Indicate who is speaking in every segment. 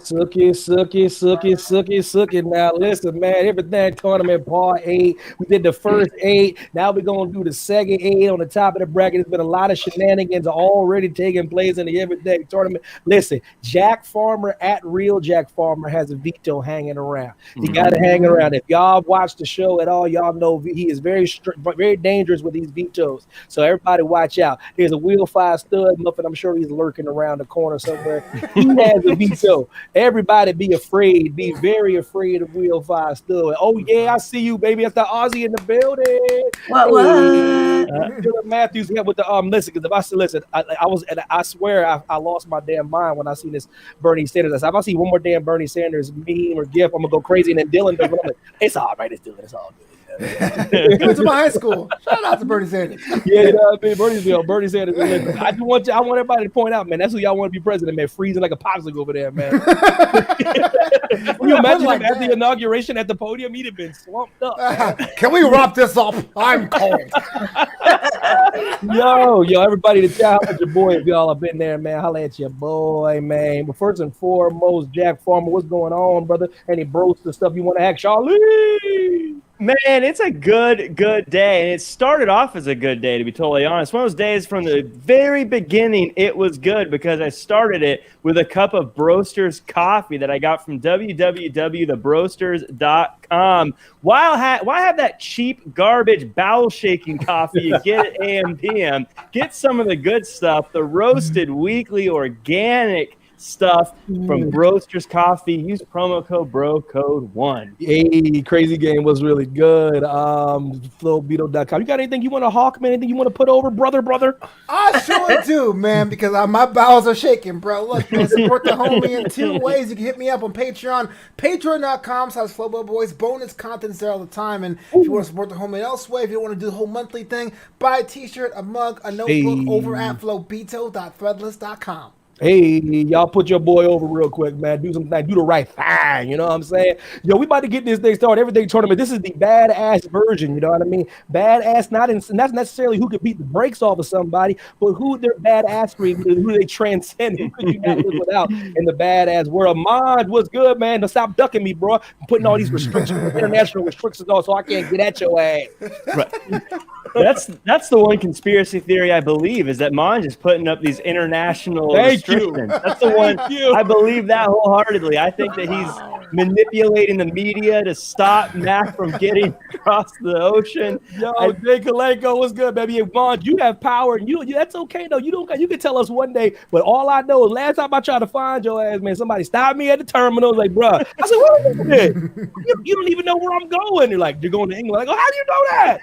Speaker 1: Sucky. Now listen, man, everything tournament part 8. We did the first 8. Now we're gonna do the second 8 on the top of the bracket. There's been a lot of shenanigans already taking place in the everyday tournament. Listen, Jack Farmer at Real Jack Farmer has a veto hanging around. He got it hanging around. If y'all watch the show at all, y'all know he is very dangerous with these vetoes. So everybody watch out. There's a Wheel 5 stud muffin. I'm sure he's lurking around the corner somewhere. He has a veto. Everybody be afraid. Be very afraid of Wheel 5 stud. Oh yeah, I see you, baby. That's the Aussie in the building.
Speaker 2: What?
Speaker 1: Dylan Matthews here with the listen, because if I said listen, I swear I lost my damn mind when I seen this Bernie Sanders. If I see one more damn Bernie Sanders meme or gif, I'm gonna go crazy. And then Dylan does, I'm like, it's all right, it's Dylan, it's all good.
Speaker 3: He went to my high school. Shout out to Bernie Sanders.
Speaker 1: Yeah, you know what I mean? Bernie Sanders. I want everybody to point out, man, that's who y'all want to be president, man. Freezing like a popsicle over there, man. Can you imagine him at the inauguration at the podium? He'd have been slumped up.
Speaker 3: Can we wrap this up? I'm cold.
Speaker 1: Yo, everybody to chat with your boy if y'all have been there, man. Holla at your boy, man. But first and foremost, Jack Farmer, what's going on, brother? Any bros the stuff you want to ask Charlie?
Speaker 4: Man, it's a good day, and it started off as a good day, to be totally honest. One of those days from the very beginning, it was good because I started it with a cup of Broasters coffee that I got from www.thebroasters.com. Why have that cheap garbage bowel-shaking coffee you get at AM PM? Get some of the good stuff, the roasted weekly organic stuff from Broasters Coffee. Use promo code BROCODE1.
Speaker 1: Hey, crazy game was really good. FlowBeetle.com. You got anything you want to hawk, man? Anything you want to put over, brother?
Speaker 3: I sure do, man, because my bowels are shaking, bro. Look, man, support the homie in 2 ways. You can hit me up on Patreon. Patreon.com/FlowBeetle bonus contents there all the time. And if you want to support the homie elsewhere, if you want to do the whole monthly thing, buy a t-shirt, a mug, a notebook over at flowbeetle.threadless.com.
Speaker 1: Hey, y'all put your boy over real quick, man. Do the right thing. You know what I'm saying? Yo, we about to get this thing started. Everything tournament. This is the badass version. You know what I mean? Badass, not necessarily who could beat the brakes off of somebody, but who their badassery, who they transcend. Who could you not live without in the badass world? Mod, what's good, man? Don't stop ducking me, bro. I'm putting all these restrictions, international restrictions on, so I can't get at your ass.
Speaker 4: Right. That's the one conspiracy theory I believe is that Monj is putting up these international restrictions. That's the one. I believe that wholeheartedly. I think that he's manipulating the media to stop Mac from getting across the ocean.
Speaker 1: Yo, Jay Kalenko, what's good, baby? Monj, you have power, and you that's okay though. You can tell us one day, but all I know is last time I tried to find your ass, man, somebody stopped me at the terminal, like, bro. I said, what is it? You don't even know where I'm going. You're like, you're going to England. I go, how do you know that?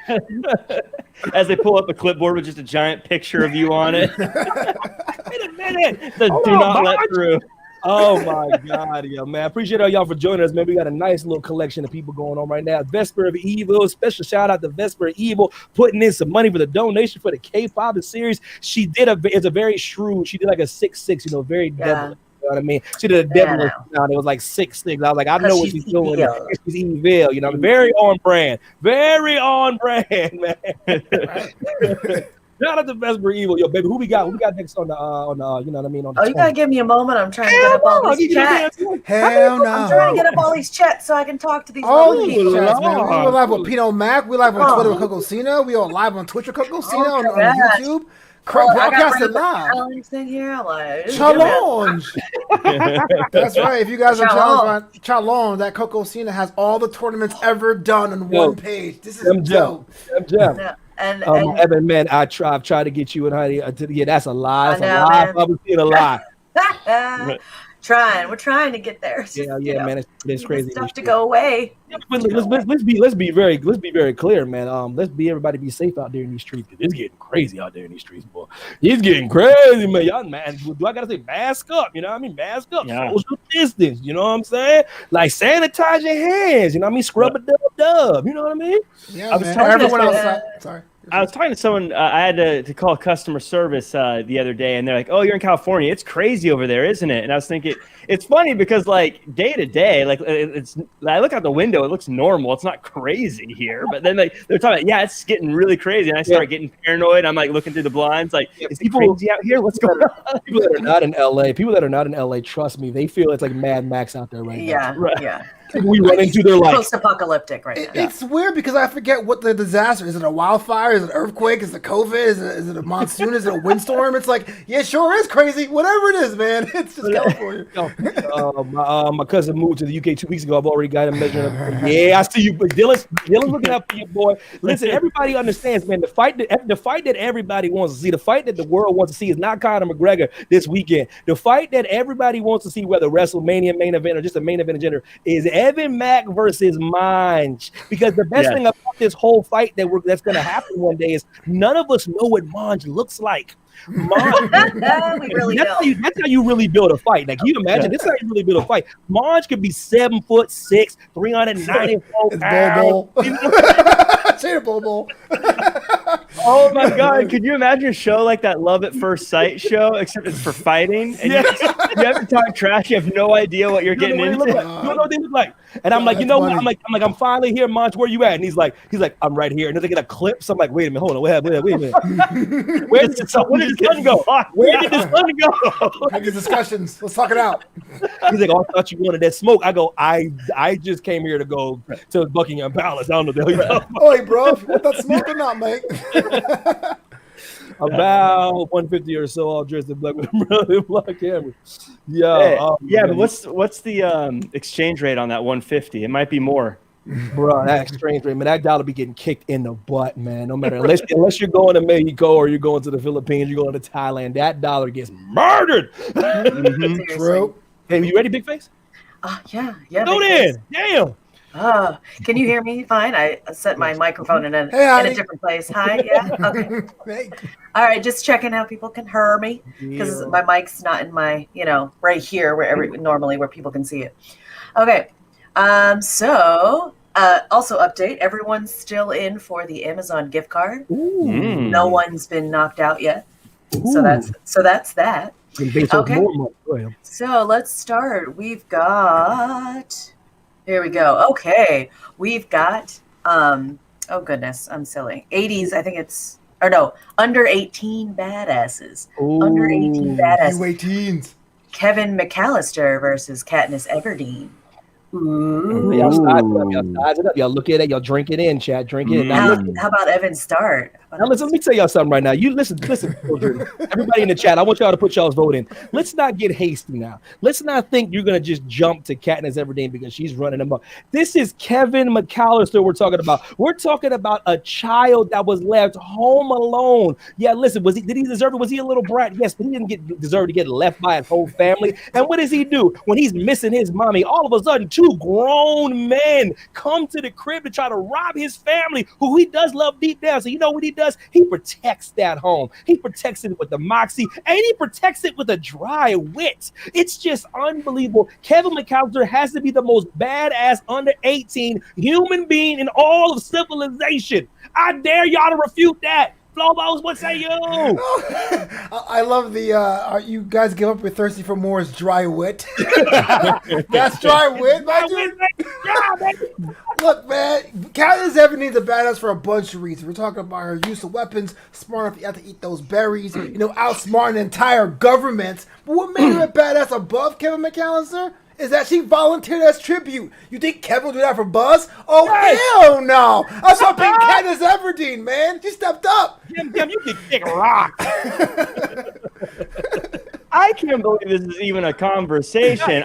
Speaker 4: As they pull up a clipboard with just a giant picture of you on it.
Speaker 1: Wait a minute.
Speaker 4: Do not let through.
Speaker 1: Oh my God, yo, man. Appreciate all y'all for joining us, man. We got a nice little collection of people going on right now. Vesper of Evil, special shout out to Vesper of Evil, putting in some money for the donation for the K-pop series. She did it's a very shrewd, she did like a 6'6", you know, very devilish. You know what I mean? She did a devilish sound. It was like 6'6". I was like, I know what she's doing. She's evil, you know, very on brand, man. Shout out to Vesper Evil, yo, baby. Who we got next on the you know what I mean? On the
Speaker 2: you gotta give me a moment. I'm trying to get up all these chats.
Speaker 3: Hell no.
Speaker 2: I'm trying to get up all these chats so I can talk to these
Speaker 3: people. Chats, man. We were live with Pino Mac. We live on Twitter with Coco Cena. We are live on Twitch with Coco Cena on YouTube. Broadcasted live. Challenge. That's right. If you guys are challenge, that Coco Cena has all the tournaments ever done on one page. This is dope.
Speaker 2: And
Speaker 1: Evan, man, I've tried to get you and honey. Yeah, that's a lie. That's a lie. I'm seeing a lie.
Speaker 2: We're trying to get there.
Speaker 1: Yeah, man, it's crazy.
Speaker 2: Stuff to go away.
Speaker 1: Let's be very clear, man. Everybody be safe out there in these streets. It's getting crazy out there in these streets, boy. It's getting crazy, man. Y'all, man, do I gotta say mask up? You know what I mean? Mask up, social distance. You know what I'm saying? Like sanitize your hands. You know what I mean? Scrub a dub. You know what I mean?
Speaker 3: Yeah, I was telling everyone outside. Sorry.
Speaker 4: I was talking to someone. I had to call customer service the other day, and they're like, "Oh, you're in California. It's crazy over there, isn't it?" And I was thinking, it's funny because like day to day, like I look out the window, it looks normal. It's not crazy here, but then like they're talking about, yeah, it's getting really crazy, and I start getting paranoid. I'm like looking through the blinds, like, is it crazy out here? What's going on?
Speaker 1: People that are not in LA, trust me, they feel it's like Mad Max out there right now.
Speaker 2: Yeah.
Speaker 1: We run into their like
Speaker 2: post-apocalyptic right now.
Speaker 3: It's weird because I forget what the disaster is. It a wildfire? Is it an earthquake? Is it COVID? Is it a monsoon? Is it a windstorm? It's like, yeah, sure is crazy. Whatever it is, man. It's just California.
Speaker 1: My cousin moved to the UK 2 weeks ago. I've already got him measuring up. Yeah, I see you. Dylan's looking up for you, boy. Listen, everybody understands, man. The fight that everybody wants to see, the fight that the world wants to see is not Conor McGregor this weekend. The fight that everybody wants to see, whether WrestleMania main event or just a main event in general, is Evan Mack versus Monge. Because the best thing about this whole fight that's going to happen one day is none of us know what Monge looks like. Monge,
Speaker 2: We really
Speaker 1: that's how you really build a fight. Like, you imagine this is how you really build a fight. Monge could be 7'6", 394 pounds.
Speaker 3: Say it, Bobo.
Speaker 4: Oh my God! Could you imagine a show like that Love at First Sight show, except it's for fighting? And you have to talk trash. You have no idea what you're getting into.
Speaker 1: You don't know what they look like. And I'm like, you know what? I'm finally here, Monge. Where you at? And he's like, I'm right here. And then they get a clip. So I'm like, wait a minute, hold on, wait a minute. Where did the sun go? Where did the sun go?
Speaker 3: Have these discussions. Let's talk it out.
Speaker 1: He's like, oh, I thought you wanted that smoke. I go, I just came here to go to Buckingham Palace. I don't know the hell you're talking about.
Speaker 3: Oi, bro, you want that smoke or not, mate?
Speaker 1: About 150 or so, all dressed in black with a black camera.
Speaker 4: But what's the exchange rate on that 150? It might be more.
Speaker 1: Bro, that exchange rate, man, that dollar be getting kicked in the butt, man. No matter unless you're going to Mexico or you're going to the Philippines, you're going to Thailand, that dollar gets murdered.
Speaker 3: True.
Speaker 1: Hey, you ready, Big Face?
Speaker 2: Yeah.
Speaker 1: Go then. Damn.
Speaker 2: Can you hear me fine? I set my microphone in a different place. Hi, yeah, okay.
Speaker 3: Hey.
Speaker 2: All right, just checking how people can hear me because my mic's not in my, right here normally where people can see it. Okay, so also update: everyone's still in for the Amazon gift card.
Speaker 1: Ooh.
Speaker 2: No one's been knocked out yet, so that's that. Okay, so let's start. We've got. Here we go. Okay. We've got, oh goodness, I'm silly. 80s, I think it's, or no, under 18 badasses.
Speaker 1: Ooh.
Speaker 2: Under 18 badasses.
Speaker 3: U18s.
Speaker 2: Kevin McAllister versus Katniss Everdeen. Ooh.
Speaker 1: Y'all size it up. Y'all look at it. Y'all drink it in, chat. Drink it in.
Speaker 2: How about Evan Start?
Speaker 1: Now listen, let me tell y'all something right now. You listen, children. Everybody in the chat, I want y'all to put y'all's vote in. Let's not get hasty now. Let's not think you're gonna just jump to Katniss Everdeen because she's running them up. This is Kevin McAllister we're talking about. We're talking about a child that was left home alone. Yeah, listen, did he deserve it? Was he a little brat? Yes, but he didn't deserve to get left by his whole family. And what does he do when he's missing his mommy? All of a sudden, two grown men come to the crib to try to rob his family, who he does love deep down. So you know what he does? He protects that home. He protects it with the moxie, and he protects it with a dry wit. It's just unbelievable. Kevin McAllister has to be the most badass under 18 human being in all of civilization. I dare y'all to refute that. Flowballs, what say you?
Speaker 3: I love the you guys give up your thirsty for more is dry wit. That's dry wit, man. Look, man, Katniss Everdeen's a badass for a bunch of reasons. We're talking about her use of weapons, smart enough you have to eat those berries, outsmarting entire governments. But what made her a badass above Kevin McAllister is that she volunteered as tribute. You think Kevin will do that for Buzz? Oh, hell no. I'm talking Katniss Everdeen, man. She stepped up.
Speaker 1: Jim, you can kick rock.
Speaker 4: I can't believe this is even a conversation.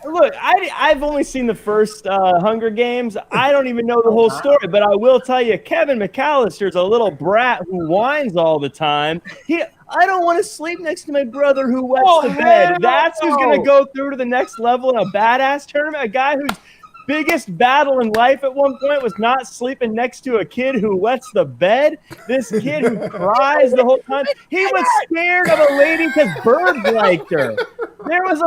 Speaker 4: Look, I've only seen the first Hunger Games. I don't even know the whole story, but I will tell you, Kevin McAllister's a little brat who whines all the time. I don't want to sleep next to my brother who wets the bed. That's who's going to go through to the next level in a badass tournament. A guy whose biggest battle in life at one point was not sleeping next to a kid who wets the bed. This kid who cries the whole time. He was scared of a lady because birds liked her. There was a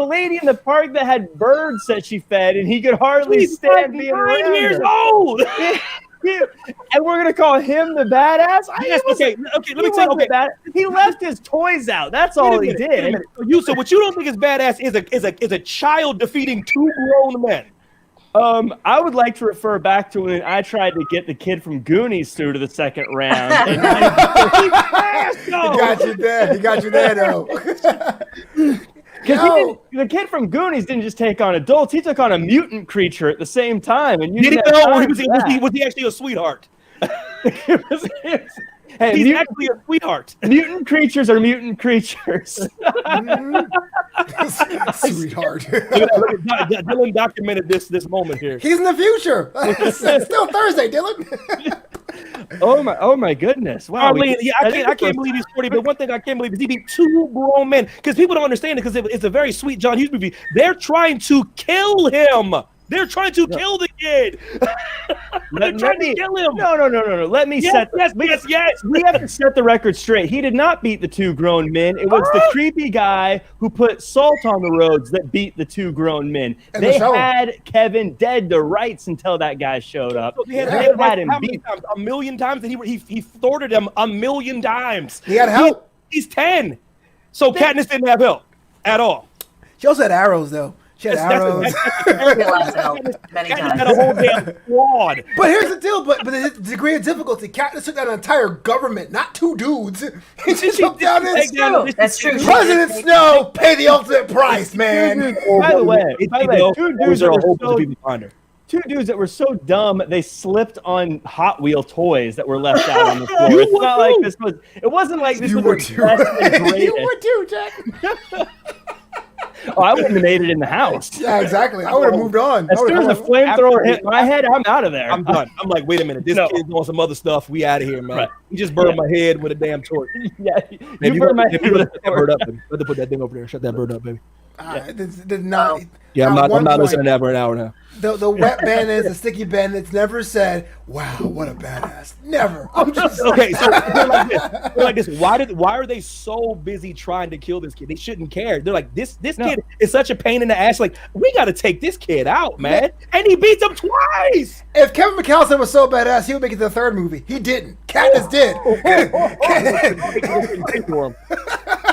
Speaker 4: lady in the park that had birds that she fed, and he could hardly stand being around
Speaker 1: 9 years
Speaker 4: her.
Speaker 1: old.
Speaker 4: And we're gonna call him the badass?
Speaker 1: Yes, okay. Let me tell you.
Speaker 4: He left his toys out. That's all he did.
Speaker 1: So what you don't think is badass is a child defeating 2 grown men.
Speaker 4: I would like to refer back to when I tried to get the kid from Goonies through to the second round.
Speaker 3: He got you there, though.
Speaker 4: Because the kid from Goonies didn't just take on adults; he took on a mutant creature at the same time. And
Speaker 1: did he know? Was he actually a sweetheart?
Speaker 4: Hey,
Speaker 1: he's actually a sweetheart.
Speaker 4: Mutant creatures are mutant creatures.
Speaker 3: Sweetheart.
Speaker 1: Dylan documented this moment here.
Speaker 3: He's in the future. It's still Thursday, Dylan.
Speaker 4: Oh my goodness! Wow,
Speaker 1: I can't believe he's 40. But one thing I can't believe is he beat 2 grown men. Because people don't understand it. Because it's a very sweet John Hughes movie. They're trying to kill him. They're trying to kill the kid. They're trying to kill him.
Speaker 4: No. Let me set.
Speaker 1: Yes.
Speaker 4: We have to set the record straight. He did not beat the 2 grown men. It was the creepy guy who put salt on the roads that beat the 2 grown men.
Speaker 3: And
Speaker 4: they had Kevin dead to rights until that guy showed up.
Speaker 1: They had him beat a million times, and he thwarted him a million times.
Speaker 3: He had help.
Speaker 1: He's 10. So Katniss didn't have help at all.
Speaker 3: She also had arrows, though. She had arrows.
Speaker 2: Many times.
Speaker 1: Had a whole damn squad.
Speaker 3: But here's the deal. But the degree of difficulty, Katniss took down an entire government, not 2 dudes. He just took down this.
Speaker 2: That's true.
Speaker 3: President Snow pay the ultimate price, man.
Speaker 4: By the way, 2 dudes are
Speaker 1: Two
Speaker 4: dudes that were so dumb they slipped on Hot Wheel toys that were left out on the floor. It wasn't like this was
Speaker 3: You were too, Jack.
Speaker 4: Oh, I wouldn't have made it in the house.
Speaker 3: Yeah, exactly. I would have moved on.
Speaker 4: As soon as the flamethrower hit my head, I'm out of there.
Speaker 1: I'm done. I'm like, wait a minute. This kid's doing some other stuff. We out of here, man. Right. He just burned my head with a damn torch.
Speaker 4: Yeah, you burned my head with a
Speaker 1: torch. Let put that thing over there. Shut that bird up, baby.
Speaker 3: I'm
Speaker 1: not listening to that for an hour now.
Speaker 3: The wet bandits, the sticky bandits never said, "Wow, what a badass!" Never. I'm just
Speaker 1: okay. So they're like this. Why are they so busy trying to kill this kid? They shouldn't care. They're like this kid is such a pain in the ass. Like we got to take this kid out, man. And he beats him twice.
Speaker 3: If Kevin McAllister was so badass, he would make it to the 3rd movie. He didn't. Katniss did.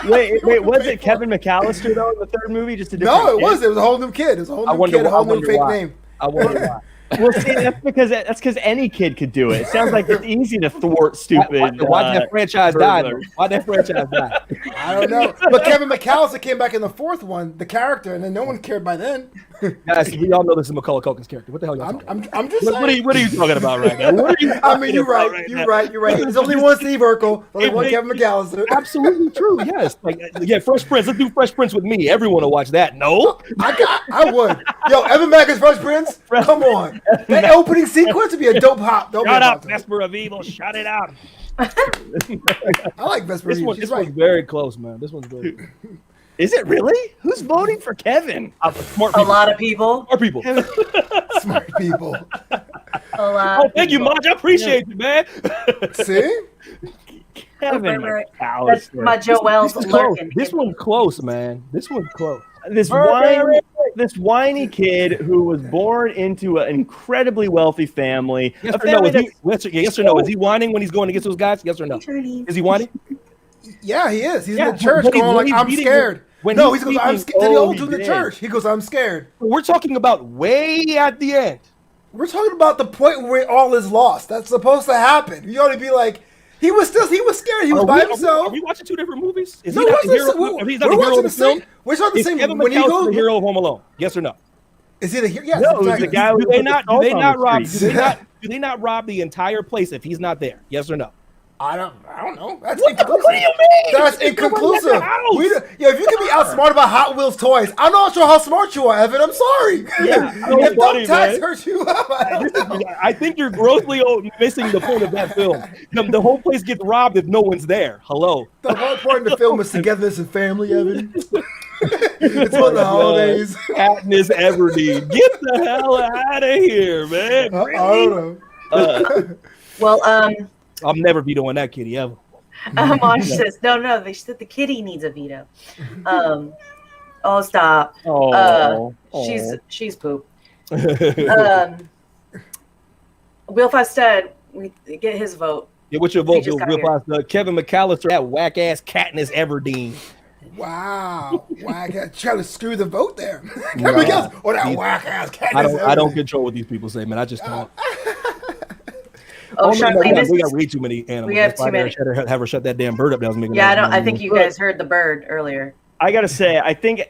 Speaker 4: Wait, was it Kevin McAllister though in the 3rd movie? Just a different
Speaker 3: No, it was. It was a whole new kid. It was a whole new kid, a whole new fake name.
Speaker 1: I wonder why.
Speaker 4: Well, see, that's because any kid could do it. It sounds like it's easy to thwart stupid.
Speaker 1: Why that franchise died? Why that franchise died?
Speaker 3: I don't know. But Kevin McAllister came back in the 4th one, the character, and then no one cared by then.
Speaker 1: Guys, we all know this is Macaulay Culkin's character. What the hell?
Speaker 3: I'm just saying.
Speaker 1: What are you talking about right now?
Speaker 3: I mean, you're right. You're right. There's only one Steve Urkel, only one Kevin McAllister.
Speaker 1: Absolutely true. Yes. Fresh Prince. Let's do Fresh Prince with me. Everyone will watch that. No,
Speaker 3: I would. Yo, Evan Macken's Fresh Prince. Come on. That opening sequence would be a dope hop.
Speaker 1: Shut up, Vesper of Evil. Shut it up.
Speaker 3: I like Vesper of Evil.
Speaker 1: This one's very close, man. This one's very.
Speaker 4: Is it really? Who's voting for Kevin?
Speaker 1: Smart people.
Speaker 2: A lot of people.
Speaker 1: Smart people.
Speaker 3: Smart people.
Speaker 2: A lot.
Speaker 1: Thank you, Marge. I appreciate you, man.
Speaker 3: See?
Speaker 4: Kevin
Speaker 2: That's my Joel's lurking.
Speaker 1: This one's close, man. This one's close.
Speaker 4: This whiny kid who was born into an incredibly wealthy family.
Speaker 1: Yes or no? Is he whining when he's going against those guys? Yes or no? Is he whining?
Speaker 3: Yeah, he is. He's in the church going like, I'm scared. He goes, I'm scared. Then he holds in the church. He goes, I'm scared.
Speaker 1: We're talking about way at the end.
Speaker 3: We're talking about the point where all is lost. That's supposed to happen. You ought to be like, he was scared. He was by himself.
Speaker 1: Are we watching 2 different movies?
Speaker 3: Is he not the hero? He's not the hero of the film? We're talking the same.
Speaker 1: Kevin
Speaker 3: When he
Speaker 1: McAllister
Speaker 3: goes,
Speaker 1: the hero of Home Alone? Yes or no?
Speaker 3: Is he the hero? Yes.
Speaker 4: No,
Speaker 3: exactly.
Speaker 4: the guy.
Speaker 1: Do they not rob the entire place if he's not there? Yes or no?
Speaker 3: I don't know. That's
Speaker 1: inconclusive. What do you mean?
Speaker 3: That's inconclusive. If you can be outsmarted by Hot Wheels toys, I'm not sure how smart you are, Evan. I'm sorry.
Speaker 1: Yeah,
Speaker 3: if dumb tax hurts you,
Speaker 1: I think you're grossly missing the point of that film. The whole place gets robbed if no one's there. Hello.
Speaker 3: The whole point of the film is togetherness and family, Evan. It's on the holidays.
Speaker 1: Katniss Everdeen. Get the hell out of here, man. Really?
Speaker 3: I don't know.
Speaker 2: Well,
Speaker 1: I'll never be doing that, kitty, ever.
Speaker 2: Marge says, no, they said the kitty needs a veto. Oh, stop.
Speaker 4: Oh,
Speaker 2: she's poop. Will Fosstead, we get his vote.
Speaker 1: Yeah, what's your vote, Will? Kevin McAllister, that whack ass Katniss Everdeen.
Speaker 3: Wow, whack ass! Trying to screw the vote there. Kevin McAllister, or that whack ass Katniss.
Speaker 1: I don't control what these people say, man. I just don't.
Speaker 2: Charlene,
Speaker 1: we got way too many animals.
Speaker 2: We have too many.
Speaker 1: Have her shut that damn bird up. That was making.
Speaker 2: Yeah, I think you guys heard the bird earlier.
Speaker 4: I gotta say, I think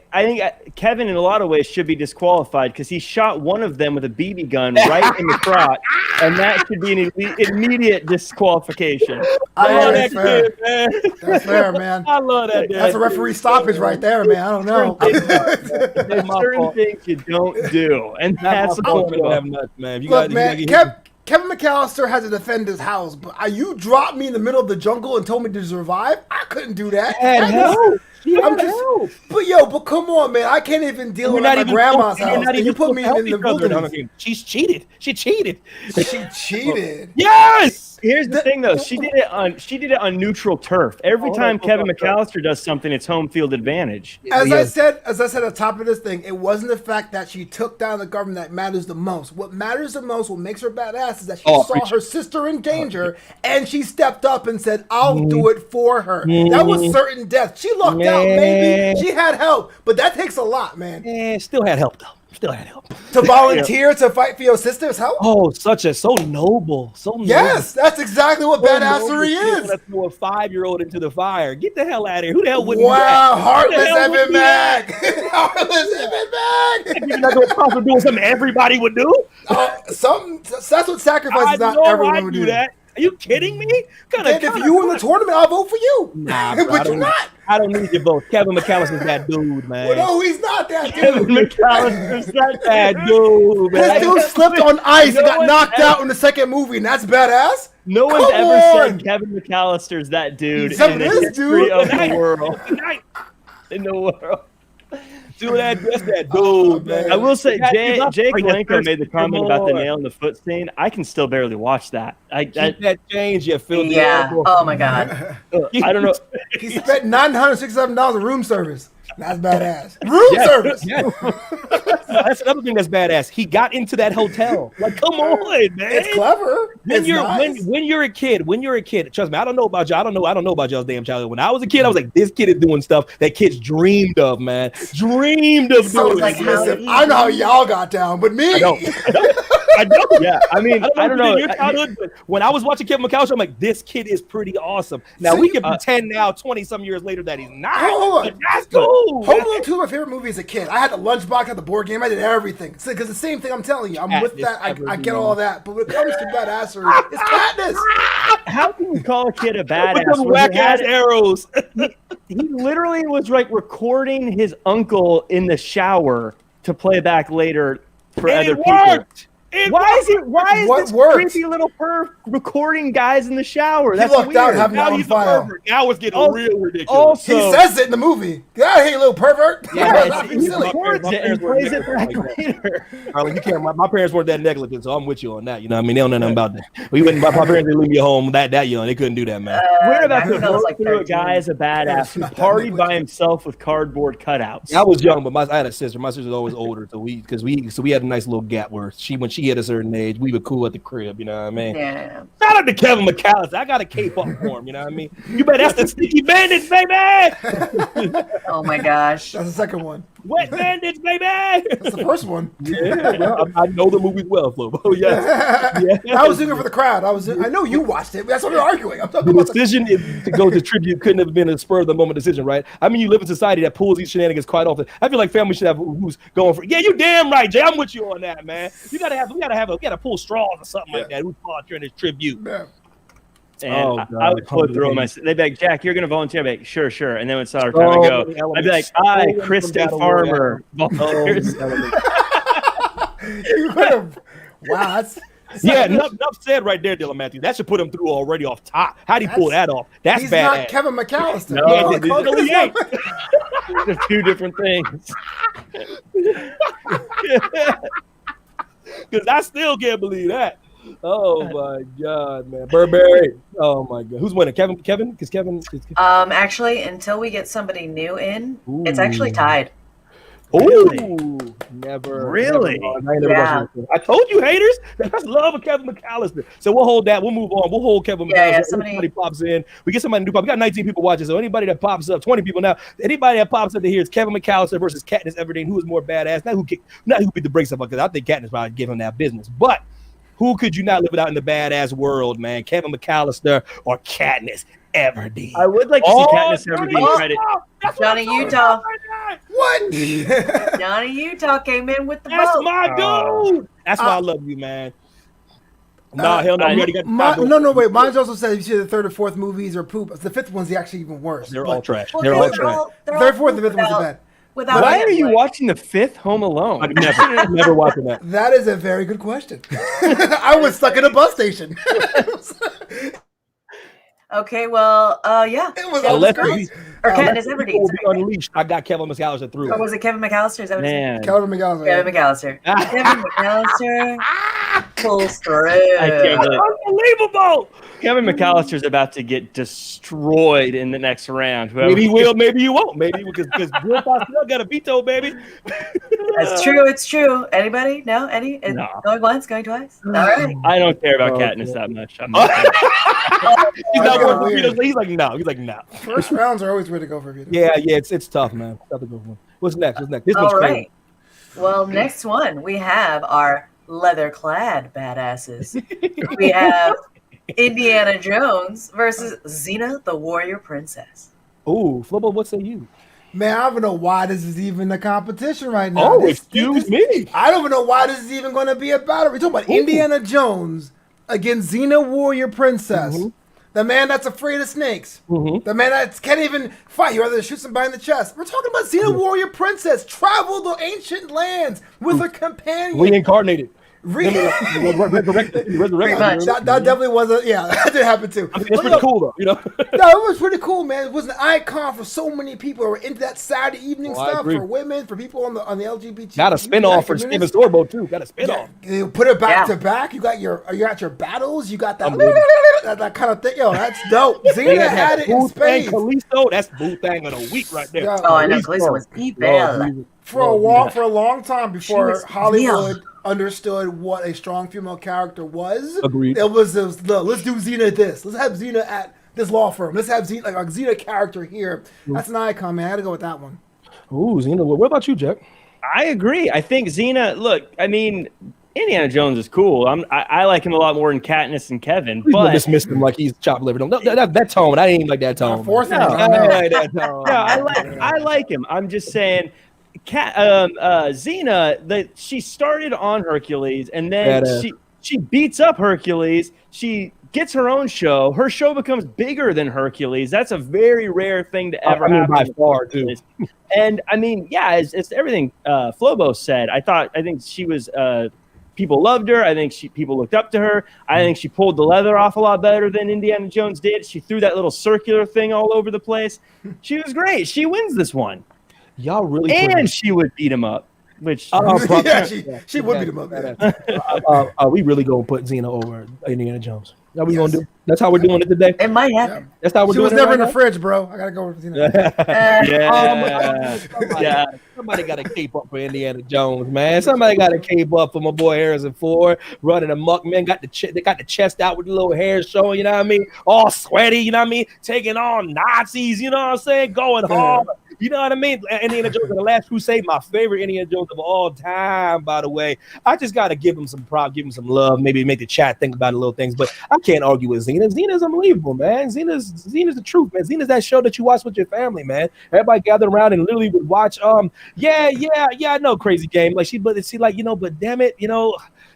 Speaker 4: Kevin in a lot of ways should be disqualified because he shot one of them with a BB gun right in the crotch, and that should be an immediate disqualification.
Speaker 3: I love that kid, man. That's fair, man.
Speaker 1: I love that.
Speaker 3: That's a referee stoppage right there, man. I don't know.
Speaker 4: There's certain things you don't do, and that's the point.
Speaker 1: Man.
Speaker 3: Look, man, Kevin McAllister had to defend his house, but you dropped me in the middle of the jungle and told me to survive. I couldn't do that. But come on, man. I can't even deal with my grandma's house. And you put me in the wilderness.
Speaker 1: She cheated. She cheated.
Speaker 3: Yes.
Speaker 4: Here's the thing, though. She did it on neutral turf. Every time Kevin McAllister does something, it's home field advantage.
Speaker 3: As I said at the top of this thing, it wasn't the fact that she took down the government that matters the most. What matters the most, what makes her badass, is that she saw her sister in danger and she stepped up and said, "I'll do it for her." That was certain death. She lucked out, maybe. She had help, but that takes a lot, man.
Speaker 1: Still had help, though.
Speaker 3: To volunteer to fight for your sister's help?
Speaker 1: Oh, so noble.
Speaker 3: Yes, that's exactly what badassery is.
Speaker 1: Let's throw a 5-year-old into the fire. Get the hell out of here. Who the hell would do that?
Speaker 3: Wow, heartless Evan Mack. Heartless Evan Mack.
Speaker 1: You're not going to do something everybody would do?
Speaker 3: That's what sacrifice is not everyone would do.
Speaker 1: That. Are you kidding me?
Speaker 3: If you win the tournament, I'll vote for you.
Speaker 1: Nah, bro, but you're not. I don't need your vote. Kevin McAllister's that dude, man.
Speaker 3: Well, no, he's not that dude.
Speaker 4: Kevin McAllister's not
Speaker 1: that dude, man.
Speaker 3: This dude slipped on ice and got knocked out in the second movie, and that's badass.
Speaker 4: No one's ever said Kevin McAllister's that dude in the history of the world. In the world.
Speaker 1: Dude, that's that dude, man.
Speaker 4: I will say, Jake Lenko made the comment about the nail in the foot scene. I can still barely watch that.
Speaker 1: That change, you filthy.
Speaker 2: Yeah. Oh my god.
Speaker 4: I don't know.
Speaker 3: He spent $967 in room service. That's badass. Room service.
Speaker 1: Yes. That's another thing that's badass. He got into that hotel. Like, come on, man.
Speaker 3: It's clever.
Speaker 1: When you're a kid, trust me, I don't know about y'all. I don't know about y'all's damn childhood. When I was a kid, I was like, this kid is doing stuff that kids dreamed of, man. Dreamed of doing.
Speaker 2: Like,
Speaker 3: listen, I know how y'all got down, but me.
Speaker 1: I don't.
Speaker 4: Yeah, I mean, I don't know.
Speaker 1: Your childhood, but when I was watching Kevin McAllister, I'm like, this kid is pretty awesome. Now, we can pretend now, 20-some years later, that he's not.
Speaker 3: Hold on.
Speaker 1: That's cool.
Speaker 3: Home Alone 2 was my favorite movie as a kid. I had the lunchbox, I had the board game, I did everything. Because the same thing I'm telling you, I'm with that. I get all that. But when it comes to badassery, it's Katniss.
Speaker 4: How can you call a kid a badass?
Speaker 1: With whack-ass arrows.
Speaker 4: He literally was like recording his uncle in the shower to play back later for other people. Why is this creepy little perv recording guys in the shower? That's
Speaker 3: lucked
Speaker 4: weird.
Speaker 3: out having that on file.
Speaker 1: Now it's getting real ridiculous.
Speaker 3: Also, he says it in the movie. Get out of here, little pervert.
Speaker 4: Yeah, he records it and plays it back later.
Speaker 1: You can't. My parents weren't that negligent, so I'm with you on that. You know what I mean? They don't know nothing about that. My parents didn't leave me at home that young. They couldn't do that, man.
Speaker 4: We're about to go through a guy as a badass who partied by himself with cardboard cutouts.
Speaker 1: I was young, but I had a sister. My sister was always older, so we had a nice little gap where when she hit a certain age, we were cool at the crib. You know what I mean?
Speaker 2: Yeah.
Speaker 1: Shout out to Kevin McAllister. I got a cape up for him. You know what I mean? You bet that's the sticky bandits, baby.
Speaker 2: Oh my gosh.
Speaker 3: That's the second one.
Speaker 1: Wet bandits, baby.
Speaker 3: That's the first one.
Speaker 1: Yeah, bro. I know the movies well, Flo. Oh yes. Yeah.
Speaker 3: I was doing it for the crowd. I know you watched it. That's what we're arguing. I'm talking about
Speaker 1: the decision to go to tribute couldn't have been a spur of the moment decision, right? I mean, you live in society that pulls these shenanigans quite often. I feel like family should have who's going for. Yeah, you damn right, Jay. I'm with you on that, man. We gotta pull straws or something like that. Who's volunteering this tribute?
Speaker 3: Yeah.
Speaker 4: And I would flip through them. They'd be like, Jack, you're going to volunteer. I'd be like, sure. And then when it's our time to go, I'd be like, hi, Kristen Farmer. Volunteers.
Speaker 3: You could have. Wow, that's.
Speaker 1: Yeah, enough said right there, Dylan Matthews. That should put him through already off top. How'd he pull that off? That's
Speaker 3: he's
Speaker 1: bad.
Speaker 3: He's not Kevin McAllister.
Speaker 4: No,
Speaker 1: he ain't.
Speaker 4: They're two different things.
Speaker 1: Because I still can't believe that. Oh my God, man. Burberry. Oh my God. Who's winning? Kevin? Because Kevin.
Speaker 2: Actually, until we get somebody new in, it's actually tied.
Speaker 1: Ooh, never.
Speaker 4: Really?
Speaker 1: Never I told you, haters. That's love of Kevin McAllister. So we'll hold that. We'll move on. We'll hold Kevin McAllister.
Speaker 2: Yeah,
Speaker 1: somebody pops in. We get somebody new. We got 19 people watching. So anybody that pops up, 20 people now. Anybody that pops up to here is Kevin McAllister versus Katniss Everdeen. Who is more badass? Not who beat the brakes up, because I think Katniss probably give him that business. But who could you not live without in the badass world, man? Kevin McAllister or Katniss Everdeen?
Speaker 4: I would like to see Katniss Everdeen credit.
Speaker 2: Johnny Utah.
Speaker 3: What?
Speaker 2: Johnny Utah came in with the
Speaker 1: That's
Speaker 2: vote.
Speaker 1: my dude. That's why I love you, man. Nah, hell no.
Speaker 3: No, wait. Mine's also said if you see the third or fourth movies or poop. The fifth one's actually even worse.
Speaker 1: They're all trash.
Speaker 2: Well,
Speaker 1: they're all trash.
Speaker 3: Third, fourth, and fifth ones are bad.
Speaker 4: Why are you watching the fifth Home Alone?
Speaker 1: I'm never watching that.
Speaker 3: That is a very good question. I was stuck in a bus station.
Speaker 2: Okay, well, yeah.
Speaker 3: It was
Speaker 2: or Katniss Everdeen.
Speaker 1: Will be unleashed. I got Kevin McAllister through.
Speaker 2: Or was it Kevin McAllister? Is that what
Speaker 4: Man.
Speaker 3: Kevin McAllister.
Speaker 2: Kevin McAllister. Kevin McAllister pulls through.
Speaker 4: I can't believe it.
Speaker 1: Unbelievable.
Speaker 4: Kevin McAllister's about to get destroyed in the next round.
Speaker 1: Maybe he will, maybe he won't. Maybe because Bill Pascal got a veto, baby.
Speaker 2: That's true. It's true. Anybody? No? Any?
Speaker 4: No.
Speaker 2: Going once? Going twice? All right.
Speaker 4: I don't care about Katniss that much.
Speaker 1: He's not going for vetoes. He's like, no. He's like, no.
Speaker 3: First rounds are always weird to go for vetoes.
Speaker 1: Yeah, it's tough, man. Tough to go for. What's next? This one's
Speaker 2: All right.
Speaker 1: crazy.
Speaker 2: Well, next one, we have our leather-clad badasses. We have Indiana Jones versus Xena the Warrior Princess.
Speaker 1: Ooh, Flobo, what say you?
Speaker 3: Man, I don't know why this is even a competition right now.
Speaker 1: Oh, excuse me.
Speaker 3: I don't even know why this is even going to be a battle. We're talking about Indiana Jones against Xena Warrior Princess. Mm-hmm. The man that's afraid of snakes. Mm-hmm. The man that can't even fight. He'd rather shoot somebody in the chest. We're talking about Xena Warrior Princess. Traveled the ancient lands with her companion.
Speaker 1: Reincarnated.
Speaker 3: Resurrected. That definitely was that did happen too.
Speaker 1: I mean, it's pretty cool though, you know.
Speaker 3: No, it was pretty cool, man. It was an icon for so many people who were into that Saturday evening stuff, for women, for people on the LGBT.
Speaker 1: Got a spinoff for Steven Sorbo too. Got a spinoff.
Speaker 3: You put it back to back. You got your battles. You got that kind of thing. Yo, that's dope. Xena had it in space.
Speaker 1: Kalisto, that's boo thing of the week right there.
Speaker 2: I know. Kalisto was evil.
Speaker 3: For a long time before Hollywood understood what a strong female character was.
Speaker 1: Agreed.
Speaker 3: It was let's do Xena at this. Let's have Xena at this law firm. Let's have Xena, like a Xena character here. That's an icon, man. I had to go with that one.
Speaker 1: Ooh, Xena. What about you, Jack?
Speaker 4: I agree. I think Xena. Look, I mean, Indiana Jones is cool. I like him a lot more than Katniss and Kevin. But
Speaker 1: dismissed him like he's chopped liver. No, that tone. I didn't even like that tone.
Speaker 4: I like him. I'm just saying. Xena, she started on Hercules, and then she beats up Hercules. She gets her own show. Her show becomes bigger than Hercules. That's a very rare thing to ever happen.
Speaker 1: By far, too.
Speaker 4: And I mean, yeah, it's everything Flobo said. I think she was. People loved her. I think people looked up to her. I think she pulled the leather off a lot better than Indiana Jones did. She threw that little circular thing all over the place. She was great. She wins this one.
Speaker 1: Y'all really
Speaker 4: she would beat him up, which
Speaker 3: she would beat him up.
Speaker 1: We really gonna put Xena over Indiana Jones. That we gonna do? That's how we're doing it today.
Speaker 2: It might happen.
Speaker 1: That's how we're doing it.
Speaker 3: She was never in the fridge, bro. I gotta go with Xena.
Speaker 1: Somebody got to cape up for Indiana Jones, man. Somebody got to cape up for my boy Harrison Ford, running amok, man. They got the chest out with the little hair showing, you know what I mean? All sweaty, you know what I mean? Taking on Nazis, you know what I'm saying? Going hard. You know what I mean? Indiana Jones and the Last Crusade, my favorite Indiana Jones of all time, by the way. I just got to give him some prop, give him some love, maybe make the chat think about the little things, but I can't argue with Xena. Xena's unbelievable, man. Xena's the truth, man. Xena's that show that you watch with your family, man. Everybody gathered around and literally would watch, I know Crazy Game. Like but damn it,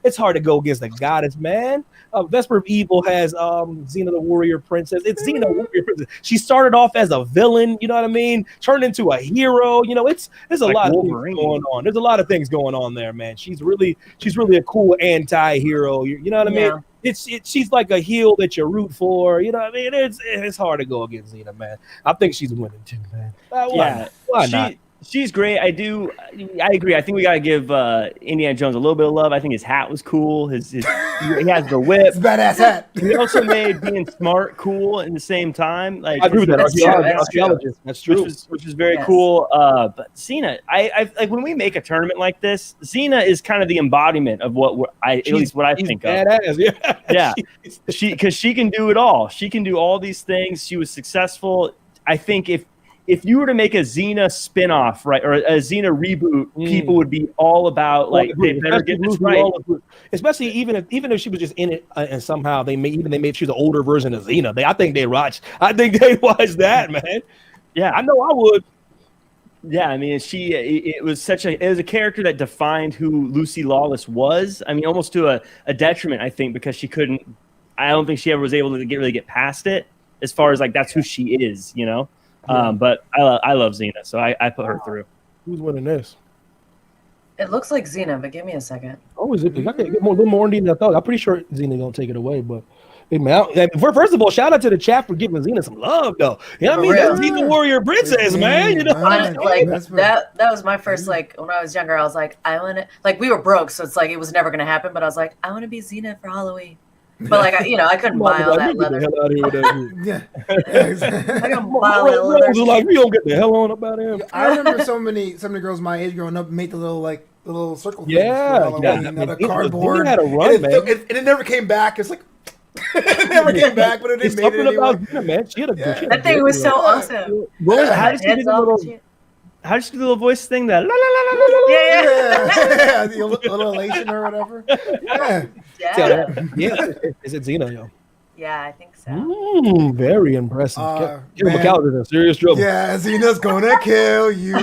Speaker 1: it's hard to go against the goddess, man. Vesper of Evil has Xena the Warrior Princess. It's Xena the Warrior Princess. She started off as a villain, you know what I mean? Turned into a hero. There's a lot of things going on. There's a lot of things going on there, man. She's really a cool anti-hero. You know what I mean? She's like a heel that you root for. You know what I mean? It's hard to go against Xena, man. I think she's winning too, man. Why not?
Speaker 4: She's great. I agree. I think we gotta give Indiana Jones a little bit of love. I think his hat was cool. His He has the whip.
Speaker 3: It's a badass hat.
Speaker 4: He also made being smart cool in the same time. Like
Speaker 1: I agree with that.
Speaker 2: That's true.
Speaker 1: Archaeologist. That's true.
Speaker 4: Which is very
Speaker 2: Yes.
Speaker 4: cool. But Xena, I like when we make a tournament like this, Xena is kind of the embodiment of what at least what I think of.
Speaker 1: Badass. Yeah.
Speaker 4: Yeah. Because she can do it all. She can do all these things. She was successful. I think if you were to make a Xena spinoff, right, or a Xena reboot, people would be all about like they better get this right.
Speaker 1: Especially even if she was just in it and somehow they made she was an older version of Xena. I think they'd watch that, man.
Speaker 4: Yeah,
Speaker 1: I know I would.
Speaker 4: Yeah, I mean, it was a character that defined who Lucy Lawless was. I mean, almost to a detriment, I think, because I don't think she ever was able to really get past it as far as like that's who she is, you know. Yeah. But I love Xena, so I put her through.
Speaker 1: Who's winning this?
Speaker 2: It looks like Xena, but give me a second.
Speaker 1: Oh, is it? I can get a little more than I thought. I'm pretty sure Xena gonna take it away, but. Hey, man, first of all, shout out to the chat for giving Xena some love, though. You know what I mean? That's Xena Warrior Princess, man. You know,
Speaker 2: like that was my first, like, when I was younger, I was like, I want to, like, we were broke, so it's like, it was never going to happen, but I was like, I want to be Xena for Halloween. But, like, I couldn't buy all that leather.
Speaker 3: Yeah.
Speaker 2: I couldn't buy all that leather.
Speaker 1: Like, we don't get the hell on about him.
Speaker 3: I remember so many girls my age growing up made the little circle things.
Speaker 1: Yeah.
Speaker 3: The cardboard.
Speaker 1: Had a run, man.
Speaker 3: And it never came back. It's like, it never came back, but it made it anyway.
Speaker 1: Xena, man. She had a good.
Speaker 2: That thing was so awesome.
Speaker 4: How did she do the little voice thing? That la la la la la.
Speaker 3: Yeah. The little elation or whatever.
Speaker 2: Yeah.
Speaker 1: Is it Xena, yo?
Speaker 2: Yeah, I think so.
Speaker 1: Very impressive. McAllister's in serious trouble.
Speaker 3: Yeah, Xena's gonna kill you.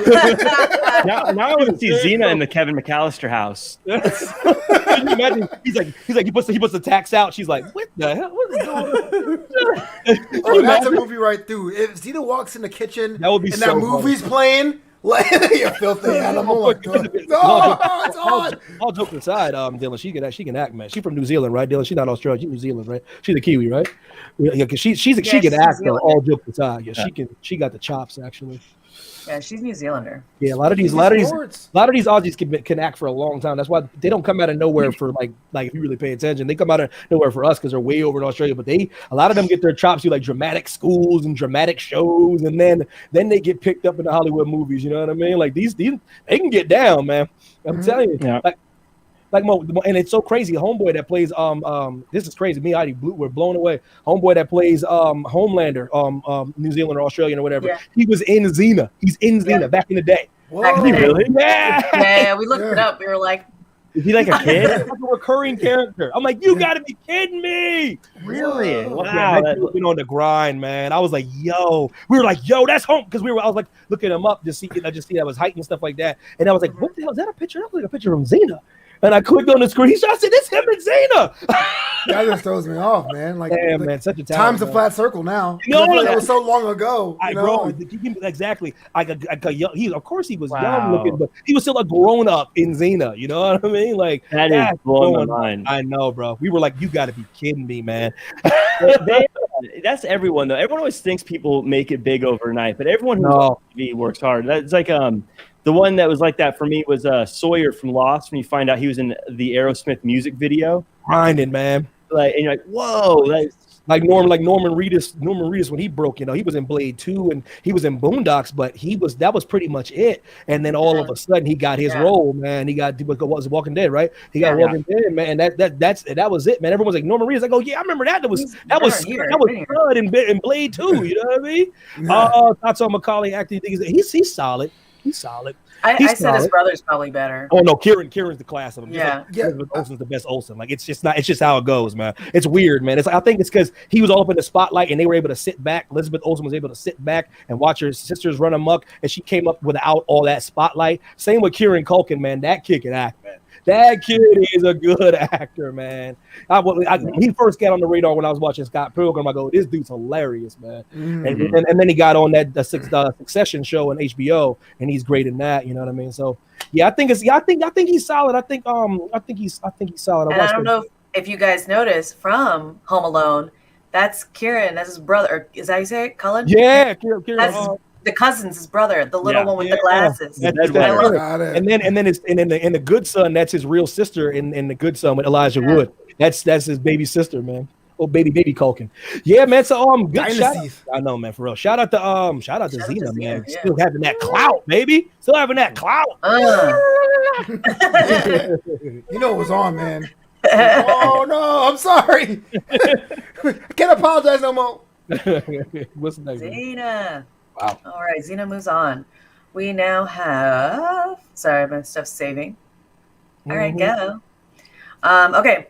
Speaker 4: Now I want to see Xena in the Kevin McAllister house.
Speaker 1: Can you imagine? He's like he puts the tax out. She's like, what the hell? What is going on?
Speaker 3: Oh, that's a movie right through. If Xena walks in the kitchen
Speaker 1: that would be
Speaker 3: and
Speaker 1: so
Speaker 3: that movie's playing, like, you filthy animal. No, it's on.
Speaker 1: All jokes aside, Dylan, she can act, man. She's from New Zealand, right, Dylan? She's not Australian. She's New Zealand, right? She's a Kiwi, right? Yeah, because she can act. Though, all jokes aside, she got the chops actually.
Speaker 2: Yeah, she's New Zealander.
Speaker 1: Yeah, a lot of these Aussies can act for a long time. That's why they don't come out of nowhere for like if you really pay attention, they come out of nowhere for us because they're way over in Australia. But a lot of them get their chops through like dramatic schools and dramatic shows, and then they get picked up in the Hollywood movies. You know what I mean? Like these they can get down, man. I'm telling you. Yeah. And it's so crazy. Homeboy that plays this is crazy. Me, Heidi, we're blown away. Homeboy that plays Homelander, New Zealand or Australian or whatever. Yeah. He was in Xena. He's in Xena back in the day.
Speaker 2: Whoa.
Speaker 1: Really?
Speaker 2: Yeah. We looked it up. We were like,
Speaker 4: is he like a kid?
Speaker 1: Like a recurring character. I'm like, you gotta be kidding me.
Speaker 4: Really?
Speaker 1: Wow. Yeah, that been on the grind, man. I was like, yo. We were like, yo, that's home. Because I was like looking him up to see that was height and stuff like that. And I was like, what the hell is that a picture? That was like a picture from Xena. And I clicked on the screenshot. I said, "It's him and Xena."
Speaker 3: That just throws me off, man. Like,
Speaker 1: damn, man, such a talent.
Speaker 3: Time's a flat circle now. It was so long ago.
Speaker 1: Exactly. He, of course, he was young looking, but he was still a grown up in Xena. You know what I mean? Like
Speaker 4: that is blowing my mind.
Speaker 1: I know, bro. We were like, "You got to be kidding me, man."
Speaker 4: That's everyone though. Everyone always thinks people make it big overnight, but everyone who's on TV works hard. That's like the one that was like that for me was Sawyer from Lost. When you find out he was in the Aerosmith music video,
Speaker 1: grinding, man.
Speaker 4: Like, and you're like, whoa, that's
Speaker 1: like Norman Reedus. Norman Reedus when he broke, he was in Blade 2 and he was in Boondocks, but that was pretty much it. And then all of a sudden he got his role, man. He was Walking Dead, right? He got Walking Dead, man. And that was it, man. Everyone's like Norman Reedus. I go, yeah, I remember that. That was good in Blade 2. You know what I mean? Thoughts on Macaulay acting? He's solid. He's solid.
Speaker 2: I said his brother's probably better.
Speaker 1: Oh no, Kieran's the class of him.
Speaker 2: Yeah,
Speaker 1: Elizabeth Olsen's the best Olsen. Like it's just how it goes, man. It's weird, man. I think it's because he was all up in the spotlight and they were able to sit back. Elizabeth Olsen was able to sit back and watch her sisters run amok, and she came up without all that spotlight. Same with Kieran Culkin, man. That kid can act, man. That kid is a good actor, man. He first got on the radar when I was watching Scott Pilgrim. I go, this dude's hilarious, man. Mm-hmm. And then he got on that Succession show on HBO, and he's great in that. You know what I mean? So yeah, I think he's solid. I think he's solid.
Speaker 2: And I don't know if you guys noticed from Home Alone, that's Kieran. That's his brother. Is that how you say it, Cullen?
Speaker 1: Yeah, Kieran.
Speaker 2: That's the cousin's his brother, the little one with the glasses.
Speaker 1: And then in the Good Son, that's his real sister in the Good Son with Elijah Wood. That's his baby sister, man. Oh, baby Culkin. Yeah, man. So good shout out. I know, man, for real. Shout out to Xena, man.
Speaker 2: Yeah.
Speaker 1: Still having that clout, baby. Still having that clout.
Speaker 3: You know it was on, man. Oh no, I'm sorry. I can't apologize no more.
Speaker 1: What's the name?
Speaker 2: Xena.
Speaker 1: Wow.
Speaker 2: All right, Xena moves on. We now have. Sorry, my stuff's saving. All right, go. Okay,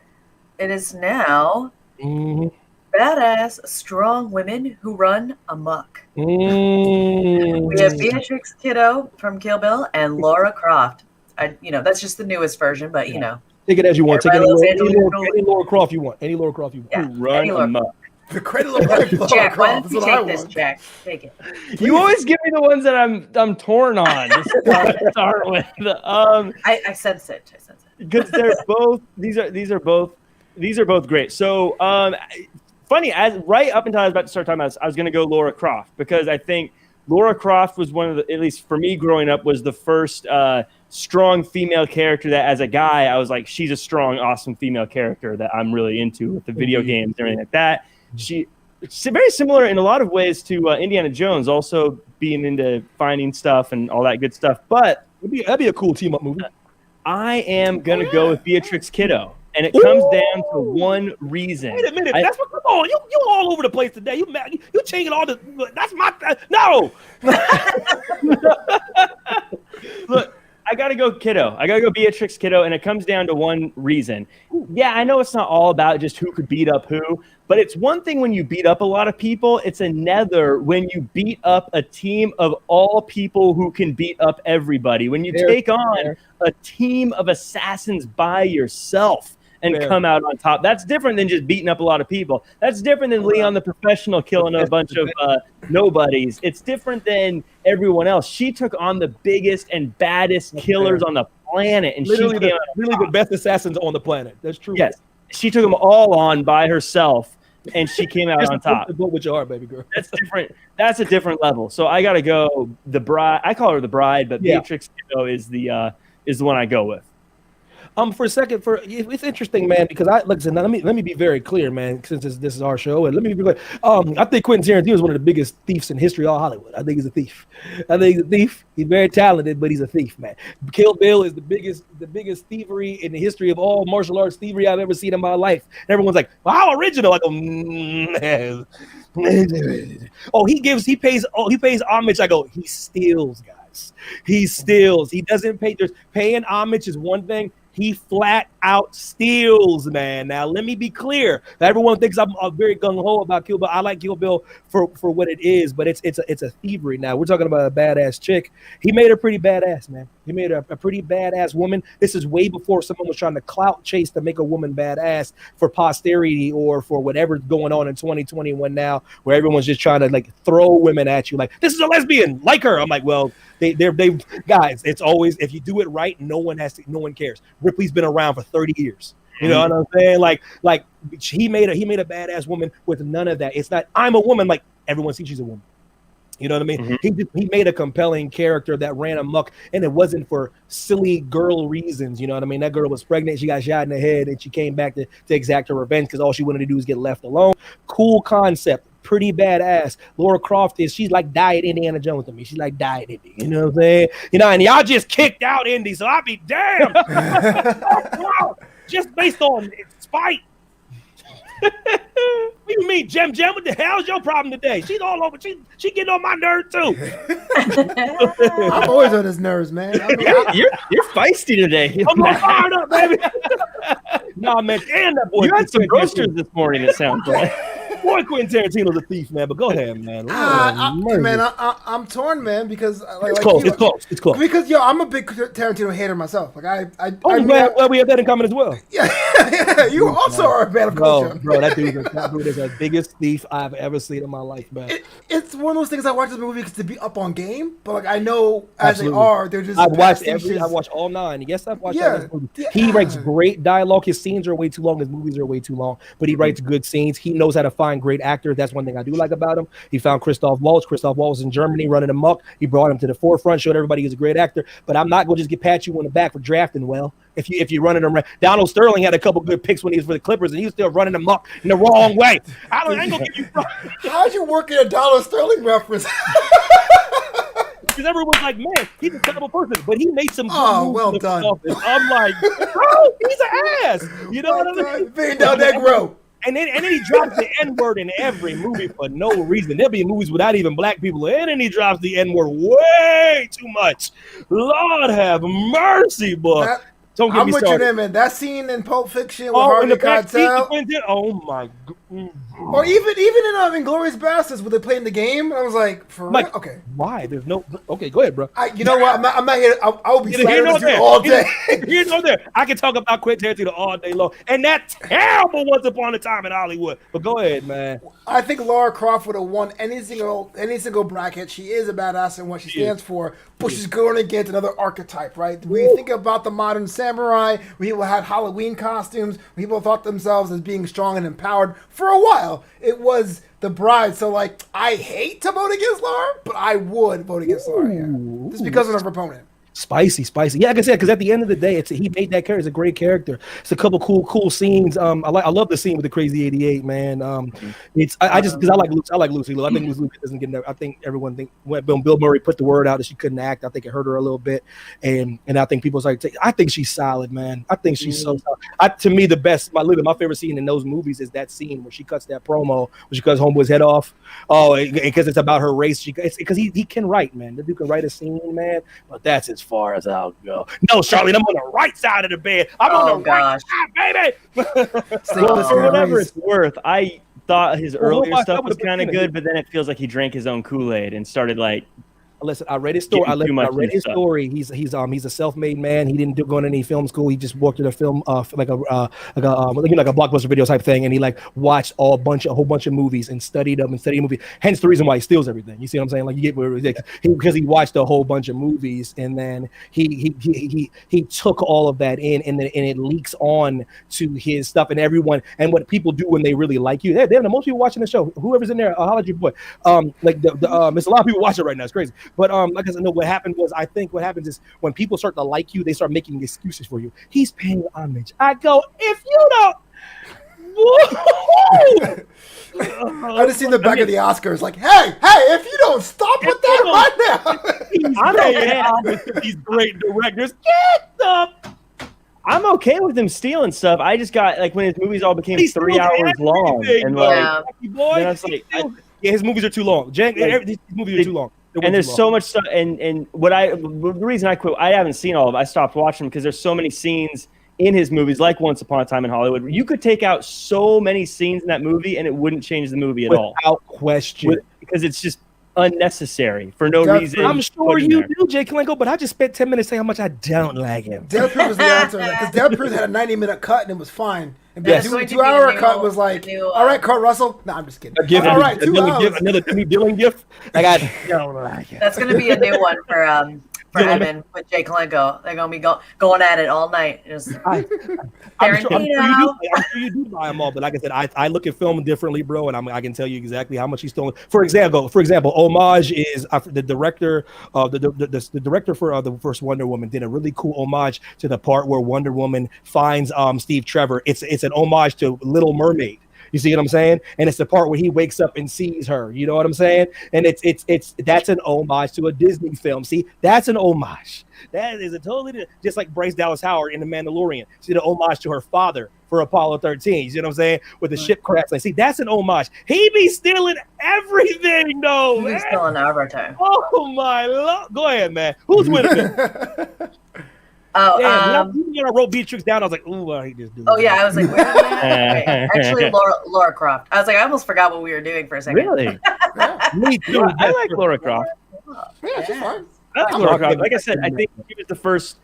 Speaker 2: it is now badass, strong women who run amok. We have Beatrix Kiddo from Kill Bill and Laura Croft. That's just the newest version, but
Speaker 1: take it as you want. Take any Laura Croft you want.
Speaker 2: Yeah,
Speaker 4: run amok.
Speaker 3: The credit of life,
Speaker 2: Jack, why don't you take this, Jack? Take it.
Speaker 4: You always give me the ones that I'm torn on to start with.
Speaker 2: I sense it.
Speaker 4: Because these are both great. So funny, right up until I was about to start talking about this, I was going to go Laura Croft because I think Laura Croft was one of the, at least for me growing up, was the first strong female character that as a guy I was like, she's a strong, awesome female character that I'm really into with the video games and everything like that. It's very similar in a lot of ways to Indiana Jones, also being into finding stuff and all that good stuff. But
Speaker 1: that'd be a cool team up movie.
Speaker 4: I am gonna go with Beatrix Kiddo, and it comes down to one reason.
Speaker 1: Wait a minute, that's what. Come on, you all over the place today. You changing all the. That's my no.
Speaker 4: Look, I gotta go Kiddo. I gotta go Beatrix Kiddo, and it comes down to one reason. Yeah, I know it's not all about just who could beat up who, but it's one thing when you beat up a lot of people. It's another when you beat up a team of all people who can beat up everybody. When you take on a team of assassins by yourself and come out on top. That's different than just beating up a lot of people. That's different than Leon the Professional killing a bunch of nobodies. It's different than everyone else. She took on the biggest and baddest killers on the planet, and
Speaker 1: literally the best assassins on the planet. That's true.
Speaker 4: Yes, she took them all on by herself, and she came out on top.
Speaker 1: With your heart, baby girl.
Speaker 4: That's different. That's a different level. So I got to go the bride. I call her the bride, but Beatrix Kiddo is the one I go with.
Speaker 1: For a second, it's interesting, man, because listen. Let me be very clear, man. Since this is our show, and let me be clear. I think Quentin Tarantino is one of the biggest thieves in history of all Hollywood. I think he's a thief. He's very talented, but he's a thief, man. Kill Bill is the biggest thievery in the history of all martial arts thievery I've ever seen in my life. And everyone's like, well, how original? I go, he pays homage. I go, he steals, guys. He steals. He doesn't pay. There's paying homage is one thing. He flat out steals, man. Now, let me be clear. Everyone thinks I'm very gung-ho about Kill Bill. I like Kill Bill for what it is, but it's a thievery. Now, we're talking about a badass chick. He made her pretty badass, man. He made her a pretty badass woman. This is way before someone was trying to clout chase to make a woman badass for posterity or for whatever's going on in 2021 now, where everyone's just trying to like throw women at you like, this is a lesbian, like her. I'm like, well, they guys, it's always, if you do it right, no one cares. Ripley's been around for 30 years. You know what I'm saying? Like he made a badass woman with none of that. It's not, I'm a woman, like everyone sees she's a woman. You know what I mean? He made a compelling character that ran amok, and it wasn't for silly girl reasons. You know what I mean? That girl was pregnant. She got shot in the head, and she came back to exact her revenge because all she wanted to do was get left alone. Cool concept. Pretty badass. Laura Croft she's like Diet Indiana Jones to me. She's like Diet Indy. You know what I'm saying? You know, and y'all just kicked out Indy, so I'll be damned. Just based on spite. What do you mean, Jem? What the hell's your problem today? She's all over. She getting on my nerves too.
Speaker 3: I'm always on his nerves, man.
Speaker 4: You're feisty today.
Speaker 1: I'm all fired up, baby. Nah, man, damn that boy.
Speaker 4: You had some roasters this morning. It sounds like.
Speaker 1: Boy, Quentin Tarantino's a thief, man. But go ahead, man.
Speaker 3: I'm torn, man, because
Speaker 1: it's close. It's close.
Speaker 3: Because I'm a big Tarantino hater myself. Like
Speaker 1: well, we have that in common as well.
Speaker 3: Yeah, you also are a fan of culture.
Speaker 1: Bro, that dude is the biggest thief I've ever seen in my life, man.
Speaker 3: It's one of those things I watch the movie to be up on game, but like I know as they are, they're just.
Speaker 1: I watched all 9. Yes, I've watched all this movie. He writes great dialogue. His scenes are way too long. His movies are way too long, but he writes good scenes. He knows how to find find great actors. That's one thing I do like about him. He found Christoph Waltz. Christoph Waltz was in Germany running amok. He brought him to the forefront, showed everybody he's a great actor. But I'm not going to just pat you on the back for drafting well. If you're running around, Donald Sterling had a couple good picks when he was for the Clippers, and he was still running them up in the wrong way. I ain't gonna give you.
Speaker 3: How'd you work in a Donald Sterling reference?
Speaker 1: Because everyone's like, man, he's a terrible person, but he made some.
Speaker 3: Oh, well done.
Speaker 1: I'm like, bro, he's an ass. You know what I mean?
Speaker 3: Being down that road.
Speaker 1: And then he drops the N-word in every movie for no reason. There'll be movies without even black people, and then he drops the N-word way too much. Lord have mercy, boy. Don't get me started.
Speaker 3: I'm with you, man. That scene in Pulp Fiction with Harvey Keitel.
Speaker 1: Oh my god.
Speaker 3: Or even in Inglourious Basterds, where they playing the game, I was like, for real? Okay.
Speaker 1: Why? There's no. Okay, go ahead, bro.
Speaker 3: You know what? I'm not here. I'll be slandering you all day.
Speaker 1: Here's no there. I can talk about Quentin Tarantino all day long, and that terrible Once Upon a Time in Hollywood. But go ahead, man.
Speaker 3: I think Lara Croft would have won any single bracket. She is a badass in what she stands for, but she's going against another archetype, right? When you think about the modern samurai, when people had Halloween costumes, when people thought themselves as being strong and empowered for a while. It was the bride. So, like, I hate to vote against Laura, but I would vote against Laura here. Just because of her opponent.
Speaker 1: Spicy. Yeah, like I said, because at the end of the day, he made that character. It's a great character. It's a couple cool scenes. I love the scene with the Crazy 88, man. I just because I like Lucy Liu. I think Lucy doesn't get. I think everyone when Bill Murray put the word out that she couldn't act. I think it hurt her a little bit, and I think people like. I think she's solid, man. I think she's so solid. To me, my favorite scene in those movies is that scene where she cuts that promo, where she cuts Homeboy's head off. Oh, because it's about her race. Because he can write, man. The dude can write a scene, man. But that's as far as I'll go. No, Charlotte, I'm on the right side of the bed. I'm on the right side, baby.
Speaker 4: For whatever it's worth, I thought his earlier stuff was kind of good, but then it feels like he drank his own Kool-Aid and started like.
Speaker 1: Listen, I read his story. He's a self-made man. He didn't go to any film school. He just worked at a film like a blockbuster video type thing, and he like watched a whole bunch of movies and studied movies. Hence the reason why he steals everything. You see what I'm saying? Like you get where because he watched a whole bunch of movies, and then he took all of that in, and it leaks on to his stuff and everyone and what people do when they really like you. They're the most people watching the show. Whoever's in there, holler at your boy. There's a lot of people watching right now. It's crazy. But like I said, no. What happened was, I think what happens is when people start to like you, they start making excuses for you. He's paying homage. I go, if you don't.
Speaker 3: I just seen the back of the Oscars, like, hey, if you don't stop with that right now.
Speaker 1: I'm paying homage to these great directors. Get the.
Speaker 4: I'm okay with him stealing stuff. I just got like when his movies all became 3 hours long, and
Speaker 1: his movies are too long. These movies are too long.
Speaker 4: And there's so much stuff. And the reason I quit, I haven't seen all of it. I stopped watching them because there's so many scenes in his movies, like Once Upon a Time in Hollywood, where you could take out so many scenes in that movie and it wouldn't change the movie at all.
Speaker 1: Without question.
Speaker 4: Because it's just unnecessary for no reason.
Speaker 1: I'm sure you do, Jay Kalenko, but I just spent 10 minutes saying how much I don't like him.
Speaker 3: Death Proof was the answer. Because Death Proof had a 90-minute cut and it was fine. And the 2-hour cut was like, all right, Kurt Russell. No, I'm just kidding.
Speaker 1: All right, 2 hours. Another Timmy Dillon gift. Like I don't like it.
Speaker 2: That's going to be a new one for Evan with Jay Kalenko. They're going to be going at it all night.
Speaker 1: I'm sure you do buy them all, but like I said, I look at film differently, bro, and I can tell you exactly how much he's stolen. For example, Homage is the director the director for the first Wonder Woman did a really cool homage to the part where Wonder Woman finds Steve Trevor. It's an homage to Little Mermaid. You see what I'm saying? And it's the part where he wakes up and sees her. You know what I'm saying? And that's an homage to a Disney film. See, that's an homage. That is a totally just like Bryce Dallas Howard in The Mandalorian. She did an homage to her father for Apollo 13. You see what I'm saying? With the ship crash. Like, see, that's an homage. He be stealing everything, though.
Speaker 2: He's stealing everything.
Speaker 1: Oh my Lord! Go ahead, man. Who's winning? When I wrote Beatrix down, I was like, "Ooh, I hate this dude."
Speaker 2: Oh yeah, I was like, actually, Lara Croft. I was like, I almost forgot what we were doing for a second.
Speaker 4: Really?
Speaker 1: Me too.
Speaker 4: I like Lara Croft.
Speaker 3: Yeah, she's fine.
Speaker 4: I like Lara Croft. Like I said, I think she was the first.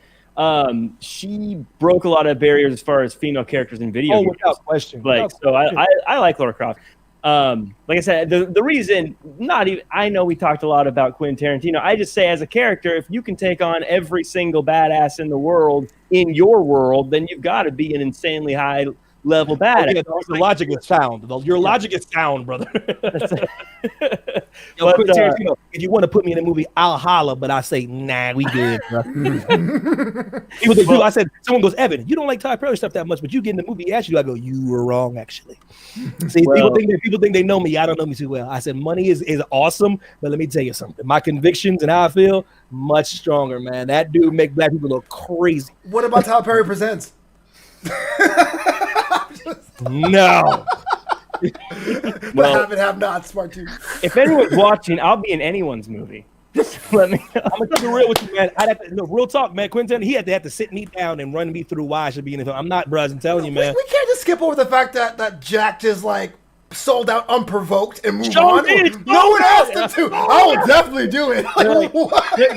Speaker 4: She broke a lot of barriers as far as female characters in video games.
Speaker 1: Without question.
Speaker 4: I like Lara Croft. Like I said, the reason, I know we talked a lot about Quentin Tarantino. I just say, as a character, if you can take on every single badass in the world in your world, then you've got to be an insanely high level bad.
Speaker 1: Yeah, the logic is sound. Your logic is sound, brother. Yo,
Speaker 4: But,
Speaker 1: Tarantino, if you want to put me in a movie, I'll holler, but I say, nah, we good, bro. I said, someone goes, Evan, you don't like Todd Perry stuff that much, but you get in the movie, actually, I go, you were wrong, actually. See, people think they know me. I don't know me too well. I said, money is awesome, but let me tell you something. My convictions and how I feel, much stronger, man. That dude make black people look crazy.
Speaker 3: What about Todd Perry Presents?
Speaker 1: No.
Speaker 3: Well, have not, smart too.
Speaker 4: If anyone's watching, I'll be in anyone's movie. Just let me know.
Speaker 1: I'm gonna be real with you, man. Real talk, man. Quentin, he had to sit me down and run me through why I should be in the film. I'm not, bro. I'm telling you, man.
Speaker 3: We can't just skip over the fact that Jack just like sold out unprovoked and moved on. No one asked him to. I will definitely do it. Like,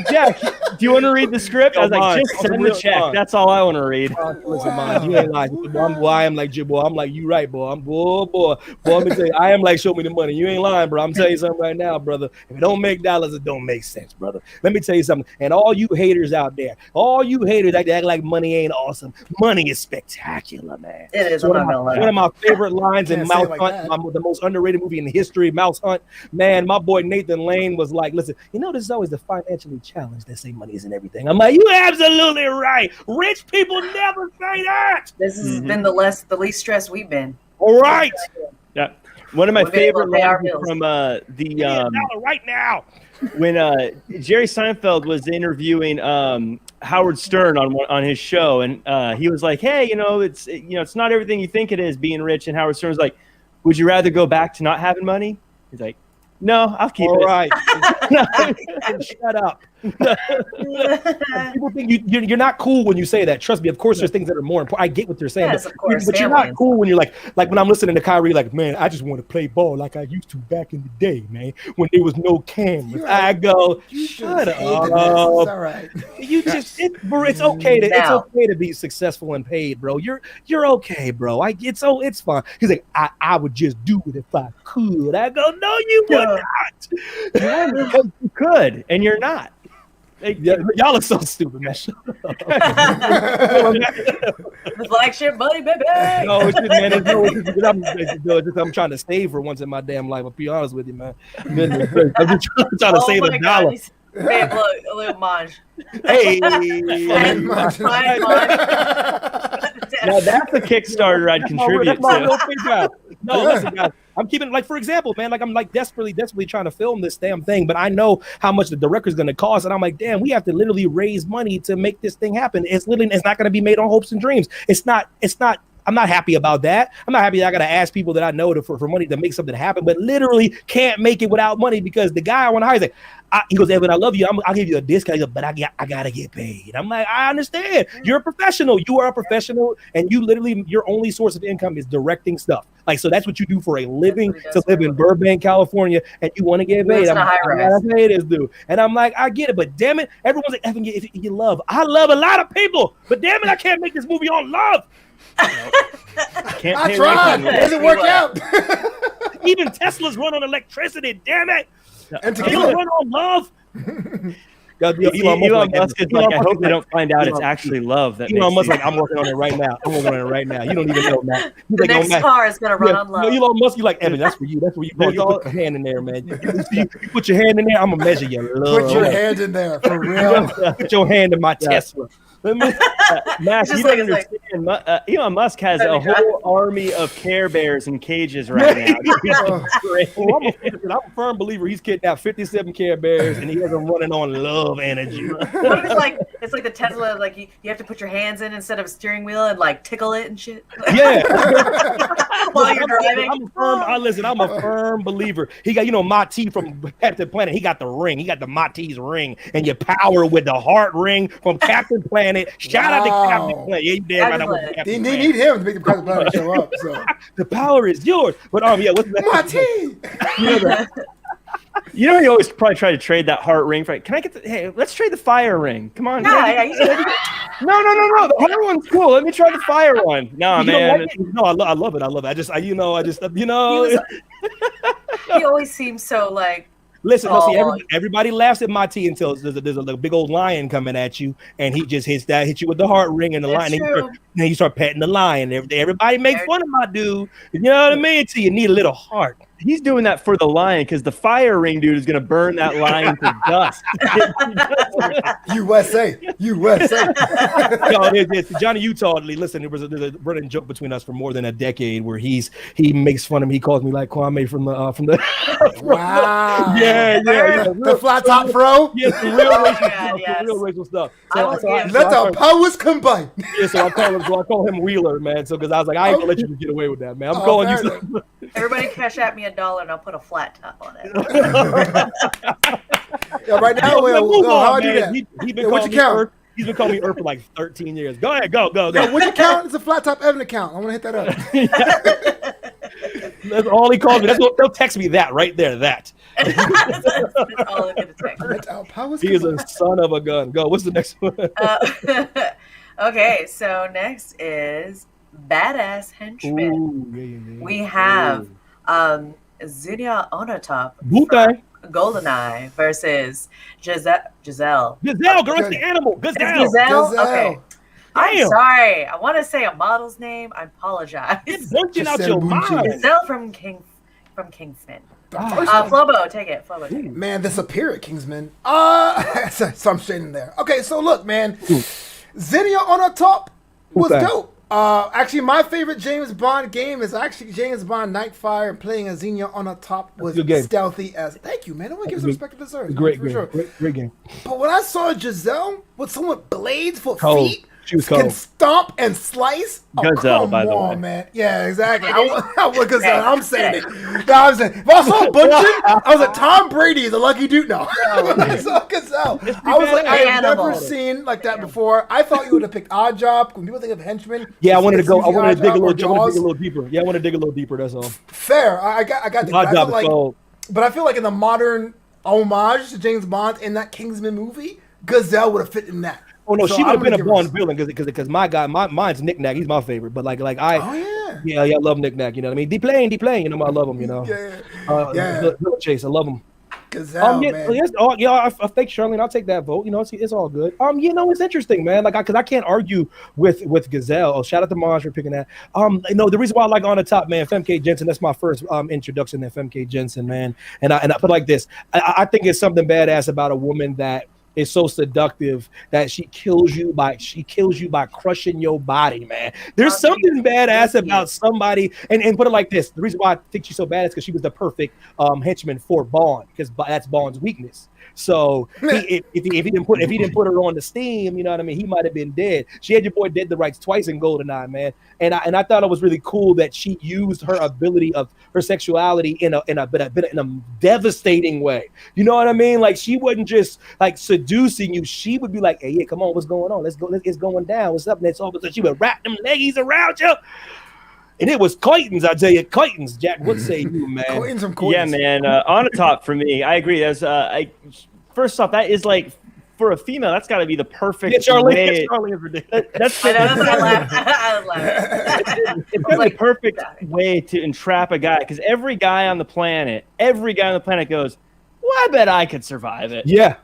Speaker 4: Jack, do you want to read the script? I was like, just send the check. That's all I want to read.
Speaker 1: Listen, man, you ain't lying. I'm like, boy, I'm like, you right, boy. I'm boy. Let me tell you, I am like, show me the money. You ain't lying, bro. I'm telling you something right now, brother. If it don't make dollars, it don't make sense, brother. Let me tell you something. And all you haters out there, all you haters that act like money ain't awesome. Money is spectacular, man.
Speaker 2: It is.
Speaker 1: One of my favorite lines in Mouse Hunt, the most underrated movie in the history of Mouse Hunt. Man, my boy Nathan Lane was like, listen, this is always the financially challenged that say money isn't everything. I'm like, you absolutely right. Rich people never say that.
Speaker 2: This has been the least stressed we've been.
Speaker 1: All right.
Speaker 4: Yeah. One of my favorite lines from
Speaker 1: right now.
Speaker 4: When Jerry Seinfeld was interviewing Howard Stern on his show, and he was like, hey, it's not everything you think it is being rich. And Howard Stern was like, would you rather go back to not having money? He's like, no, I'll keep it.
Speaker 1: All right. Shut up. People think you're not cool when you say that. Trust me. Of course, there's things that are more important. I get what they're saying.
Speaker 2: Yes, of course.
Speaker 1: But you're not cool when you're like when I'm listening to Kyrie, like, man, I just want to play ball like I used to back in the day, man, when there was no cameras. I go, shut up.
Speaker 3: All right.
Speaker 1: It's okay to be successful and paid, bro. You're okay, bro. It's fine. He's like, I would just do it if I could. I go, no, you would not.
Speaker 4: Because you could, and you're not.
Speaker 1: Y'all are so stupid, man.
Speaker 2: The flagship money, baby.
Speaker 1: No, it's just, man. I'm trying to save for once in my damn life. I'll be honest with you, man. Goodness, I'm just trying to save a dollar.
Speaker 2: Babe, look, a little Monge.
Speaker 1: Hey,
Speaker 4: now that's a Kickstarter I'd contribute to.
Speaker 1: No, listen, guys. I'm keeping, like, for example, man, like, I'm like desperately trying to film this damn thing, but I know how much the director's going to cost, and I'm like, damn, we have to literally raise money to make this thing happen. It's not going to be made on hopes and dreams. It's not. I'm not happy about that. I'm not happy that I got to ask people that I know for money to make something happen, but literally can't make it without money because the guy I want to hire is like, he goes, Evan, I love you. I'll give you a discount. He goes, but I got to get paid. I'm like, I understand. You're a professional. You are a professional, and you literally, your only source of income is directing stuff. Like, so that's what you do for a living, to live in Burbank, California, and you want to get paid. I'm like, I gotta pay this dude. And I'm like, I get it, but damn it, everyone's like, Evan, if you love. I love a lot of people, but damn it, I can't make this movie on love.
Speaker 3: I tried. It doesn't work out.
Speaker 1: Even Teslas run on electricity. Damn it!
Speaker 3: And
Speaker 1: tequila run on love.
Speaker 4: Elon Musk is like, I hope they don't find out it's actually love. That
Speaker 1: Elon Musk, like, I'm working on it right now. You don't even know, Matt.
Speaker 2: The next car is gonna run on love.
Speaker 1: Elon Musk, you like, Evan, that's for you. That's where you go. You put your hand in there, man. You put your hand in there. I'm gonna measure your love.
Speaker 3: Put your hand in there for real.
Speaker 1: Put your hand in my Tesla.
Speaker 4: Max, you don't understand. Elon Musk has a whole army of Care Bears in cages right now.
Speaker 1: I'm a firm believer he's kidnapped 57 Care Bears and he has them running on love energy.
Speaker 2: What if it's like the Tesla, like you have to put your hands in instead of a steering wheel and like tickle it and shit.
Speaker 1: Yeah.
Speaker 2: While you're driving.
Speaker 1: I'm a firm believer. He got, Mati from Captain Planet. He got the ring. He got the Mati's ring, and you power with the heart ring from Captain Planet. Shout out to Captain Planet. Yeah, you damn right.
Speaker 3: They need him to make the Captain Planet show up. So
Speaker 1: the power is yours. But what's that?
Speaker 3: Mati.
Speaker 4: You always probably try to trade that heart ring for. Can I get hey, let's trade the fire ring. Come on.
Speaker 2: No.
Speaker 4: The heart one's cool. Let me try the fire one. No, man.
Speaker 1: No, I love it. I love it. He
Speaker 2: always seems so like
Speaker 1: Listen, everybody laughs at my tea until there's a big old lion coming at you, and he just hits you with the heart ring and the lion. Then you start petting the lion. Everybody makes fun of my dude. You know what I mean? Until you need a little heart.
Speaker 4: He's doing that for the lion because the fire ring dude is going to burn that lion to dust.
Speaker 3: USA.
Speaker 1: Johnny Utah. Listen, there's a running joke between us for more than a decade where he makes fun of me. He calls me like Kwame from the.
Speaker 3: Wow.
Speaker 1: Yeah.
Speaker 3: The flat top fro.
Speaker 1: Yes, the real racial stuff.
Speaker 3: Let the powers combine.
Speaker 1: Yeah, so I call him Wheeler, man. So because I was like, I ain't gonna let you get away with that, man. I'm calling you.
Speaker 2: Everybody cash at me $1 and I'll put a flat top on it.
Speaker 3: Yeah, right now, how I do that?
Speaker 1: He's been calling me Earth for like 13 years. Go ahead, go.
Speaker 3: Would you count? It's a flat top Evan account. I want to hit that
Speaker 1: up. That's all he calls me. They'll text me that right there. That.
Speaker 2: That's all they're gonna text.
Speaker 1: He is a son of a gun. Go. What's the next one?
Speaker 2: Okay, so next is Badass Henchman.
Speaker 1: Ooh,
Speaker 2: We have Zinnia Onatop
Speaker 1: from
Speaker 2: GoldenEye versus Giselle.
Speaker 1: Giselle, girl, it's the animal.
Speaker 2: Giselle? Okay. I'm sorry. I want to say a model's name. I apologize.
Speaker 1: It's bunching out your mind.
Speaker 2: Giselle from Kingsman. Flobo, take it.
Speaker 3: Man, the superior Kingsman. So I'm straight in there. Okay, so look, man. Zinnia Onatop was dope. Actually, my favorite James Bond game is actually James Bond Nightfire, and playing as Zinnia Onatop was stealthy as. Thank you, man. I want to give some respect to deserves.
Speaker 1: Great game.
Speaker 3: But when I saw Giselle with someone with blades for feet,
Speaker 1: she was
Speaker 3: can stomp and slice.
Speaker 4: Gazelle, by the way.
Speaker 3: Man. Yeah, exactly. I want Gazelle. I'm saying it. No, I'm saying. If I saw Bunchen, I was like, Tom Brady is a lucky dude. No, I saw Gazelle. I was like, I have never seen like that before. I thought you would have picked Odd Job. When people think of henchmen,
Speaker 1: I wanted to dig a little deeper. Yeah, I want to dig a little deeper. That's all.
Speaker 3: Fair. I got the
Speaker 1: Odd Job.
Speaker 3: But I feel like in the modern homage to James Bond in that Kingsman movie, Gazelle would have fit in that.
Speaker 1: Oh no, she would have been a Bond villain because my guy, mine's Nick Nack. He's my favorite. But I I love Nick Nack. You know what I mean? D-Plane. You know, I love him. You know, Chase, I love him.
Speaker 3: Gazelle, man.
Speaker 1: I think Charlene, I'll take that vote. You know, it's all good. It's interesting, man. Because I can't argue with Gazelle. Oh, shout out to Maj for picking that. The reason why I like On the Top, man, FMK Jensen. That's my first introduction to FMK Jensen, man. And I put it like this. I think it's something badass about a woman that is so seductive that she kills you by crushing your body, man. There's something badass about somebody, and put it like this: the reason why I think she's so badass is because she was the perfect henchman for Bond, because that's Bond's weakness. So if he didn't put her on the steam, you know what I mean, he might have been dead. She had your boy dead to rights twice in GoldenEye, man. And I thought it was really cool that she used her ability of her sexuality in a devastating way. You know what I mean? Like, she wasn't just like seducing you. She would be like, "Hey, yeah, come on, what's going on? Let's go. It's going down. What's up?" And it's all of a sudden she would wrap them leggies around you. And it was Clayton's, I tell you, Clayton's. Jack, what say you, man?
Speaker 3: Clayton's from
Speaker 4: Clayton's. Yeah, man. On the top for me, I agree. First off, that is like, for a female, that's got to be the perfect way. That's the perfect way to entrap a guy, because every guy on the planet goes, "Well, I bet I could survive it."
Speaker 1: Yeah.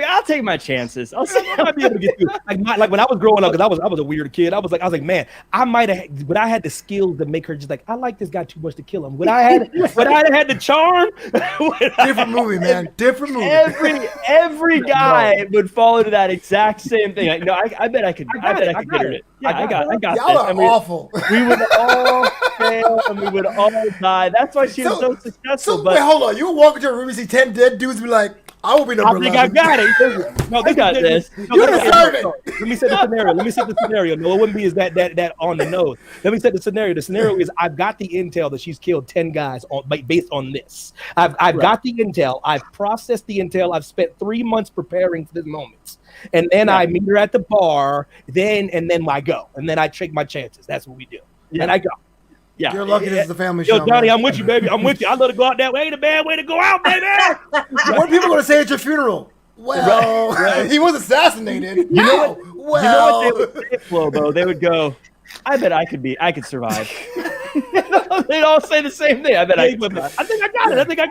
Speaker 4: I'll take my chances. I'll see.
Speaker 1: I might be able to get through. Like when I was growing up, because I was a weird kid. I was like, man, I might have, but I had the skills to make her just like, I like this guy too much to kill him. Would I have had the charm?
Speaker 3: Different movie, man. Different movie.
Speaker 4: Every guy would fall into that exact same thing. I bet I could get it. Yeah, I got
Speaker 3: Y'all are awful.
Speaker 4: We would all fail and we would all die. That's why she was so successful.
Speaker 3: Wait, hold on. You walk into a room and see 10 dead dudes and be like, I will be number 11.
Speaker 1: I think I got it.
Speaker 4: No, they got this.
Speaker 3: You deserve it.
Speaker 1: Let me set the scenario. No, it wouldn't be as that on the nose. Let me set the scenario. The scenario is I've got the intel that she's killed 10 guys based on this. I've got the intel. I've processed the intel. I've spent 3 months preparing for this moment. And then I meet her at the bar. Then I go. And then I take my chances. That's what we do.
Speaker 4: Yeah.
Speaker 1: And I go.
Speaker 3: Yeah, you're lucky this is a family show.
Speaker 1: Yo, Johnny,
Speaker 3: man.
Speaker 1: I'm with you, baby. I'm with you. I let it go out that way. Ain't a bad way to go out, baby.
Speaker 3: What are people going to say at your funeral? Well, he was assassinated.
Speaker 4: You know what they would say, Flo, though? They would go, I bet I could survive. They all say the same thing. I bet I think I got it. I think I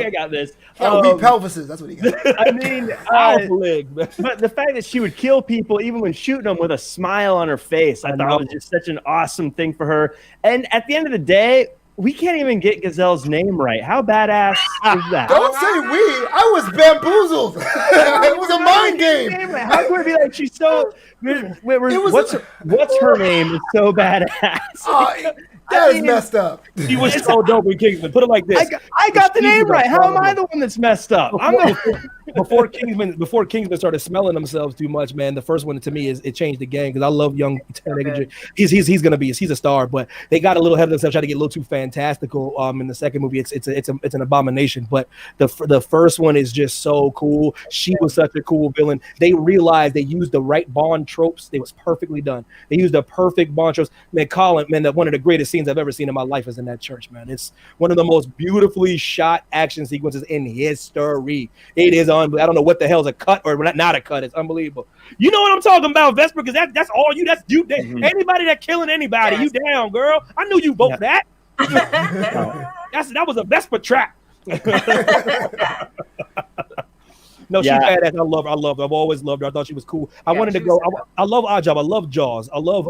Speaker 4: got this.
Speaker 3: Weak pelvises. That's what he got.
Speaker 4: I mean, but the fact that she would kill people even when shooting them with a smile on her face, I thought was just such an awesome thing for her. And at the end of the day, we can't even get Gazelle's name right. How badass is that?
Speaker 3: Don't say we. I was bamboozled. It was a mind game.
Speaker 4: How could it be like she's so? What's her name? Is so badass.
Speaker 3: That is messed up.
Speaker 1: He was so dope in Kingsman. Put it like this.
Speaker 4: I got the name right. How am I the one that's messed up?
Speaker 1: Before Kingsman started smelling themselves too much, man. The first one to me it changed the game because I love young Taron Egerton. He's a star, but they got a little ahead of themselves, trying to get a little too fantastical. In the second movie, it's an abomination. But the first one is just so cool. She was such a cool villain. They realized they used the right Bond tropes. It was perfectly done. They used the perfect Bond tropes. Man, Colin, man, one of the greatest scenes I've ever seen in my life is in that church, man. It's one of the most beautifully shot action sequences in history. It is I don't know what the hell's a cut or not a cut. It's unbelievable. You know what I'm talking about, Vesper? Because that's all you. That's you. Anybody that killing anybody, you down, girl. I knew you vote that. That was a Vesper trap. No, she's badass. I love her. I've always loved her. I thought she was cool. I wanted to go. I love Oddjob. I love Jaws. I love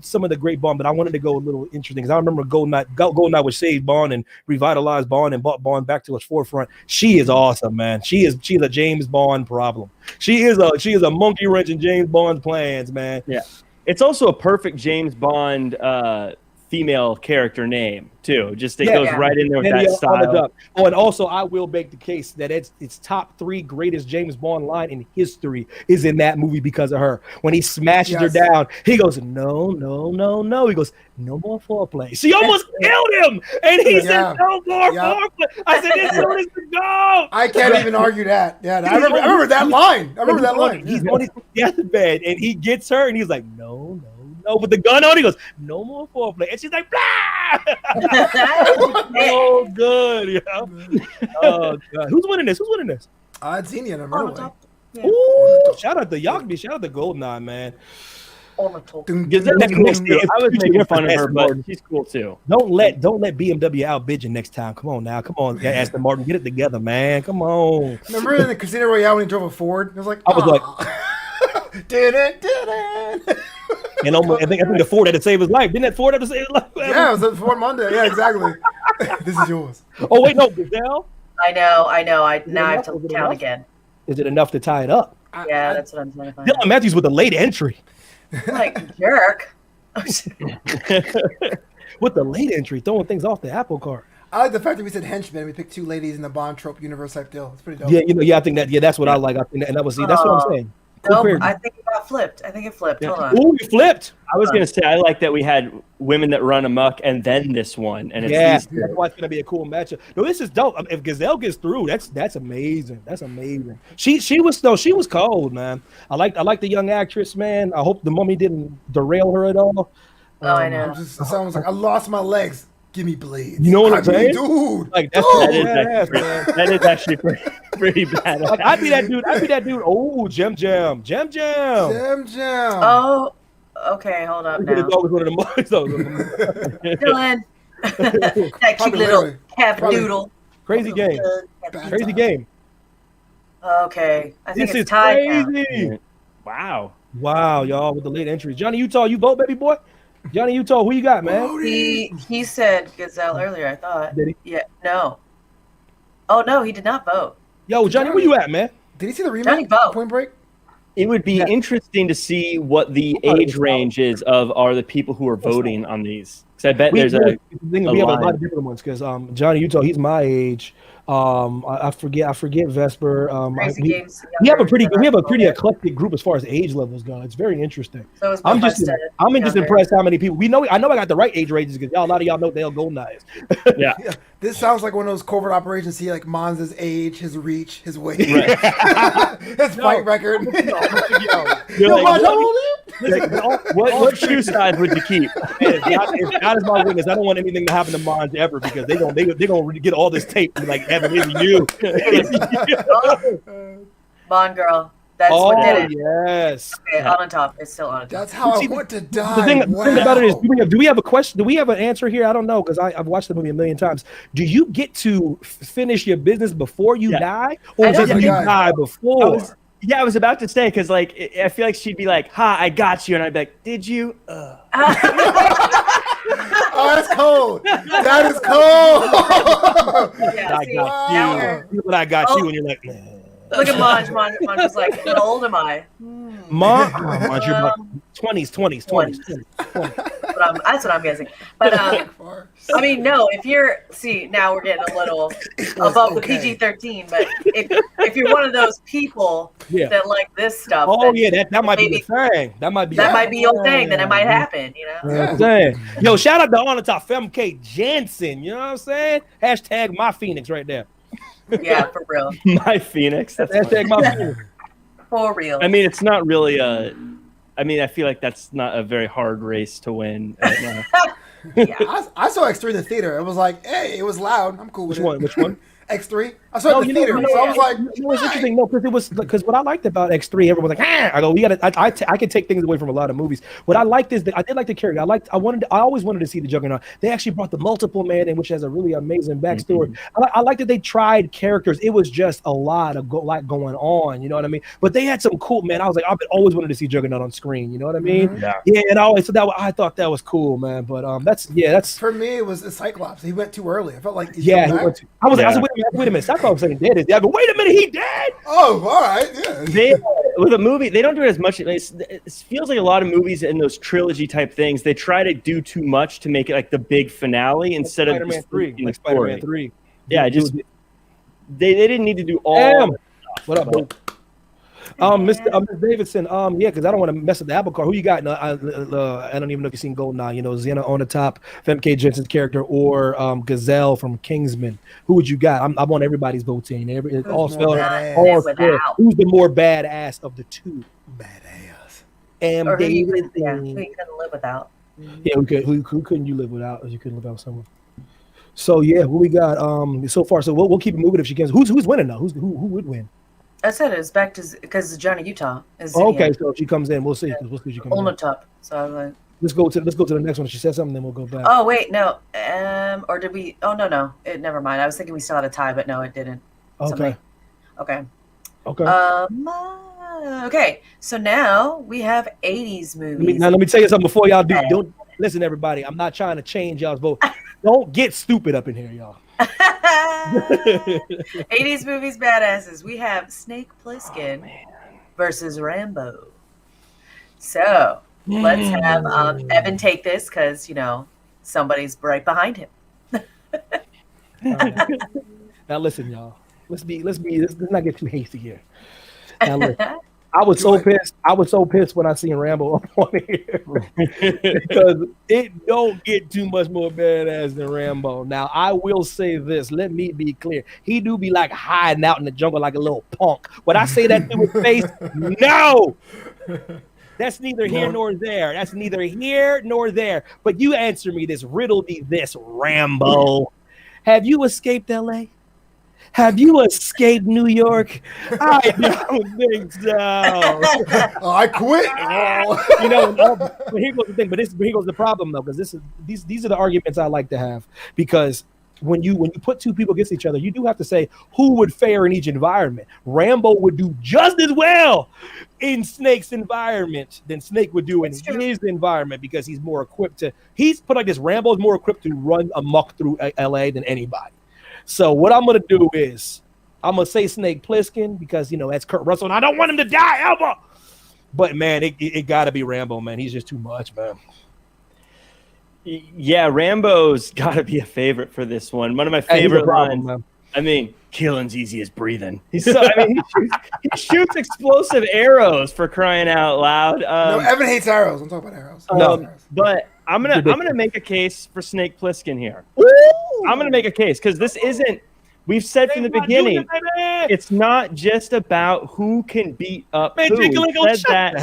Speaker 1: some of the great Bond, but I wanted to go a little interesting because I remember Goldeneye was saved Bond and revitalized Bond and brought Bond back to its forefront. She is awesome, man. She's a James Bond problem. She is a monkey wrench in James Bond's plans, man. Yeah, it's also a perfect James Bond female character name too. Just it goes right in there with that style. Oh, and also I will make the case that it's top 3 greatest James Bond line in history is in that movie because of her. When he smashes her down, he goes, no. He goes, no more foreplay. She almost killed him, and he said, no more foreplay. I said, this one is the go.
Speaker 3: I can't even argue that. Yeah, I remember that line.
Speaker 1: He's on his deathbed, and he gets her, and he's like, no, with the gun on, he goes, no more foreplay. And she's like, blah! So good, yeah. Oh, God. Who's winning this?
Speaker 3: I'd seen you in a runaway.
Speaker 1: Ooh, shout out to Yakubi. Shout out to Goldeneye, man.
Speaker 4: I was making fun of her, but she's cool too.
Speaker 1: Don't let BMW outbid you next time. Come on now. Come on, Aston Martin. Get it together, man. Come on.
Speaker 3: Remember in the Casino Royale when he drove a Ford? It was like,
Speaker 1: I was like, and I think the Ford had to save his life. Didn't that Ford have to save his life?
Speaker 3: Yeah, it was a Ford Monday. Yeah, exactly. This is yours.
Speaker 1: Oh wait, no, Gazelle.
Speaker 2: I know. Now I have to count again.
Speaker 1: Is it enough to tie it up?
Speaker 2: Yeah, that's what I'm trying to find.
Speaker 1: Dylan Matthews with a late entry.
Speaker 2: Like jerk.
Speaker 1: With the late entry, throwing things off the apple cart.
Speaker 3: I like the fact that we said henchmen. We picked 2 ladies in the Bond trope universe type deal. It's pretty dope.
Speaker 1: Yeah, I think that. Yeah, that's what I like. I think that, and that was that's what I'm saying.
Speaker 2: Nope, I think it got flipped. Hold on.
Speaker 1: Ooh, you flipped.
Speaker 4: I was going to say, I like that we had women that run amok and then this one. And it's
Speaker 1: that's why it's going to be a cool matchup. No, this is dope. If Gazelle gets through, that's amazing. That's amazing. She was cold, man. I like the young actress, man. I hope the mummy didn't derail her at all.
Speaker 2: I know.
Speaker 3: It sounds like I lost my legs. Give me blades.
Speaker 1: You know what I'm saying?
Speaker 3: Dude.
Speaker 1: Like that
Speaker 4: is actually pretty bad.
Speaker 1: Like, I'd be that dude. Oh, Jam.
Speaker 2: Oh, okay. Hold up now. Dylan. That cute little cap doodle.
Speaker 1: Crazy game.
Speaker 2: Okay. I think it's tied
Speaker 1: crazy.
Speaker 2: Now.
Speaker 1: Wow, y'all, with the late entries. Johnny Utah, you vote, baby boy? Johnny Utah, who you got, man?
Speaker 2: He said Gazelle earlier, I thought.
Speaker 1: Did he?
Speaker 2: Yeah, no. Oh, no, he did not vote.
Speaker 1: Yo, Johnny, where you at, man?
Speaker 3: Did he see the remake? Point Break?
Speaker 4: It would be interesting to see what the age range is are the people who are voting on these. Because I bet we have a
Speaker 1: lot of different ones. Because Johnny Utah, he's my age. I forget Vesper. We have a pretty eclectic group as far as age levels go. It's very interesting. So I'm just impressed how many people we know. I know I got the right age ranges because a lot of y'all know what the hell Goldeneye is.
Speaker 4: Yeah.
Speaker 3: This sounds like one of those covert operations. See, like Monza's age, his reach, his weight, his fight record.
Speaker 4: What shoe size would you keep?
Speaker 1: It's not as my witness. I don't want anything to happen to Mons ever because they're gonna get all this tape and like have it in you.
Speaker 2: Bond girl. That's what did it.
Speaker 1: Yes.
Speaker 2: Okay, on the top. It's still on the top.
Speaker 3: That's how I want to die.
Speaker 1: The thing about it is, do we have a question? Do we have an answer here? I don't know, because I've watched the movie a million times. Do you get to finish your business before you die, or is it you die before?
Speaker 4: I was about to say, because like I feel like she'd be like, "Ha, I got you," and I'd be like, "Did you?"
Speaker 3: Oh, that's cold. That is cold.
Speaker 1: I got you. But I got you, and you're like, man.
Speaker 2: Look at Monj. Monj was like, how old am I?
Speaker 1: Monj, you're about 20s.
Speaker 2: But that's what I'm guessing. But I mean, no. If you're now we're getting a little above the PG-13. But if you're one of those people that like this stuff,
Speaker 1: that might be the thing. That might be
Speaker 2: your thing. Then it might happen. You know.
Speaker 1: What I'm saying? Yo, shout out to Onatop FMK Jansen. You know what I'm saying? Hashtag my Phoenix right there.
Speaker 2: Yeah, for real.
Speaker 4: My Phoenix. That's
Speaker 1: hashtag my Phoenix.
Speaker 2: For real.
Speaker 4: I mean, it's not really I feel like that's not a very hard race to win.
Speaker 3: I saw X3 in the theater. It was like, hey, it was loud. I'm cool with it.
Speaker 1: Which one?
Speaker 3: X3. I saw it in the theater. So I was like,
Speaker 1: it was interesting. No, because what I liked about X3, everyone was like, I go, I can take things away from a lot of movies. What I liked is that I did like the character. I always wanted to see the Juggernaut. They actually brought the multiple man in, which has a really amazing backstory. Mm-hmm. I like that they tried characters. It was just a lot going on. You know what I mean? But they had some cool, man. I was like, I've always wanted to see Juggernaut on screen. You know what I mean?
Speaker 3: Mm-hmm.
Speaker 1: Yeah. And I thought that was cool, man. But that's
Speaker 3: for me. It was a Cyclops. He went too early. I felt like
Speaker 1: I was like, wait a minute. Cyclops saying dead is dead. I go, wait a minute, he dead?
Speaker 3: Oh, all right. Yeah.
Speaker 4: With a movie, they don't do it as much. It feels like a lot of movies in those trilogy type things, they try to do too much to make it like the big finale instead of
Speaker 1: Spider-Man 3. Like Spider-Man 3.
Speaker 4: Yeah, they didn't need to do all.
Speaker 1: What up, bro? Mr. Davidson, because I don't want to mess up the apple cart. Who you got? I don't even know if you've seen Goldeneye. You know, Xena on the top, FMK Jensen's character, or Gazelle from Kingsman. Who would you got? I want everybody's votes in. Who's the more badass of the two?
Speaker 3: Badass.
Speaker 2: Who you couldn't live without.
Speaker 1: Yeah, who couldn't you live without? If you couldn't live without someone. So yeah, who we got so far? So we'll keep it moving if she can. Who's winning now? Who would win?
Speaker 2: I said it's back to because Johnny Utah is
Speaker 1: okay. So if she comes in, we'll see. We'll see if she comes
Speaker 2: on the
Speaker 1: in.
Speaker 2: top. So I was like,
Speaker 1: let's go to the next one. If she said something, then we'll go back.
Speaker 2: Oh wait, no. Or did we? Oh no. Never mind. I was thinking we still had a tie, but no, it didn't.
Speaker 1: Okay.
Speaker 2: Okay.
Speaker 1: Okay.
Speaker 2: Okay. So now we have 80s movies.
Speaker 1: Let me tell you something before y'all do. Don't listen, everybody. I'm not trying to change y'all's vote. Don't get stupid up in here, y'all.
Speaker 2: 80s movies badasses. We have Snake Plissken versus Rambo. So let's have Evan take this because somebody's right behind him.
Speaker 1: Now listen, y'all. Let's not get too hasty here. Now listen. I was so pissed. I was so pissed when I seen Rambo up on here because it don't get too much more badass than Rambo. Now I will say this. Let me be clear. He do be like hiding out in the jungle like a little punk. When I say that to his face, no. That's neither here nor there. That's neither here nor there. But you answer me this. Riddle me this, Rambo. Have you escaped LA? Have you escaped New York? I don't think so.
Speaker 3: I quit.
Speaker 1: But here goes the thing. But here goes the problem, though, because these are the arguments I like to have. Because when you put two people against each other, you do have to say who would fare in each environment. Rambo would do just as well in Snake's environment than Snake would do in his environment because he's more equipped to. He's put like this. Rambo's more equipped to run amok through LA than anybody. So what I'm gonna do is I'm gonna say Snake Plissken because that's Kurt Russell and I don't want him to die ever. But man, it gotta be Rambo, man. He's just too much, man.
Speaker 4: Yeah, Rambo's gotta be a favorite for this one. One of my favorite lines. Man. I mean, killing's easy as breathing. He shoots explosive arrows for crying out loud.
Speaker 3: No, Evan hates arrows. I'm talking about arrows.
Speaker 4: But I'm gonna make a case for Snake Plissken here.
Speaker 1: Ooh!
Speaker 4: I'm gonna make a case because this isn't. We've said from the beginning, it's not just about who can beat up who. We said that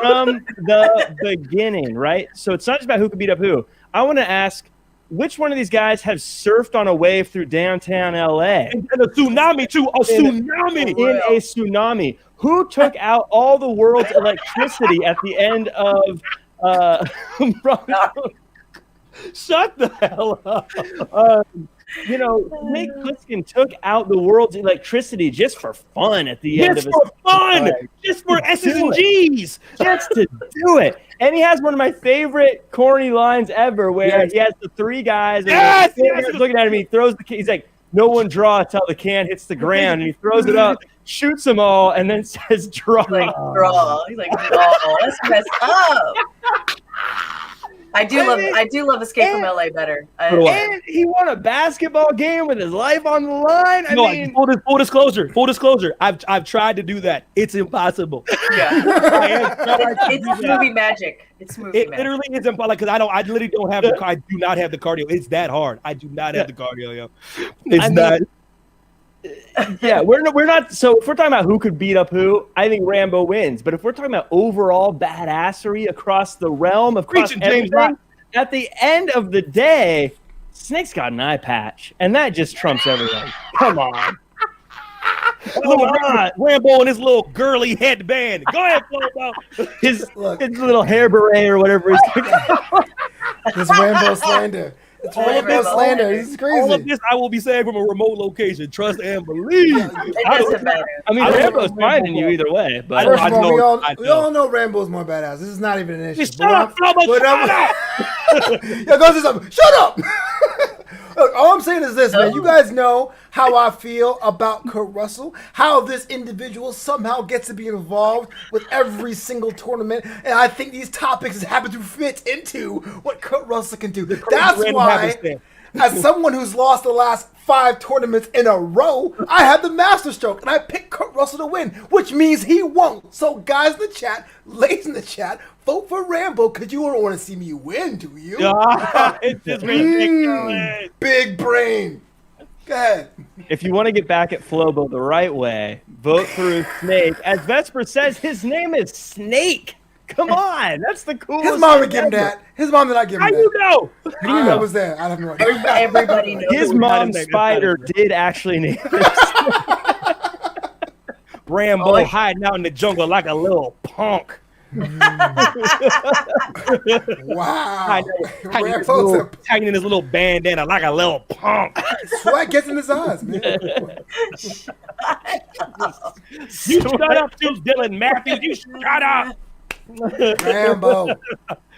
Speaker 4: from the beginning, right? So it's not just about who can beat up who. I want to ask, which one of these guys have surfed on a wave through downtown LA?
Speaker 1: And a tsunami too. A tsunami.
Speaker 4: In a tsunami. Who took out all the world's electricity at the end of
Speaker 1: Shut the hell up.
Speaker 4: Snake Plissken took out the world's electricity just for fun at the end of his
Speaker 1: fun. Just for S's and G's.
Speaker 4: Just to do it. And he has one of my favorite corny lines ever where he has the three guys and looking at him, he throws the can. He's like, no one draw until the can hits the ground, and he throws it up, shoots them all, and then says draw.
Speaker 2: He's like, draw. That's messed up. I do love Escape from LA better.
Speaker 4: And he won a basketball game with his life on the line. I mean,
Speaker 1: full disclosure. I've tried to do that. It's impossible.
Speaker 2: Yeah, it's movie magic. It's movie magic.
Speaker 1: Literally is impossible because I literally don't have the. I do not have the cardio. It's that hard. I do not have the cardio, yo. It's not.
Speaker 4: Yeah, we're not. So if we're talking about who could beat up who, I think Rambo wins. But if we're talking about overall badassery across the realm of everything, at the end of the day, Snake's got an eye patch, and that just trumps everything. Come on.
Speaker 1: Rambo and his little girly headband. Go ahead, Flo.
Speaker 4: His little hair beret or whatever he's
Speaker 3: This Rambo slander. It's Rambo slander. This is crazy.
Speaker 1: All of this I will be saying from a remote location. Trust and believe.
Speaker 2: It doesn't matter.
Speaker 4: I mean, Rambo's finding you either way. But
Speaker 3: First of all, we all know Rambo's more badass. This is not even an issue.
Speaker 1: Shut up, Flo. Shut up.
Speaker 3: Yo, go say something. Shut up. Look, all I'm saying is this, man. You guys know how I feel about Kurt Russell, how this individual somehow gets to be involved with every single tournament, and I think these topics happen to fit into what Kurt Russell can do. That's why, as someone who's lost the last 5 tournaments in a row, I had the master stroke, and I picked Kurt Russell to win, which means he won't. So, guys in the chat, ladies in the chat, vote for Rambo because you don't want to see me win, do you?
Speaker 1: It's just ridiculous.
Speaker 3: Big brain. Go ahead.
Speaker 4: If you want to get back at Flobo the right way, vote through Snake. As Vesper says, his name is Snake. Come on, that's the coolest.
Speaker 3: His mom would give him that. His mom did not give him that.
Speaker 1: How you know?
Speaker 3: I was there. I have no idea.
Speaker 2: Everybody knows.
Speaker 4: His mom, Spider, did actually name it.
Speaker 1: Rambo hiding out in the jungle like a little punk.
Speaker 3: Wow.
Speaker 1: Tagging in his little bandana like a little punk.
Speaker 3: Sweat gets in his eyes, man.
Speaker 1: You shut up too, Dylan Matthews. You shut up.
Speaker 3: Rambo.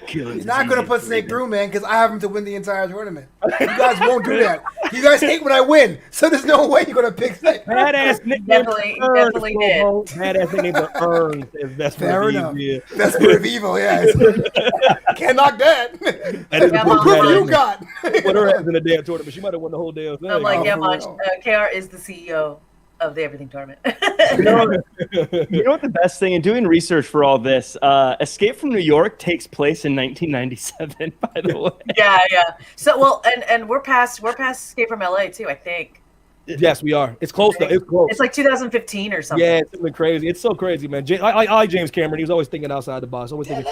Speaker 3: He's not going to put Snake through, man, because I have him to win the entire tournament. You guys won't do that. You guys hate when I win, so there's no way you're going to pick Snake.
Speaker 1: Badass nickname.
Speaker 2: Definitely did.
Speaker 1: Badass nickname Earns. That's
Speaker 3: fair enough. That's Spirit of Evil, yeah. Can't knock that. What you got?
Speaker 1: Put her ass in the damn tournament. She might have won the whole damn thing.
Speaker 2: I'm like, KR is the CEO of the Everything Tournament.
Speaker 4: You know what the best thing in doing research for all this, Escape from New York takes place in 1997, by the way.
Speaker 2: Yeah. So and we're past Escape from LA too, I think.
Speaker 1: Yes, we are. It's close though. It's close.
Speaker 2: It's like 2015 or something.
Speaker 1: Yeah, it's something crazy. It's so crazy, man. I like James Cameron. He was always thinking outside the box. Always thinking.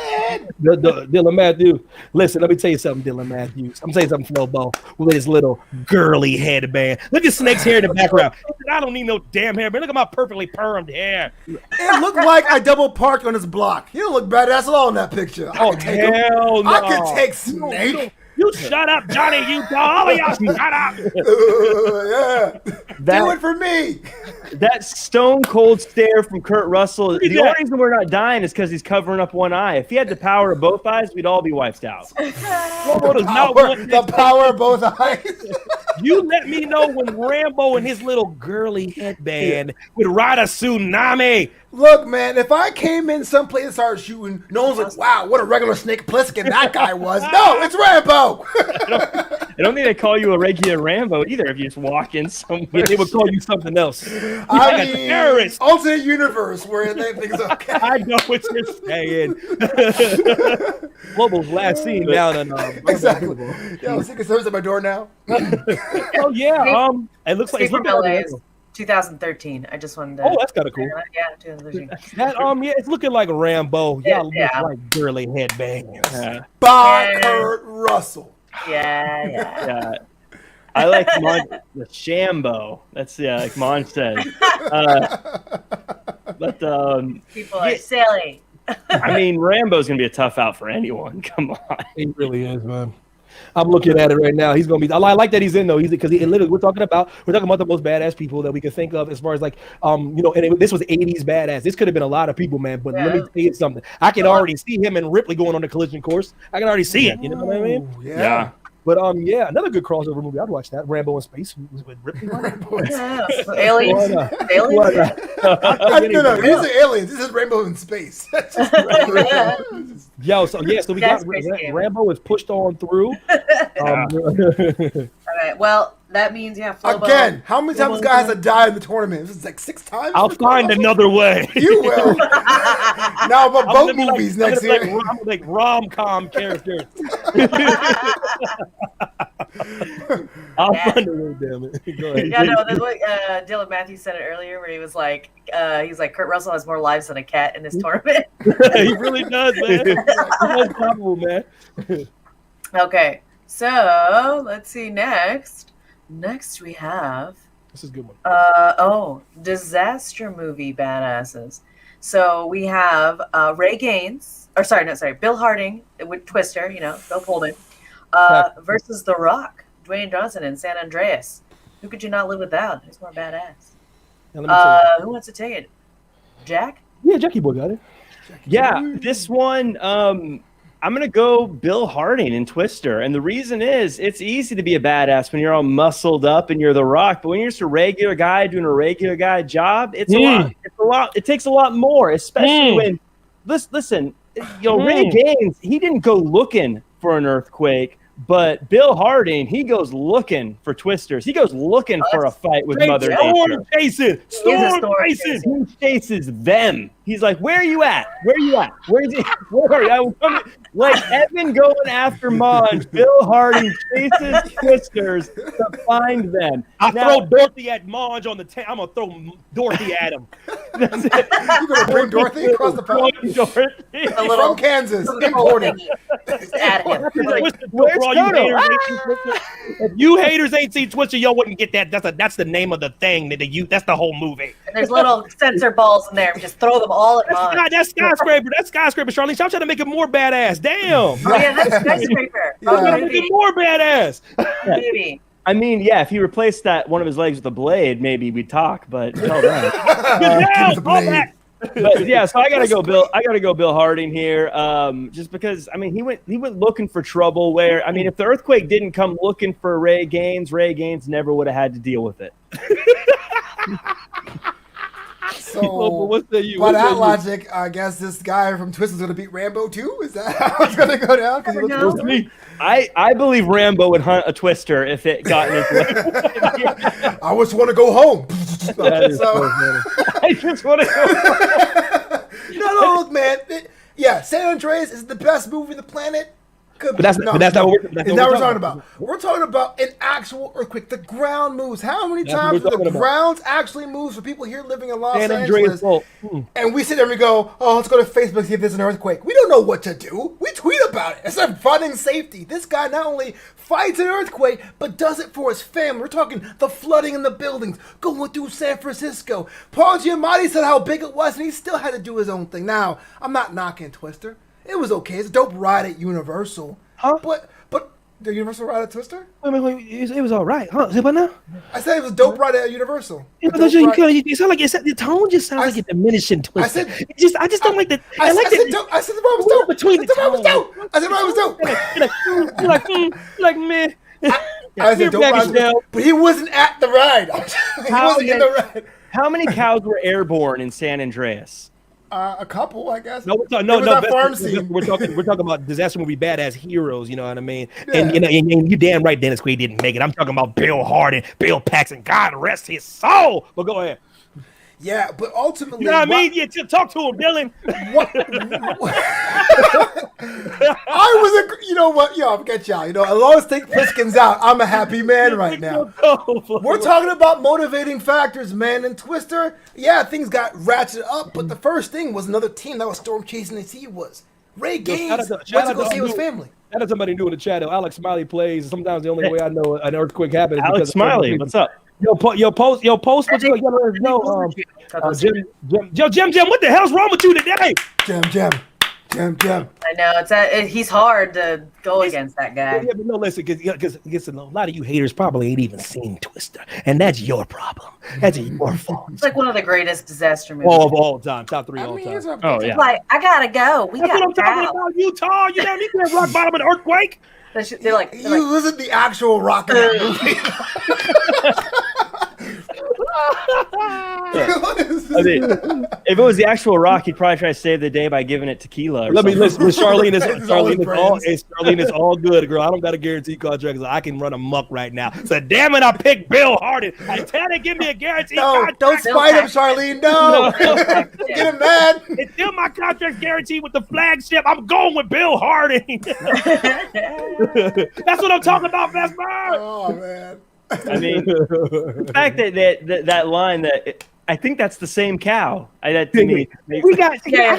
Speaker 1: Dylan Matthews. Listen, let me tell you something, Dylan Matthews. I'm saying something, Flo Bo, with his little girly headband. Look at Snake's hair in the background. I don't need no damn hair, man. Look at my perfectly permed hair.
Speaker 3: It looked like I double parked on his block. He don't look badass at all in that picture.
Speaker 1: Hell no.
Speaker 3: I could take Snake.
Speaker 1: You shut up, Johnny Utah. All of y'all shut up.
Speaker 3: Yeah. Do it for me.
Speaker 4: That stone cold stare from Kurt Russell. The only reason we're not dying is because he's covering up one eye. If he had the power of both eyes, we'd all be wiped out.
Speaker 3: The power of both eyes.
Speaker 1: You let me know when Rambo and his little girly headband would ride a tsunami.
Speaker 3: Look, man, if I came in someplace and started shooting, no one's like, wow, what a regular Snake Plissken that guy was. No, it's Rambo.
Speaker 4: I don't think they call you a regular Rambo either if you just walk in somewhere.
Speaker 1: They would call you something else.
Speaker 3: I mean, terrorist. Alternate universe where they think it's okay.
Speaker 1: I know what you're saying. Global's last scene down in
Speaker 3: exactly. Yeah, Secret Service at my door now.
Speaker 1: Oh yeah. It looks like it's looking like
Speaker 2: 2013. I just wanted to.
Speaker 1: Oh, that's kind of cool.
Speaker 2: Yeah, 2013.
Speaker 1: It's looking like Rambo. Y'all look like girly headbands.
Speaker 3: By Kurt Russell.
Speaker 2: Yeah.
Speaker 4: I like the Shambo. That's like Monge says. But
Speaker 2: people are silly.
Speaker 4: I mean, Rambo's gonna be a tough out for anyone. Come on,
Speaker 1: he really is, man. I'm looking at it right now. He's gonna be. I like that he's in though. He's because literally we're talking about the most badass people that we can think of as far as like this was 80s badass. This could have been a lot of people, man. But let me tell you something. I can already see him and Ripley going on the collision course. I can already see it. You know what I mean?
Speaker 3: Yeah.
Speaker 1: But another good crossover movie. I'd watch that. Rambo in Space with Ripley.
Speaker 2: Aliens.
Speaker 3: No, these are aliens. This is Rainbow in Space.
Speaker 1: So we got Rambo is pushed on through.
Speaker 2: All right. Well, that means Flobo.
Speaker 3: Again, how many times this guy has to die in the tournament? This is like 6 times.
Speaker 1: I'll find another way.
Speaker 3: You will. Now about boat movies next year.
Speaker 1: Like rom-com characters. I'll find a way, damn it. Go ahead.
Speaker 2: Yeah, no, that's what Dylan Matthews said it earlier, where he was like, Kurt Russell has more lives than a cat in this tournament.
Speaker 1: He really does, man. That's probable, man.
Speaker 2: Okay, so let's see next. Next we have
Speaker 1: this is a good one.
Speaker 2: Disaster movie badasses. So we have Bill Harding with Twister, Bill Pullman, versus The Rock, Dwayne Johnson in San Andreas. Who could you not live without? Who's more badass? Who wants to take it? Jack?
Speaker 1: Yeah, Jackie boy got it.
Speaker 4: This one, I'm going to go Bill Harding in Twister. And the reason is it's easy to be a badass when you're all muscled up and you're The Rock. But when you're just a regular guy doing a regular guy job, it's a lot. It takes a lot more, especially when, listen, Ray Gaines, he didn't go looking for an earthquake. But Bill Harding, he goes looking for twisters. He goes looking for a fight with Mother Nature. Storm chasing. He chases them. He's like, where are you at? Where are you at? Where are you? I was coming. Like Evan going after Monge, Bill Harding chases twisters to find them.
Speaker 1: Throw Dorothy at Monge on the I'm going to throw Dorothy at him.
Speaker 3: That's it. You're going to bring Dorothy across the pond?
Speaker 2: Dorothy.
Speaker 3: From Kansas. Imported.
Speaker 2: At him.
Speaker 1: If you haters ain't seen Twister, y'all wouldn't get that. That's the name of the thing that's the whole movie.
Speaker 2: And there's little sensor balls in there. Just throw them all at Monge.
Speaker 1: That's skyscraper. That's skyscraper, Charlene. I'm trying to make it more badass. Damn.
Speaker 2: Oh yeah, that's skyscraper.
Speaker 1: Make it more badass.
Speaker 2: Maybe.
Speaker 4: I mean, if he replaced that one of his legs with a blade, maybe we'd talk. But tell that. But so I gotta go Bill. I gotta go Bill Harding here, just because he went looking for trouble. Where if the earthquake didn't come looking for Ray Gaines never would have had to deal with it.
Speaker 3: So, by that logic, I guess this guy from Twister's going to beat Rambo too? Is that how it's going to go down? Because he looks close to me.
Speaker 4: I believe Rambo would hunt a Twister if it got in his way.
Speaker 3: I just want to go home.
Speaker 4: I just want to go.
Speaker 3: No, look, man. San Andreas is the best movie on the planet.
Speaker 1: But that's not what we're talking about.
Speaker 3: We're talking about an actual earthquake. The ground moves. How many times do the grounds actually moves for people here living in Los Angeles? And we sit there and we go, let's go to Facebook and see if there's an earthquake. We don't know what to do. We tweet about it. It's like flooding safety. This guy not only fights an earthquake, but does it for his family. We're talking the flooding in the buildings, going through San Francisco. Paul Giamatti said how big it was, and he still had to do his own thing. Now, I'm not knocking Twister. It was okay. It's a dope ride at Universal. Huh? But the Universal ride at Twister?
Speaker 1: Wait, it was all right, huh? Is it now?
Speaker 3: I said it was a dope ride at Universal.
Speaker 1: You sound like the tone just sounds like a diminishing Twister. I just don't like the.
Speaker 3: I said the ride was dope.
Speaker 1: Between the
Speaker 3: I said the ride was dope.
Speaker 1: You're like man.
Speaker 3: I said dope ride, but he wasn't at the ride. He wasn't in the ride.
Speaker 4: How many cows were airborne in San Andreas?
Speaker 3: A couple, I guess.
Speaker 1: No.
Speaker 3: Farm scene.
Speaker 1: We're talking about disaster movie badass heroes. You know what I mean? Yeah. And you damn right, Dennis Quaid didn't make it. I'm talking about Bill Harding, Bill Paxton. God rest his soul. But go ahead.
Speaker 3: Yeah, but ultimately,
Speaker 1: you know what I mean? Yeah, talk to him, Dylan.
Speaker 3: I was you know what? Yo, forget y'all. As long as Take Pliskins out, I'm a happy man right now. We're talking about motivating factors, man. And Twister, things got ratcheted up, but the first thing was another team that was storm chasing as he was. Ray Gaines went to go see his family.
Speaker 1: I know somebody new in the chat. Alex Smiley plays. Sometimes the only way I know an earthquake happened is
Speaker 4: Alex
Speaker 1: because
Speaker 4: Smiley, what's up?
Speaker 1: Yo, post. What's going on? Jim, what the hell's wrong with you today?
Speaker 3: Jim.
Speaker 2: I know he's hard to go against that guy.
Speaker 1: Yeah, but no, listen, because a lot of you haters probably ain't even seen Twister, and that's your problem. That's your fault.
Speaker 2: It's like one of the greatest disaster movies
Speaker 1: of all time, top 3 all time.
Speaker 4: Oh yeah.
Speaker 2: Like I gotta go.
Speaker 1: That's what I'm talking about, Utah. You know, you can't rock bottom an earthquake.
Speaker 2: They're like,
Speaker 3: wasn't the actual rock in that movie.
Speaker 4: I mean, if it was the actual Rock, he'd probably try to save the day by giving it tequila.
Speaker 1: Let me listen. Charlene is all good, girl. I don't got a guarantee contract, so I can run amok right now. So damn it, I picked Bill Harden. I tell you, give me a guarantee contract.
Speaker 3: Don't spite him, Charlene. No. Get him mad.
Speaker 1: Until my contract's guaranteed with the flagship, I'm going with Bill Harden. That's what I'm talking about, Vesper.
Speaker 3: Oh man.
Speaker 4: I mean, the fact that line that I think that's the same cow. I
Speaker 1: gotta go. We got cows.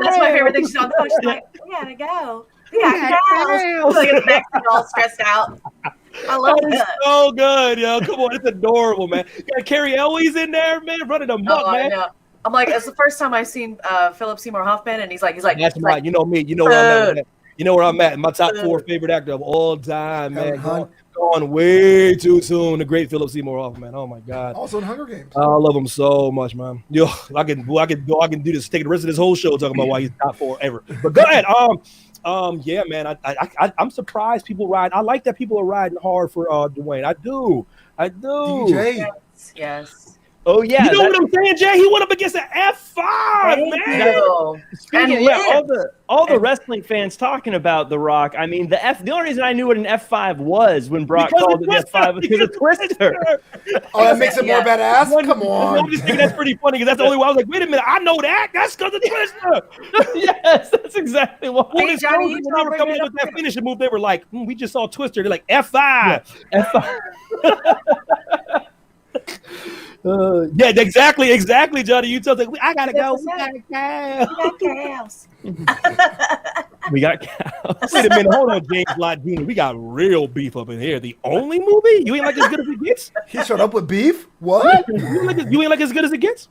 Speaker 2: That's my favorite thing. She's on the phone. She's like, we gotta go. We got cows. Like in the back, she's all stressed out. I love it.
Speaker 1: So good, yo. Come on, it's adorable, man. You got Carrie Elwes in there, man, running amok, man.
Speaker 2: I'm like, it's the first time I've seen Philip Seymour Hoffman, and he's like,
Speaker 1: that's right. You know me. You know where I'm at. You know where I'm at. My top 4 favorite actor of all time, man. Gone way too soon. The great Philip Seymour Hoffman. Oh my God.
Speaker 3: Also in Hunger Games.
Speaker 1: I love him so much, man. Yo, I can do this. Take the rest of this whole show talking about why he's top 4 ever. But go ahead. Yeah, man. I'm surprised people ride. I like that people are riding hard for Dwayne. I do.
Speaker 3: DJ.
Speaker 2: Yes.
Speaker 4: Oh yeah,
Speaker 1: you know what I'm saying, Jay? He went up against an F5, man.
Speaker 4: Speaking, all the wrestling fans talking about The Rock. I mean, the only reason I knew what an F5 was when Brock called it F5 was because of Twister.
Speaker 3: Oh, that makes it more badass. Come on.
Speaker 1: I'm just thinking that's pretty funny because that's the only way I was like, wait a minute, I know that. That's because of Twister.
Speaker 4: Yes, that's exactly what.
Speaker 1: When they were coming up with that finishing move, they were like, we just saw Twister. They're like F5, F5. Yeah, exactly, Johnny. You told like, I gotta go. We got cows. Wait a minute, hold on, James Lott Jr. We got real beef up in here. The only movie you ain't like as good as it gets.
Speaker 3: He showed up with beef. What?
Speaker 1: You ain't like as good as it gets.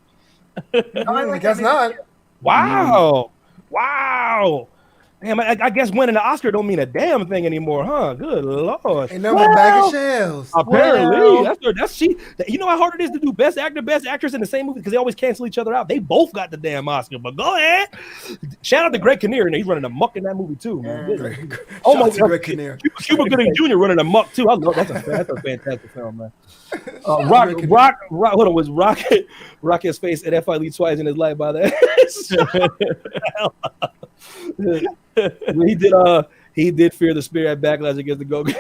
Speaker 3: I guess not.
Speaker 1: Wow. Damn, I guess winning the Oscar don't mean a damn thing anymore, huh? Good Lord.
Speaker 3: Ain't nothing but a bag of shells.
Speaker 1: Apparently. That's she. You know how hard it is to do best actor, best actress in the same movie because they always cancel each other out. They both got the damn Oscar, but go ahead. Shout out to Greg Kinnear, and he's running amok in that movie too, man. Oh my God,
Speaker 3: Greg Kinnear.
Speaker 1: Cuba Gooding Jr. running amok too. I love that's a fantastic film, man. Rock. Hold on, was Rocket's face at FI Lee twice in his life by that. He did fear the spirit backlash against the Goldberg.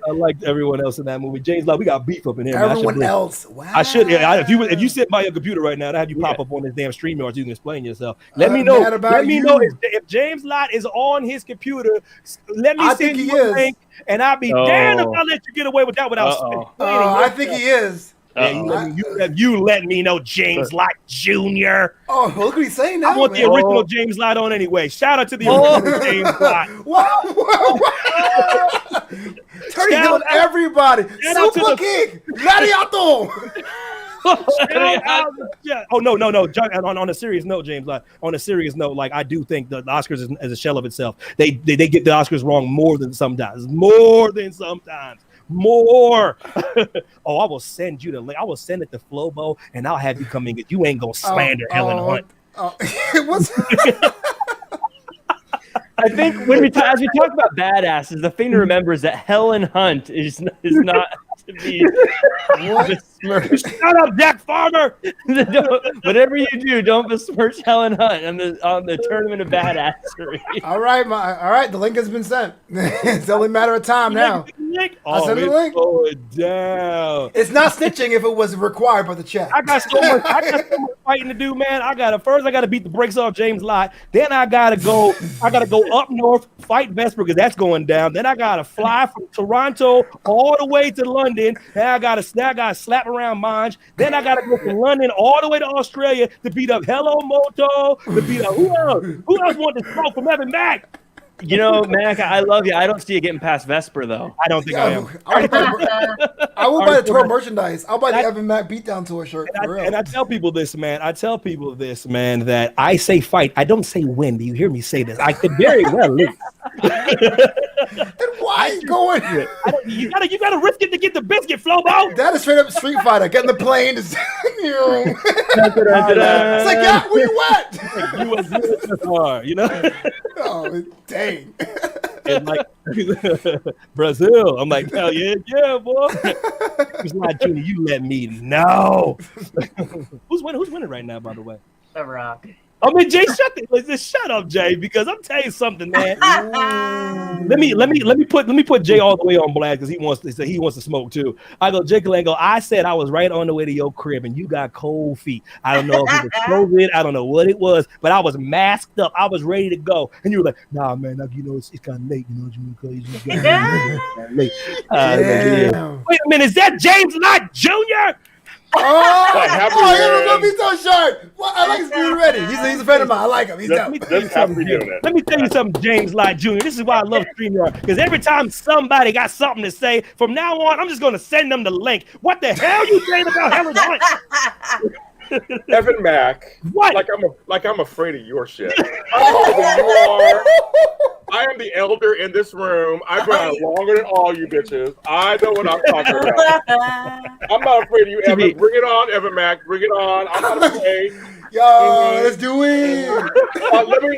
Speaker 1: I liked everyone else in that movie. James Lott, we got beef up in here.
Speaker 3: Everyone else. Wow.
Speaker 1: I should. If you sit by your computer right now, I have you pop up on this damn stream yard so you can explain yourself. Let me know. Let me know if James Lott is on his computer. Let me send you a link, and I'll be damned if I let you get away with that without explaining.
Speaker 3: I think he is.
Speaker 1: Yeah, you let me know, James Lott Jr.
Speaker 3: Oh, look what he's saying now.
Speaker 1: I want the original James Lott on anyway. Shout out to the original James Lott.
Speaker 3: Turning on everybody. Super kick. Gladiator.
Speaker 1: Oh no! On a serious note, James, on a serious note, like I do think the Oscars is a shell of itself. They get the Oscars wrong more than sometimes. More. Oh, I will send you the link. I will send it to Flobo, and I'll have you come in. You ain't gonna slander Helen Hunt.
Speaker 4: I think as we talk about badasses, the thing to remember is that Helen Hunt is not to be besmirched.
Speaker 1: Shut up, Jack Farmer.
Speaker 4: Whatever you do, don't besmirch Helen Hunt on the tournament of badassery.
Speaker 3: All right, the link has been sent. It's only a matter of time now.
Speaker 1: link?
Speaker 3: I'll send you the link.
Speaker 1: Going down.
Speaker 3: It's not snitching if it was required by the chat.
Speaker 1: I got so much fighting to do, man. I gotta beat the brakes off James Lott. Then I gotta go up north, fight Vesper, because that's going down. Then I gotta fly from Toronto all the way to London. Then I gotta slap around Monge. Then I gotta go from London all the way to Australia to beat up Hello Moto, to beat up who else? Who else want to smoke from Evan Mack?
Speaker 4: You know, Mac, I love you. I don't see you getting past Vesper, though.
Speaker 1: I don't think I am.
Speaker 3: I will buy the tour merchandise. I'll buy the Evan Mack Beatdown Tour shirt.
Speaker 1: And I tell people this, man. That I say fight. I don't say win. Do you hear me say this? I could very well lose.
Speaker 3: Then why are you going?
Speaker 1: You gotta risk it to get the biscuit, Flobo.
Speaker 3: That is straight up Street Fighter. Get in the plane. It's like, yeah, where you at?
Speaker 1: USSR, you know?
Speaker 3: Oh, dang.
Speaker 1: And like Brazil, I'm like, hell yeah, boy. It's not Junior. You let me know. Who's winning right now, by the way?
Speaker 2: The Rock.
Speaker 1: I mean, Jay, shut up, Jay, because I'm telling you something, man. let me put Jay all the way on blast because he wants to smoke too. I go, Jay Kalango, I said I was right on the way to your crib and you got cold feet. I don't know if it was COVID, I don't know what it was, but I was masked up. I was ready to go, and you were like, "Nah, man, you know it's kind of late, you know, because late." Wait a minute, is that James Lott Jr.?
Speaker 3: Oh, you're gonna be so sharp. Well, I like his dude ready. He's a friend of mine. I like him. He's down.
Speaker 1: Let me tell you something, James Lott Jr. This is why I love StreamYard, because every time somebody got something to say, from now on, I'm just gonna send them the link. What the hell you saying about Helen Hunt?
Speaker 5: Evan Mack,
Speaker 1: what?
Speaker 5: Like I'm afraid of your shit. I know who you are. I am the elder in this room. I've been out longer than all you bitches. I know what I'm talking about. I'm not afraid of you, Evan. Bring it on, Evan Mack. Bring it on. I'm not afraid.
Speaker 3: Yo, let's do it.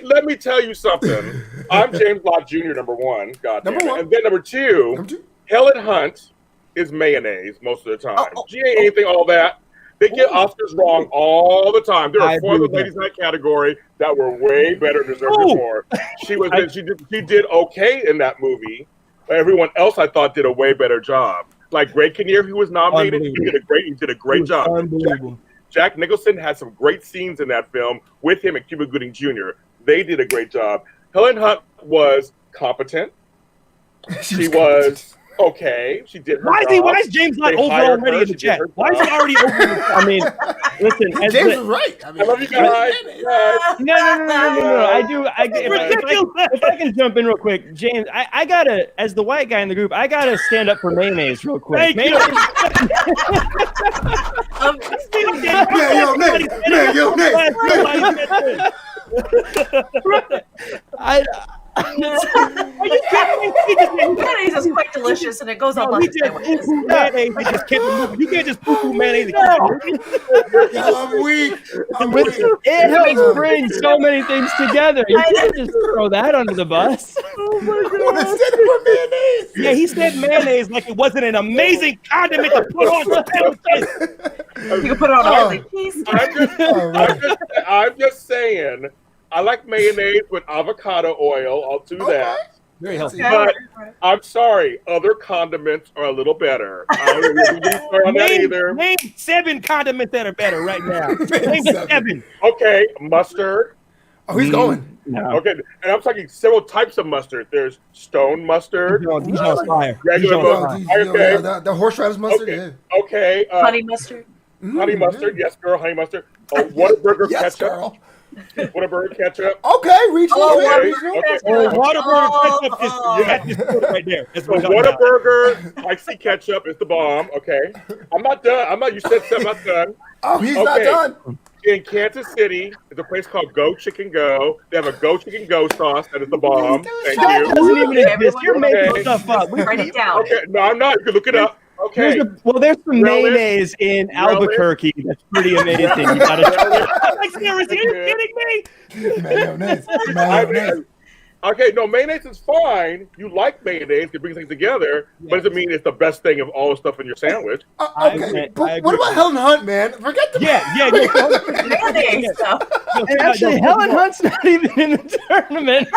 Speaker 5: Let me tell you something. I'm James Lott Jr. number one. God damn it. And then number two, Helen Hunt is mayonnaise most of the time. She ain't anything all that. They get Oscars wrong all the time. There are 4 other ladies in that category that were way better than her before. She did okay in that movie. Everyone else I thought did a way better job. Like Greg Kinnear, who was nominated, he did a great job.
Speaker 1: Unbelievable.
Speaker 5: Jack Nicholson had some great scenes in that film with him and Cuba Gooding Jr. They did a great job. Helen Hunt was competent. She was okay. She did her job.
Speaker 1: Why is James Lott over already in the chat? Why is he already over in the chat?
Speaker 4: I mean, listen.
Speaker 3: James is right. I
Speaker 5: love you guys.
Speaker 4: No. If I can jump in real quick, James, I gotta, as the white guy in the group, I gotta stand up for mayonnaise real quick.
Speaker 1: Thank you.
Speaker 2: Mayonnaise is quite delicious, and it goes on lots of sandwiches.
Speaker 1: Mayonnaise, they just kept it moving. You can't just poo-poo mayonnaise.
Speaker 3: I'm weak.
Speaker 4: It helps bring so many things together. You can't just throw that under the bus.
Speaker 3: Oh my God.
Speaker 1: Yeah, he said mayonnaise like it wasn't an amazing condiment to put on the sandwiches.
Speaker 2: You can put it on every piece.
Speaker 5: I'm just saying. I like mayonnaise with avocado oil. I'll do that.
Speaker 1: Very healthy.
Speaker 5: But I'm sorry, other condiments are a little better. I wouldn't be fair on that either.
Speaker 1: Name 7 condiments that are better right now. Name 7.
Speaker 5: Okay, mustard.
Speaker 3: Oh, he's going.
Speaker 4: No.
Speaker 5: Okay, and I'm talking several types of mustard. There's stone mustard.
Speaker 1: He's on fire.
Speaker 5: Regular mustard. Okay.
Speaker 3: The horseradish mustard.
Speaker 5: Okay.
Speaker 2: Honey mustard.
Speaker 5: Honey mustard. Yes, girl. Honey mustard. Whataburger ketchup.
Speaker 3: Girl.
Speaker 5: Whataburger ketchup.
Speaker 3: Okay, regional.
Speaker 1: Whataburger ketchup is right there. That's what
Speaker 5: Whataburger spicy ketchup is the bomb. Okay, I'm not done. You said I'm not done.
Speaker 3: Oh, he's not done.
Speaker 5: In Kansas City, there's a place called Go Chicken Go. They have a Go Chicken Go sauce that is the bomb. Thank you.
Speaker 4: Doesn't even exist. You're making stuff up.
Speaker 2: Write it down.
Speaker 5: Okay, no, I'm not. You can look it up. Okay.
Speaker 4: There's some mayonnaise in Albuquerque that's pretty amazing. You gotta
Speaker 1: like, seriously, are you kidding me?
Speaker 3: Mayonnaise.
Speaker 5: Okay, no, mayonnaise is fine. You like mayonnaise, it brings things together, but it doesn't mean it's the best thing of all the stuff in your sandwich.
Speaker 3: Okay, but what about Helen Hunt, man? Forget the
Speaker 1: mayonnaise
Speaker 2: stuff.
Speaker 4: Actually, Helen Hunt's not even in the tournament.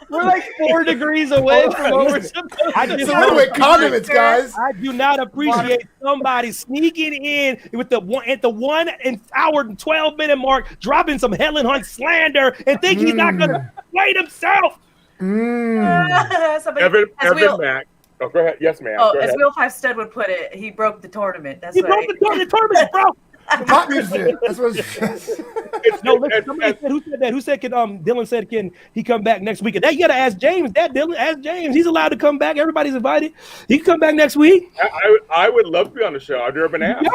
Speaker 4: We're like 4 degrees away from what we're supposed to do.
Speaker 3: So wait, condiments, guys.
Speaker 1: I do not appreciate somebody sneaking in with the 1 hour and 12-minute mark, dropping some Helen Hunt slander, and think he's not going to persuade himself.
Speaker 5: Evan Mack. Oh, go ahead. Yes, ma'am.
Speaker 2: As Wheel 5 Stud would put it, he broke the tournament.
Speaker 1: He broke the tournament, bro.
Speaker 3: That's what
Speaker 1: who said that? Who said Dylan said can he come back next week? That you gotta ask James. Dylan, ask James. He's allowed to come back. Everybody's invited. He can come back next week.
Speaker 5: I would love to be on the show. I've never been asked.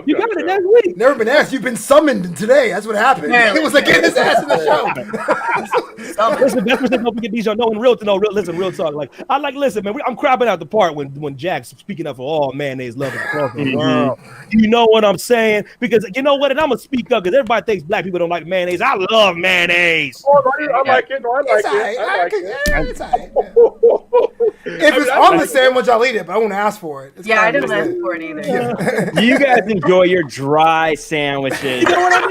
Speaker 1: You got it next week.
Speaker 3: Never been asked. You've been summoned today. That's what happened. It was like get his ass in the show.
Speaker 1: Listen, that's what don't forget these. No, in real talk. Listen, man. I'm crapping out the part when Jack's speaking up for all mayonnaise lovers across the world. You know what I'm saying? Because you know what, and I'm gonna speak up because everybody thinks black people don't like mayonnaise. I love mayonnaise.
Speaker 5: I like it. No, I like it.
Speaker 3: It's all right. If it's on the sandwich, I'll eat it, but I won't ask for it.
Speaker 2: I didn't ask for it either.
Speaker 4: You guys enjoy your dry sandwiches.
Speaker 1: You know what I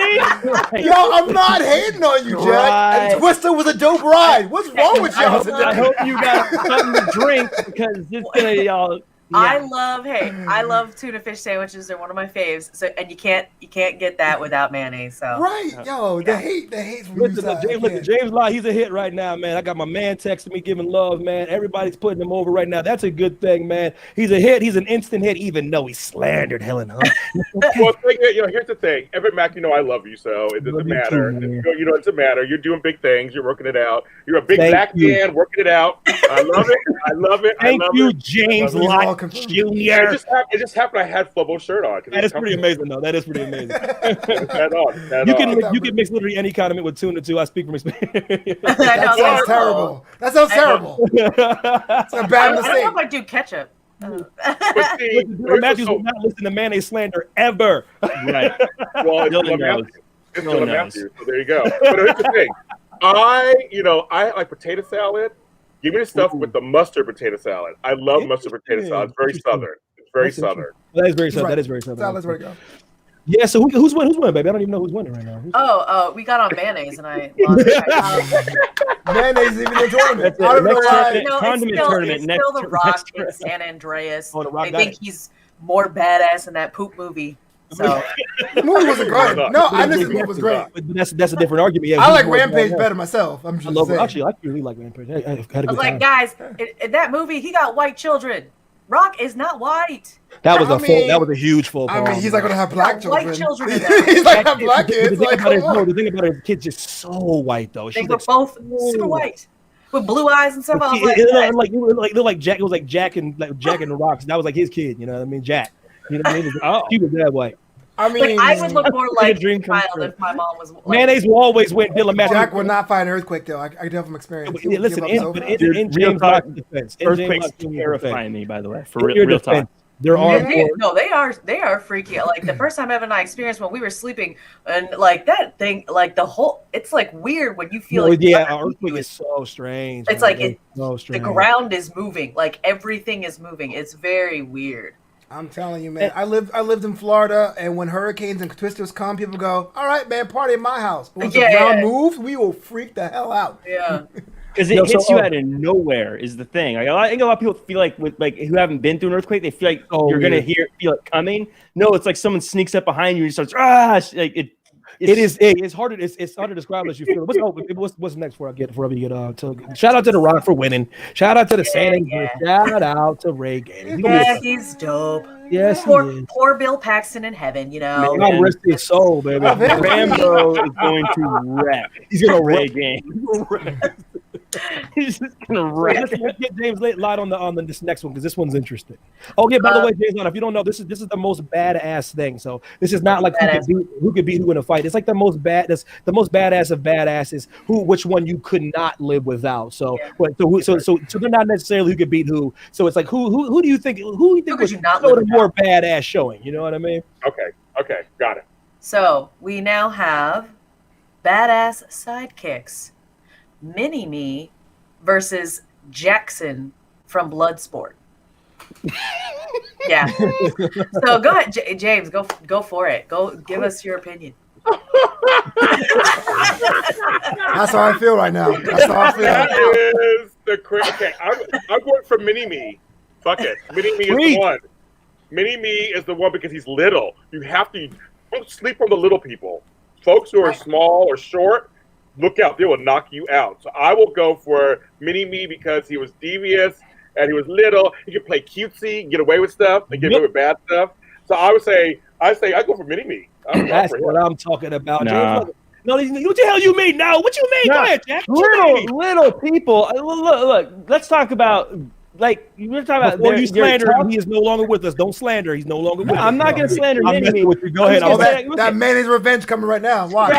Speaker 1: mean?
Speaker 3: Yo, I'm not hating on you, Jack. And Twister was a dope ride. What's wrong with y'all today?
Speaker 4: I hope you got something to drink because it's gonna y'all. Yeah.
Speaker 2: I love tuna fish sandwiches. They're one of my faves. So, and you can't get that without mayonnaise. So
Speaker 3: right, yo, the hate from
Speaker 1: James Lott, he's a hit right now, man. I got my man texting me, giving love, man. Everybody's putting him over right now. That's a good thing, man. He's a hit. He's an instant hit, even though he slandered Helen Hunt.
Speaker 5: Well, here's the thing, Evan Mack. I love you, so it doesn't matter. It doesn't matter. You're doing big things. You're working it out. You're a big black man working it out. I love it.
Speaker 1: Thank you, James Lott. Junior.
Speaker 5: It just happened. I had Flobo's shirt on.
Speaker 1: That is pretty amazing, though. That is pretty amazing. You can mix literally any condiment with tuna too. I speak from experience.
Speaker 3: That sounds terrible. It's a bad mistake.
Speaker 2: I don't know if I do ketchup.
Speaker 1: Matthews will not listen to mayonnaise slander ever.
Speaker 4: Right.
Speaker 5: Well, it's Dylan Matthews. So there you go. But here's the thing. I like potato salad. Give me the stuff with the mustard potato salad. I love mustard potato salad. It's very southern.
Speaker 1: That is very southern. That is very southern.
Speaker 3: Salad's where to go.
Speaker 1: Yeah, so who's winning, baby? I don't even know who's winning right now.
Speaker 2: We got on mayonnaise and I lost
Speaker 3: mayonnaise even in the tournament.
Speaker 4: Condiment tournament.
Speaker 2: It's still The Rock in San Andreas. I think he's more badass in that poop movie. So
Speaker 3: the movie wasn't great. No, I think the movie was great.
Speaker 1: But that's a different argument. Yeah,
Speaker 3: I like Rampage better myself. I'm just saying.
Speaker 1: Actually, I really like Rampage. I
Speaker 2: was like, guys, in that movie, he got white children. Rock is not white.
Speaker 1: That was a huge full.
Speaker 3: I mean, he's not gonna have black children.
Speaker 2: White children in that.
Speaker 3: He's not gonna have black kids.
Speaker 1: The thing about it, the kid's just so white though.
Speaker 2: They were both super white. With blue eyes and stuff. I was
Speaker 1: it looked like Jack. It was like Jack and the Rocks. That was like his kid. You know what I mean? Jack. You know what I mean? He was that white.
Speaker 3: I mean,
Speaker 2: I would look more like a child if my mom was. Like,
Speaker 1: mayonnaise will always win. Dylan Matthews.
Speaker 3: Jack would not fight an earthquake, though. I do have some experience.
Speaker 1: Listen, in James Lott's defense,
Speaker 4: earthquakes terrifying me. By the way, for real talk.
Speaker 2: They are freaky. Like the first time Evan and I experienced when we were sleeping, and like that thing, like it's like weird when you feel.
Speaker 1: Earthquake is so strange.
Speaker 2: It's like the ground is moving, like everything is moving. It's very weird.
Speaker 3: I'm telling you, man. I lived in Florida, and when hurricanes and twisters come, people go, "All right, man, party in my house." But once the ground moves, we will freak the hell out.
Speaker 2: Yeah.
Speaker 4: Because it hits you out of nowhere is the thing. Like, I think a lot of people feel like who haven't been through an earthquake, they feel like you're gonna feel it coming. No, it's like someone sneaks up behind you and starts
Speaker 1: It's hard to describe as you feel. What's next before you get shout out to The Rock for winning. Shout out to the Santa. Shout out to Ray Gaines.
Speaker 2: Yeah, he's dope.
Speaker 1: Yes,
Speaker 2: poor Bill Paxton in heaven, you know.
Speaker 1: God rest his soul, baby.
Speaker 4: Rambo is going to wreck.
Speaker 1: He's gonna
Speaker 4: Ray Gaines. He's just gonna wreck.
Speaker 1: Let's get James Lott on this next one because this one's interesting. Oh yeah, by the way, James Lott, if you don't know, this is the most badass thing. So this is not like who could beat who in a fight. It's like the most badass of badasses. Which one you could not live without. So they're not necessarily who could beat who. So it's like who do you think was the more badass showing? You know what I mean?
Speaker 5: Okay, got it.
Speaker 2: So we now have badass sidekicks. Mini-Me versus Jackson from Bloodsport. Yeah. So go ahead, James. Go for it. Go give us your opinion.
Speaker 3: That's how I feel right now. That's how I feel.
Speaker 5: That is the okay. I'm going for Mini Me. Fuck it. Mini Me is the one. Mini Me is the one because he's little. You have to don't sleep on the little people. Folks who are small or short, look out. They will knock you out. So I will go for Mini Me because he was devious and he was little. He could play cutesy, get away with stuff, and get away with bad stuff. So I would say I go for Mini Me.
Speaker 1: That's what I'm talking about.
Speaker 4: Nah.
Speaker 1: No, what the hell you mean now? What you mean? Go ahead, Jack.
Speaker 4: Little people. Look. Let's talk about you're talking about.
Speaker 1: Before you slander him, he is no longer with us. Don't slander. He's no longer with us.
Speaker 4: I'm not going to slander Mini-Me.
Speaker 1: Go ahead.
Speaker 3: That man is revenge coming right now. Watch.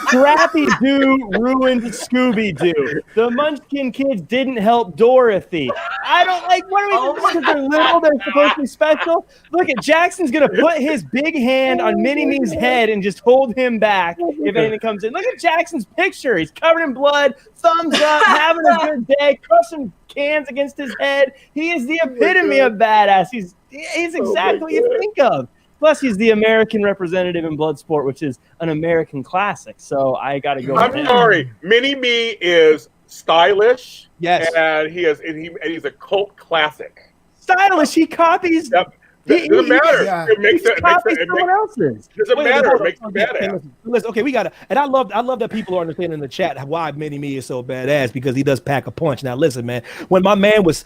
Speaker 4: Scrappy Doo ruined Scooby-Doo. The Munchkin kids didn't help Dorothy. I don't what are we doing? Because they're little, they're supposed to be special. Look at Jackson's going to put his big hand on Mini-Me's head and just hold him back if anything comes in. Look at Jackson's picture. He's covered in blood, thumbs up, having a good day, crushing cans against his head. He is the epitome of badass. He's exactly what you think of. Plus, he's the American representative in Bloodsport, which is an American classic. So I got to go.
Speaker 5: I'm sorry, Mini Me is stylish.
Speaker 1: Yes,
Speaker 5: and he's a cult classic.
Speaker 4: Stylish. He copies.
Speaker 5: Yep. It doesn't matter.
Speaker 3: Yeah.
Speaker 5: It makes it.
Speaker 4: Someone else's.
Speaker 5: It doesn't matter. It makes it badass.
Speaker 1: Listen, okay, we got to, and I love that people are understanding in the chat why Mini Me is so badass because he does pack a punch. Now, listen, man, when my man was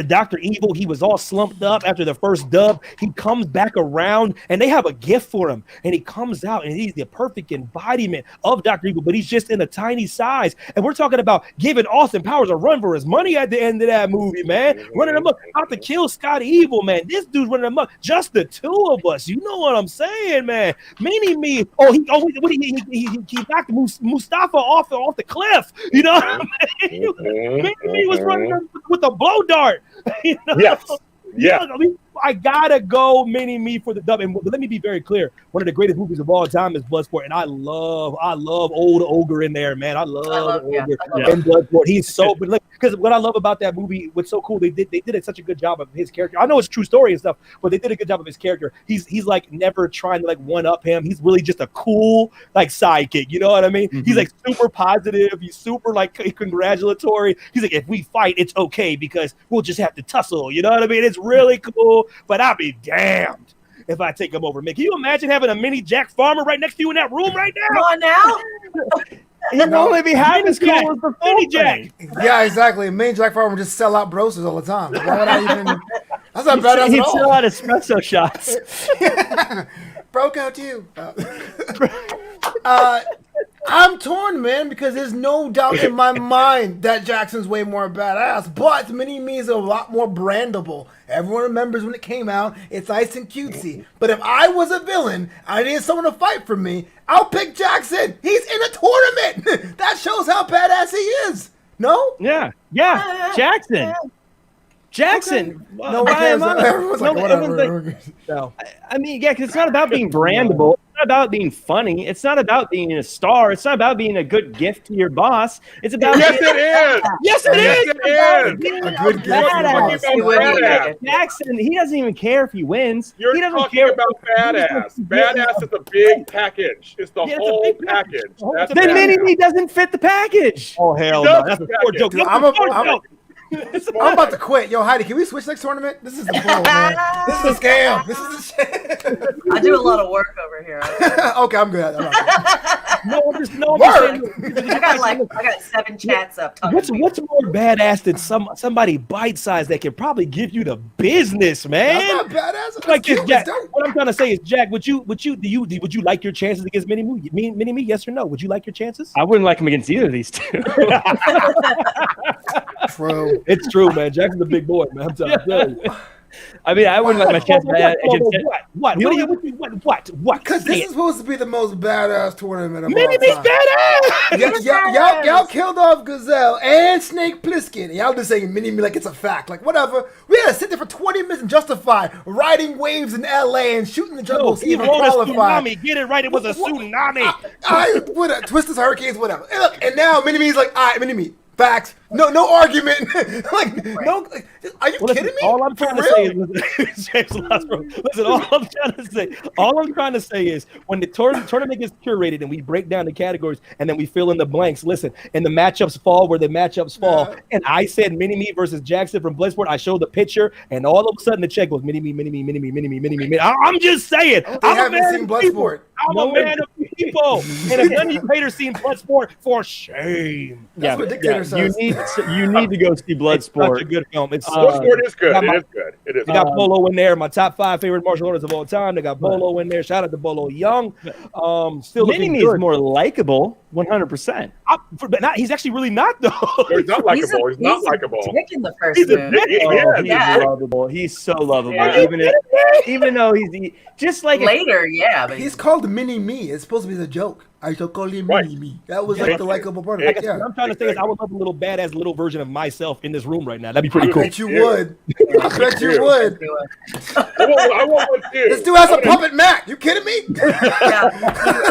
Speaker 1: Dr. Evil, he was all slumped up after the first dub. He comes back around, and they have a gift for him, and he comes out, and he's the perfect embodiment of Dr. Evil, but he's just in a tiny size. And we're talking about giving Austin Powers a run for his money at the end of that movie, man. Running him up, out to kill Scotty Evil, man. This dude's running him up. Just the two of us, you know what I'm saying, man? Mini Me, he knocked Mustafa off the cliff, you know what I mean? Mini Me was running with a blow dart. You know? Yes. I gotta go Mini Me for the dub. And let me be very clear: one of the greatest movies of all time is Bloodsport, and I love old Ogre in there, man. I love Ogre in Bloodsport. He's so because what I love about that movie, what's so cool, they did such a good job of his character. I know it's a true story and stuff, but they did a good job of his character. He's like never trying to one up him. He's really just a cool sidekick. You know what I mean? Mm-hmm. He's super positive. He's super congratulatory. He's like, if we fight, it's okay because we'll just have to tussle. You know what I mean? It's really cool. But I'll be damned if I take him over. Man, can you imagine having a mini Jack Farmer right next to you in that room right now?
Speaker 2: Come on now.
Speaker 4: He'll only be half as cool as the
Speaker 1: mini Jack.
Speaker 3: Yeah, exactly. Mini Jack Farmer just sell out brosters all the time. Why would I even? That's not badass at all.
Speaker 4: He'd sell out espresso shots.
Speaker 3: Broke out too. I'm torn, man, because there's no doubt in my mind that Jackson's way more badass, but Mini Me is a lot more brandable. Everyone remembers when it came out, it's nice and cutesy. But if I was a villain, I needed someone to fight for me, I'll pick Jackson. He's in a tournament. That shows how badass he is. No?
Speaker 4: Yeah. Jackson. Okay.
Speaker 3: No one cares. Everyone's like, whatever.
Speaker 1: No.
Speaker 4: I mean, because it's not about being brandable. It's not about being funny. It's not about being a star. It's not about being a good gift to your boss. It's about
Speaker 5: Yes, it is.
Speaker 1: Yes, it is.
Speaker 3: A good gift.
Speaker 4: Jackson, he doesn't even care if he wins.
Speaker 5: You're
Speaker 4: he doesn't
Speaker 5: talking
Speaker 4: care
Speaker 5: about badass. Badass is a big package. It's the whole package.
Speaker 4: Then Mini-Me doesn't fit the package.
Speaker 1: Oh, hell no. That's a poor joke.
Speaker 3: Dude, I'm about to quit. Yo, Heidi, can we switch next tournament? This is the bull, man. This is a scam. This is a shit.
Speaker 2: I do a lot of work over here.
Speaker 3: Okay, I'm good.
Speaker 2: I got 7 chats up.
Speaker 1: What's more badass than somebody bite-sized that can probably give you the business, man?
Speaker 3: That's not badass.
Speaker 1: Like this, Jack. What I'm trying to say is, Jack, would you like your chances against Mini-Me? Yes or no? Would you like your chances?
Speaker 4: I wouldn't like him against either of these two.
Speaker 3: True.
Speaker 1: It's true, man. Jackson's a big boy, man. I'm telling you.
Speaker 4: I mean, I wouldn't like my chance against
Speaker 1: What?
Speaker 3: Because this is supposed to be the most badass tournament of all
Speaker 1: Mini-Me's
Speaker 3: time.
Speaker 1: badass!
Speaker 3: Y'all killed off Gazelle and Snake Plissken. Y'all just saying Mini-Me like it's a fact. Like, whatever. We had to sit there for 20 minutes and justify riding waves in LA and shooting the jungles to even qualify.
Speaker 1: Get it right. It was a tsunami.
Speaker 3: Twister's Hurricanes, whatever. And look, and now Mini-Me's like, all right, Mini-Me. Facts. No argument. Like, no. Are you kidding me?
Speaker 1: All I'm trying to say is, James Losbro, listen. All I'm trying to say is, when the tournament gets curated and we break down the categories and then we fill in the blanks. Listen, and the matchups fall where the matchups fall. Yeah. And I said Mini-Me versus Jackson from Bloodsport. I showed the picture, and all of a sudden the check goes Mini-Me. I'm just saying.
Speaker 3: I haven't seen Bloodsport.
Speaker 1: I'm a man of people. And if none of you haters seen Bloodsport, for shame.
Speaker 3: That's what Dictator says.
Speaker 4: You need to go see Bloodsport.
Speaker 1: It's such a good film.
Speaker 5: Bloodsport is good. It is good. It is.
Speaker 1: They got Bolo in there. My top 5 favorite martial artists of all time. They got Bolo in there. Shout out to Bolo Young. Still
Speaker 4: Mini-Me is more likable, 100%.
Speaker 1: But he's actually really not though.
Speaker 5: He's not likable. He's not likable.
Speaker 2: In the first he's
Speaker 4: lovable. He's so lovable. Yeah. Even though he's just like
Speaker 2: later,
Speaker 3: but he's called Mini-Me. It's supposed to be the joke. I shall call him Mini-Me. That was like the likable part of it.
Speaker 1: What I'm trying to say is, I would love a little badass little version of myself in this room right now. That'd be pretty cool.
Speaker 3: I bet you would. I bet you would.
Speaker 5: I want one too.
Speaker 3: This dude has a puppet Mac. You kidding me?
Speaker 2: Yeah,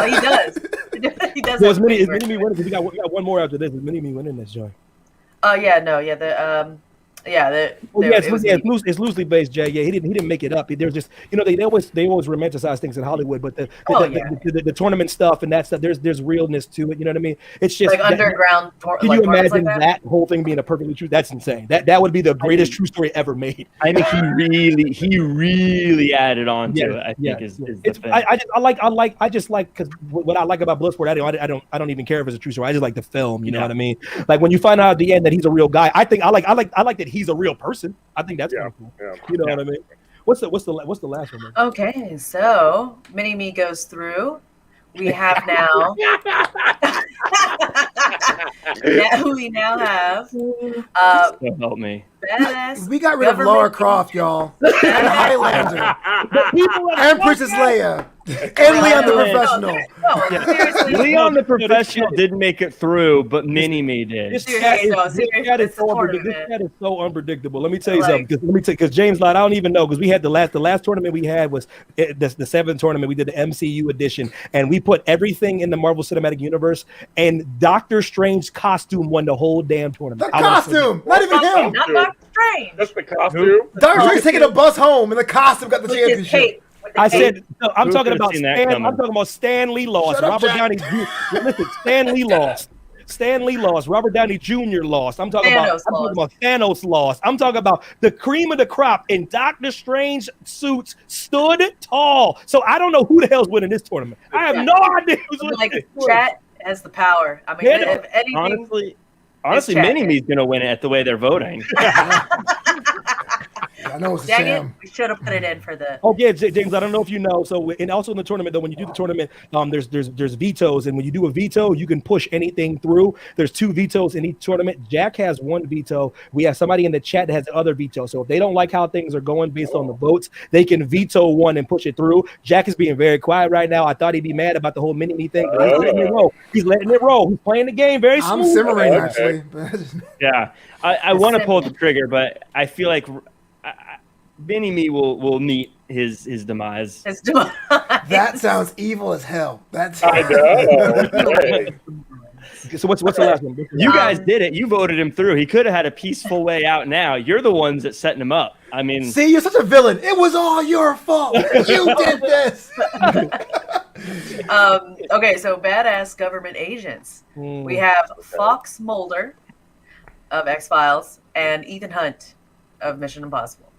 Speaker 2: he does. He does.
Speaker 1: Well, it's Mini-Me winning because we got one more after this. Is Mini-Me winning this joint? It's loosely based, Jay. Yeah, he didn't make it up. There's just they always romanticize things in Hollywood, but the tournament stuff and that stuff, there's realness to it. You know what I mean? It's just
Speaker 2: like underground.
Speaker 1: Can you imagine that whole thing being a perfectly true? That's insane. That would be the greatest true story ever made.
Speaker 4: I think he really added on to it. I think is the thing.
Speaker 1: I just like because what I like about Bloodsport, I don't even care if it's a true story. I just like the film. You know what I mean? Like when you find out at the end that he's a real guy, I like that he's a real person. I think that's pretty cool. Yeah. You know what I mean? What's the last one? Man?
Speaker 2: Okay, so Mini-Me goes through. We have now. We now have.
Speaker 4: Help me.
Speaker 2: Badass.
Speaker 3: We got rid of Lara Croft, y'all. And Highlander. And Princess Leia. And Leon the Professional.
Speaker 4: Leon the Professional didn't make it through, but Mini-Me did.
Speaker 1: This cat is so unpredictable. Let me tell you something. Because James lied. I don't even know because we had the last tournament we had was the 7th tournament. We did the MCU edition, and we put everything in the Marvel Cinematic Universe. And Doctor Strange's costume won the whole damn tournament.
Speaker 3: The costume, not even him.
Speaker 2: Not Doctor Strange.
Speaker 5: That's the costume.
Speaker 3: Doctor Strange taking a bus home, and the costume got the championship.
Speaker 1: I said, no, I'm talking about Stan Lee lost. Robert Downey Jr. Listen, Stan Lee lost. Stan Lee lost. Robert Downey Jr. lost. I'm talking about Thanos lost. I'm talking about the cream of the crop in Doctor Strange suits stood tall. So I don't know who the hell's winning this tournament. I have no idea who's winning.
Speaker 2: Like chat has the power. I mean, if anything,
Speaker 4: honestly, Mini-Me's gonna win it the way they're voting.
Speaker 3: I know it's a
Speaker 2: dang
Speaker 3: sham.
Speaker 2: We should have put it in for the.
Speaker 1: Oh yeah, James. I don't know if you know. So, and also in the tournament, though, when you do the tournament, there's vetoes, and when you do a veto, you can push anything through. There's 2 vetoes in each tournament. Jack has 1 veto. We have somebody in the chat that has the other veto. So if they don't like how things are going based on the votes, they can veto 1 and push it through. Jack is being very quiet right now. I thought he'd be mad about the whole Mini-Me thing, but he's letting it roll. He's letting it roll. He's playing the game very smooth.
Speaker 3: I'm simmering actually.
Speaker 4: Yeah, I want to pull the trigger, but I feel like Mini-Me will meet his demise.
Speaker 3: That sounds evil as hell.
Speaker 5: I know.
Speaker 1: So what's the last one?
Speaker 4: You guys did it. You voted him through. He could have had a peaceful way out now. You're the ones that's setting him up. I mean,
Speaker 3: see, you're such a villain. It was all your fault. You did this.
Speaker 2: Okay, so badass government agents. We have Fox Mulder of X-Files and Ethan Hunt of Mission Impossible.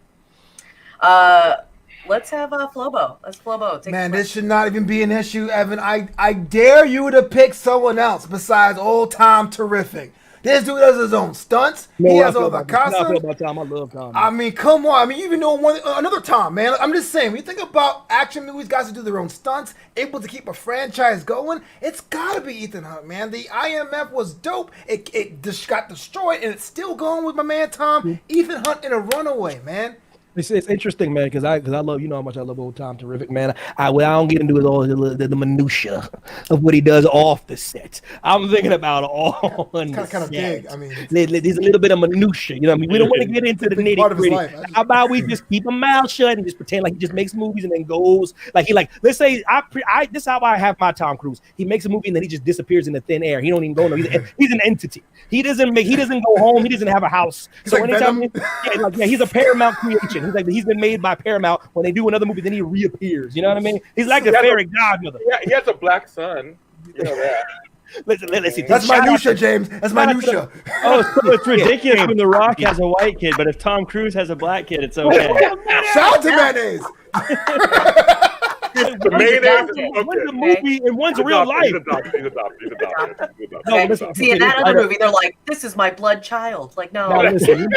Speaker 2: Let's have Flobo. Let's Flobo.
Speaker 3: Man, this should not even be an issue, Evan. I dare you to pick someone else besides old Tom Terrific. This dude does his own stunts. He has all the costumes.
Speaker 1: I love Tom.
Speaker 3: I mean, come on. I mean, you even know another Tom, man. I'm just saying, when you think about action movies, guys who do their own stunts, able to keep a franchise going, it's got to be Ethan Hunt, man. The IMF was dope. It just got destroyed, and it's still going with my man Tom. Ethan Hunt in a runaway, man.
Speaker 1: It's interesting, man, because I love, you know how much I love old Tom Terrific, man. I don't get into all the minutia of what he does off the set. I'm thinking about all on the
Speaker 3: kind of big. I mean,
Speaker 1: there's a little bit of minutia. You know what I mean? We don't want to get into the nitty gritty. How about we just keep a mouth shut and just pretend like he just makes movies and then goes like let's say this is how I have my Tom Cruise. He makes a movie and then he just disappears into thin air. He don't even go no. He's an entity. He doesn't go home. He doesn't have a house. So
Speaker 3: like
Speaker 1: anytime, he's a Paramount creation. He's been made by Paramount. When they do another movie, then he reappears. You know what I mean? He's like the fairy godmother.
Speaker 5: Yeah, he has a black son. You know that.
Speaker 1: Let's see.
Speaker 3: That's minutia, James. That's minutia.
Speaker 4: So it's ridiculous when The Rock has a white kid, but if Tom Cruise has a black kid, it's okay.
Speaker 3: Shout out to mayonnaise.
Speaker 5: The mayonnaise is
Speaker 1: one's a movie and one's real life.
Speaker 5: He's adopted.
Speaker 2: See, in that other movie, they're like, "This is my blood child." Like, no.
Speaker 1: Listen,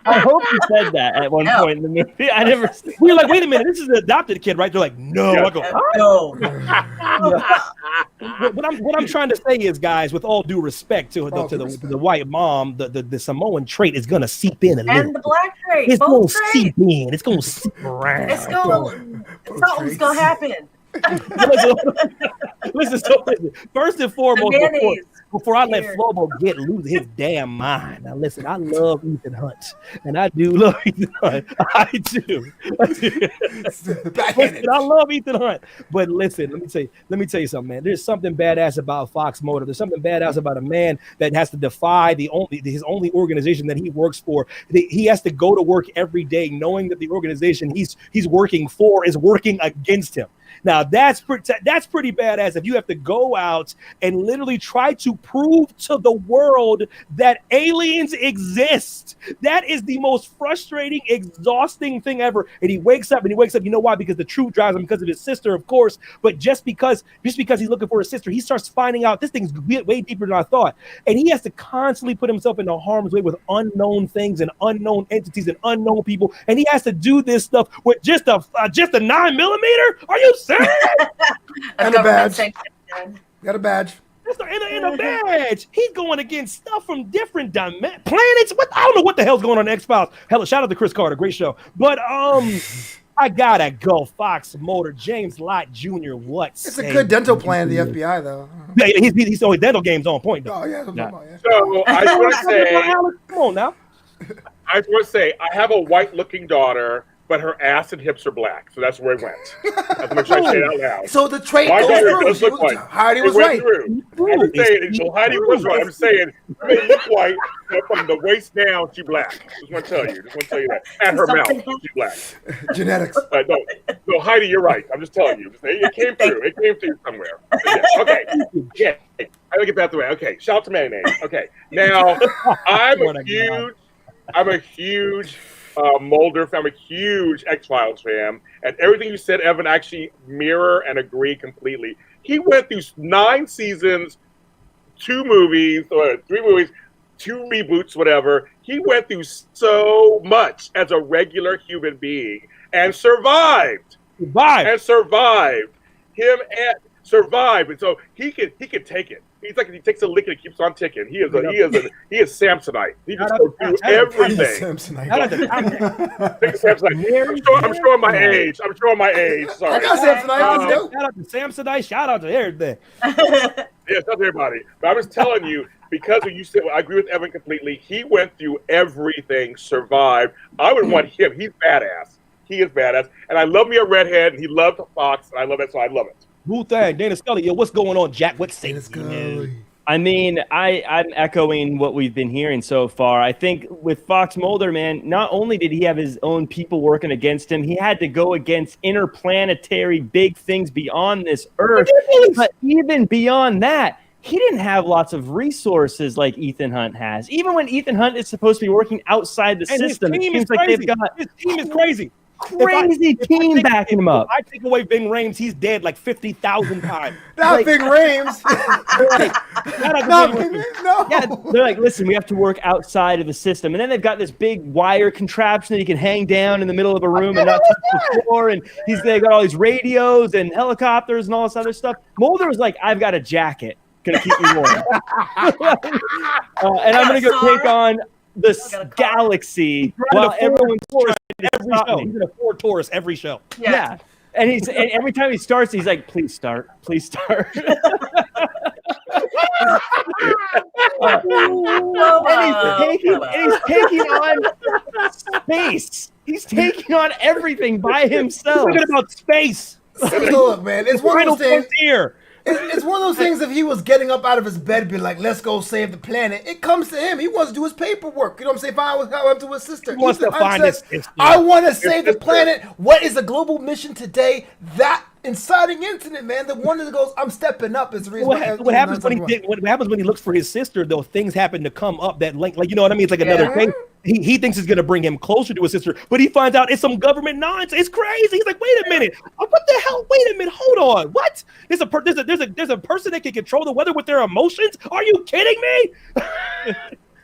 Speaker 4: I hope you said that at one point in the movie. I never.
Speaker 1: We were like, "Wait a minute, this is an adopted kid, right?" They're like, "No."
Speaker 5: Yeah.
Speaker 1: I go,
Speaker 2: No.
Speaker 1: What I'm trying to say is, guys, with all due respect to the white mom, the Samoan trait is gonna seep in a little.
Speaker 2: And the black trait.
Speaker 1: It's gonna
Speaker 2: both
Speaker 1: seep in. It's gonna seep around.
Speaker 2: Something's gonna happen.
Speaker 1: Listen. First and foremost, before I let Flobo lose his damn mind. Now, listen, I love Ethan Hunt, and I do love Ethan Hunt. I do. Listen, I love Ethan Hunt, but listen, let me tell you something, man. There's something badass about Fox Motor. There's something badass about a man that has to defy his only organization that he works for. He has to go to work every day knowing that the organization he's working for is working against him. Now that's pretty badass if you have to go out and literally try to prove to the world that aliens exist. That is the most frustrating, exhausting thing ever. And he wakes up, you know why? Because the truth drives him, because of his sister, of course. But just because he's looking for his sister, he starts finding out this thing's way deeper than I thought. And he has to constantly put himself into harm's way with unknown things and unknown entities and unknown people. And he has to do this stuff with just a 9mm? Are you serious?
Speaker 3: And a badge. Got a badge.
Speaker 1: In a badge. He's going against stuff from different planets. I don't know what the hell's going on in X-Files. Hell, shout out to Chris Carter. Great show. But I gotta go. Fox Motor, James Lott Jr.
Speaker 3: It's a good dental plan, the FBI, though.
Speaker 1: Yeah, he's always dental games on point, though.
Speaker 3: Oh, yeah.
Speaker 5: So I just want to say,
Speaker 1: come on now.
Speaker 5: I just want to say, I have a white-looking daughter, but her ass and hips are black, so that's where it went. I'm going to try to say it out loud.
Speaker 3: So the trait
Speaker 5: My daughter
Speaker 3: goes
Speaker 5: does look white.
Speaker 3: Heidi was right.
Speaker 5: I'm saying, so Heidi was right. I'm saying, she may look white, but from the waist down, she's black. Just want to tell you that. And her mouth, she's black.
Speaker 3: Genetics.
Speaker 5: No, Heidi, you're right. I'm just telling you. It came through. It came through somewhere. Yeah. Okay. Yeah. I'm going to get that out of the way. Okay. Shout out to mayonnaise. Okay. Now, I'm a huge Mulder fan. I'm a huge X-Files fan, and everything you said, Evan, actually mirror and agree completely. He went through 9 seasons, 2 movies, or 3 movies, 2 reboots, whatever. He went through so much as a regular human being and survived. And survived. And so he could take it. He's like, he takes a lick and it keeps on ticking. He is Samsonite. He just goes through everything. I'm showing my age. Sorry.
Speaker 3: I got Samsonite.
Speaker 1: Shout out to Samsonite. Shout out to everything.
Speaker 5: Yeah, shout out to everybody. But I was telling you, because when you said, I agree with Evan completely. He went through everything, survived. I would want him. He's badass. He is badass. And I love me a redhead. And he loved Fox. And I love it, so I love it.
Speaker 1: Wu-Tang, Dana Scully, yo, what's going on, Jack? What's saying?
Speaker 4: I mean, I'm echoing what we've been hearing so far. I think with Fox Mulder, man, not only did he have his own people working against him, he had to go against interplanetary big things beyond this Earth. But even beyond that, he didn't have lots of resources like Ethan Hunt has. Even when Ethan Hunt is supposed to be working outside the system, it seems like they've got
Speaker 1: his team is crazy.
Speaker 4: Crazy team backing him up.
Speaker 1: If I take away Ving Rhames, he's dead like 50,000 times.
Speaker 3: Not Ving Rhames.
Speaker 4: No. Yeah, they're like, listen, we have to work outside of the system. And then they've got this big wire contraption that he can hang down in the middle of a room and not touch the floor. And they got all these radios and helicopters and all this other stuff. Mulder was like, I've got a jacket. Gonna keep me warm. And I'm gonna go take on this galaxy while everyone's trying to stop me.
Speaker 1: He's in a Ford Taurus every show.
Speaker 4: Yeah. And every time he starts, he's like, please start. Please start. And he's taking on space. He's taking on everything by himself.
Speaker 1: Talking about space.
Speaker 3: Look, man, it's one of those things.
Speaker 1: Frontier.
Speaker 3: It's one of those things. If he was getting up out of his bed, be like, "Let's go save the planet," it comes to him. He wants to do his paperwork. You know what I'm saying? If I was up to his sister,
Speaker 1: He wants to find his sister.
Speaker 3: I want to save the planet. What is the global mission today? That inciting incident, man. The one that goes, "I'm stepping up," is the reason.
Speaker 1: What happens when he looks for his sister? Though things happen to come up that link, like you know what I mean? It's like another thing. He thinks it's gonna bring him closer to his sister, but he finds out it's some government nonsense. It's crazy. He's like, wait a minute, what the hell? Wait a minute, hold on. What? There's a person that can control the weather with their emotions. Are you kidding me?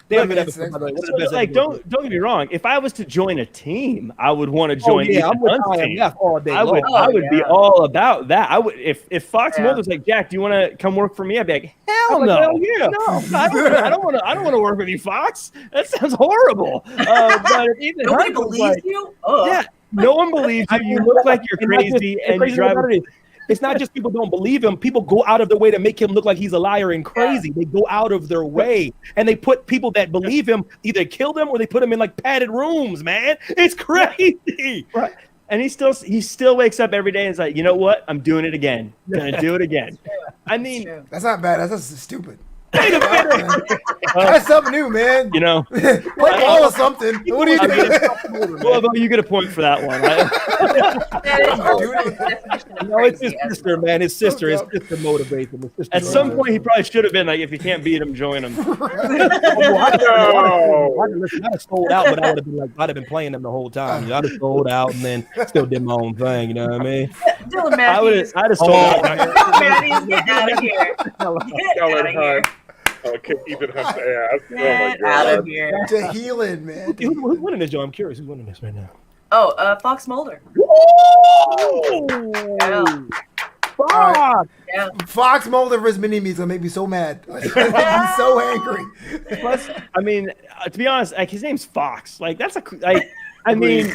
Speaker 4: Don't get me wrong. If I was to join a team, I would want to join.
Speaker 1: I'm with IMF all day.
Speaker 4: I would be all about that. I would if Fox Mulder's like, Jack, do you want to come work for me? I'd be like, hell no.
Speaker 1: Hell yeah.
Speaker 4: No, I don't want to work with you, Fox. That sounds horrible. But if
Speaker 2: nobody believes you. Oh.
Speaker 4: Yeah, no one believes you. You look like you're crazy, and you drive.
Speaker 1: It's not just people don't believe him. People go out of their way to make him look like he's a liar and crazy. They go out of their way and they put people that believe him, either kill them or they put them in like padded rooms, man. It's crazy.
Speaker 4: Right. And he still wakes up every day and is like, you know what? I'm doing it again. Gonna do it again. I mean,
Speaker 3: that's not bad. That's just stupid.
Speaker 1: Wait a minute.
Speaker 3: That's something new, man.
Speaker 4: You know,
Speaker 3: play ball or something. What are you doing?
Speaker 4: Well, you get a point for that one.
Speaker 1: No, it's his sister, man. His sister motivates him.
Speaker 4: At some point, he probably should have been like, if you can't beat him, join him.
Speaker 1: I'd have sold out, but I would have been like, I'd have been playing them the whole time. I'd have sold out and then still did my own thing. You know what I mean?
Speaker 2: Dylan Matthews.
Speaker 4: I'd have sold out.
Speaker 2: Matthews, get out of here. Get out of here.
Speaker 5: Oh, kick Ethan Hunt's ass. Oh my
Speaker 2: Out
Speaker 5: god.
Speaker 2: of here.
Speaker 3: To healing, man.
Speaker 1: Who's winning this, Joe? I'm curious. Who's winning this right now?
Speaker 2: Oh, Fox Mulder.
Speaker 1: Fuck.
Speaker 2: Yeah.
Speaker 3: Fox Mulder versus Mini-Me is gonna make me so mad. He's so angry.
Speaker 4: Plus, I mean, to be honest, like his name's Fox. Like that's I mean,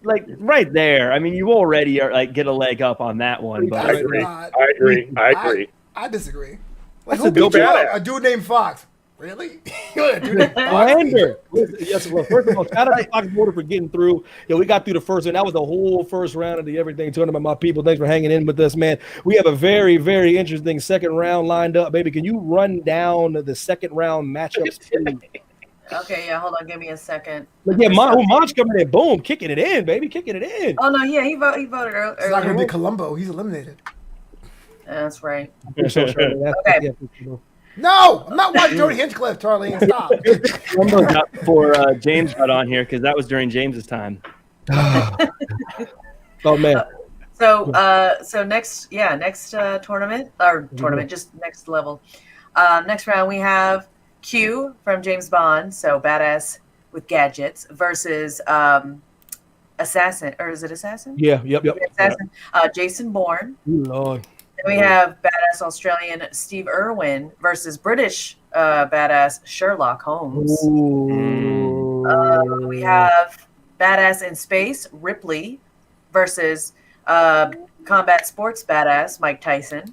Speaker 4: like right there. I mean, you already are like get a leg up on that one. But
Speaker 5: I agree.
Speaker 3: I disagree. Like,
Speaker 1: That's
Speaker 3: who
Speaker 1: a
Speaker 3: beat you
Speaker 5: badass.
Speaker 3: up? A dude named Fox. Really? A dude named Fox?
Speaker 1: Slander. Yes, well, first of all, shout out to Fox Mulder for getting through. We got through the first one. That was the whole first round of the everything tournament. My people, thanks for hanging in with us, man. We have a very, very interesting second round lined up, baby. Can you run down the second round matchups?
Speaker 2: Okay, yeah, hold on, give me a second.
Speaker 1: Monch coming in, boom, kicking it in, baby, kicking it in.
Speaker 2: Oh no, yeah, he voted earlier.
Speaker 3: It's not gonna be Columbo. He's eliminated.
Speaker 2: That's right.
Speaker 1: Okay.
Speaker 3: No, I'm not watching Jody Hinchcliffe, Charlie. Stop.
Speaker 4: Columbo's up for James got on here because that was during James's time.
Speaker 1: Oh man.
Speaker 2: So next tournament, just next level. Next round we have Q from James Bond, so badass with gadgets versus Assassin, or is it Assassin?
Speaker 1: Yeah, yep.
Speaker 2: Assassin, Jason Bourne.
Speaker 1: Ooh, Lord.
Speaker 2: Then we have badass Australian Steve Irwin versus British badass Sherlock Holmes. We have badass in space Ripley versus combat sports badass Mike Tyson.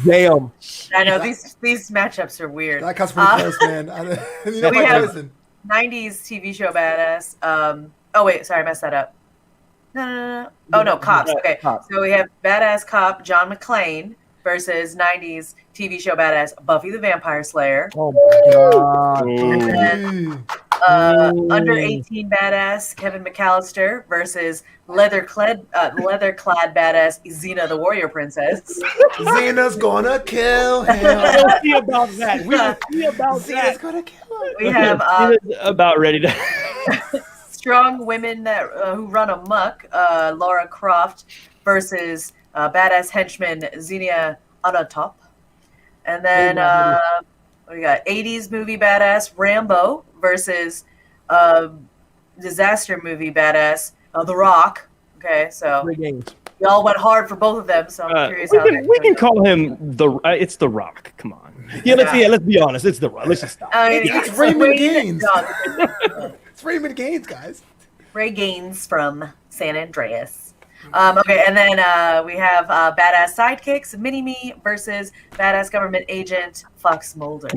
Speaker 1: Damn.
Speaker 2: I know these matchups are weird.
Speaker 3: That cuts pretty close, man.
Speaker 2: We have 90s TV show badass. Oh wait, sorry, I messed that up. No. Oh no, cops. Okay, so we have badass cop John McClane versus 90s TV show badass Buffy the Vampire Slayer.
Speaker 1: Oh my god.
Speaker 2: And then, under 18 badass Kevin McAllister versus leather-clad badass Xena the Warrior Princess.
Speaker 3: Xena's gonna kill him.
Speaker 1: We'll see about that.
Speaker 3: Xena's gonna kill him.
Speaker 2: We have
Speaker 4: about ready to.
Speaker 2: strong women that who run amok, Laura Croft versus badass henchman Xenia Onatop. And then we got 80s movie badass Rambo versus disaster movie badass The Rock. Okay, so y'all went hard for both of them, so I'm curious how
Speaker 4: we can call him it's The Rock. Come on.
Speaker 1: Yeah, let's be honest. It's the run. Let's just stop.
Speaker 3: It's Raymond Gaines. It's Raymond Gaines, guys.
Speaker 2: Ray Gaines from San Andreas. Okay, and then we have Badass Sidekicks, Mini-Me versus Badass Government Agent Fox Mulder.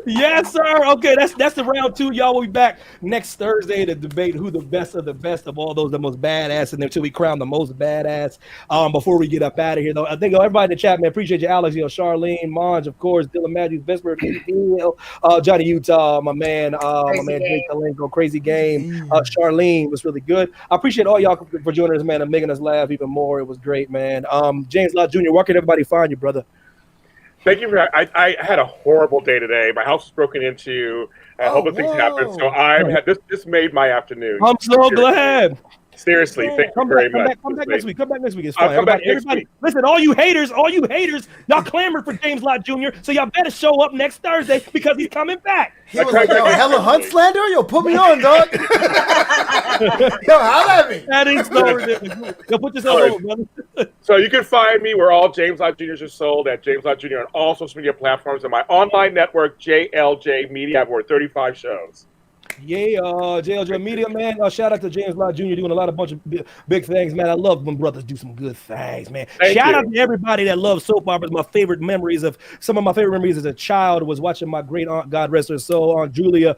Speaker 1: Yes, sir. Okay, that's the round 2. Y'all will be back next Thursday to debate who the best of all those, the most badass, and until we crown the most badass. Before we get up out of here, though, I think everybody in the chat, man, appreciate you, Alex, Charlene, Monge, of course, Dylan Matthews, Vesper, Johnny Utah, my man Jake Kalenko, Crazy Game, Charlene was really good. I appreciate all y'all for joining us, man, and making us laugh even more. It was great, man. James Lott Jr., where can everybody find you, brother?
Speaker 5: Thank you for. I had a horrible day today. My house was broken into. I hope things happen. So this made my afternoon.
Speaker 1: I'm so glad.
Speaker 5: Seriously, thank you very much.
Speaker 1: Come back next week. It's fine.
Speaker 5: I'll come back next week.
Speaker 1: Listen, all you haters, y'all clamored for James Lott Jr. So y'all better show up next Thursday because he's coming back.
Speaker 3: He was like, yo, hella Hunt slander? Yo, put me on, dog. Yo, holla at me.
Speaker 1: That ain't so ridiculous. Yo, put yourself over, brother.
Speaker 5: So you can find me where all James Lott Jr.'s are sold at James Lott Jr. on all social media platforms and my online network, JLJ Media. I've worked 35 shows.
Speaker 1: Yeah, JLJ Media, man. Shout out to James Lott Jr. doing a bunch of big things, man. I love when brothers do some good things, man. Shout out to everybody that loves soap operas. Some of my favorite memories as a child was watching my great aunt, God rest her soul, Aunt Julia,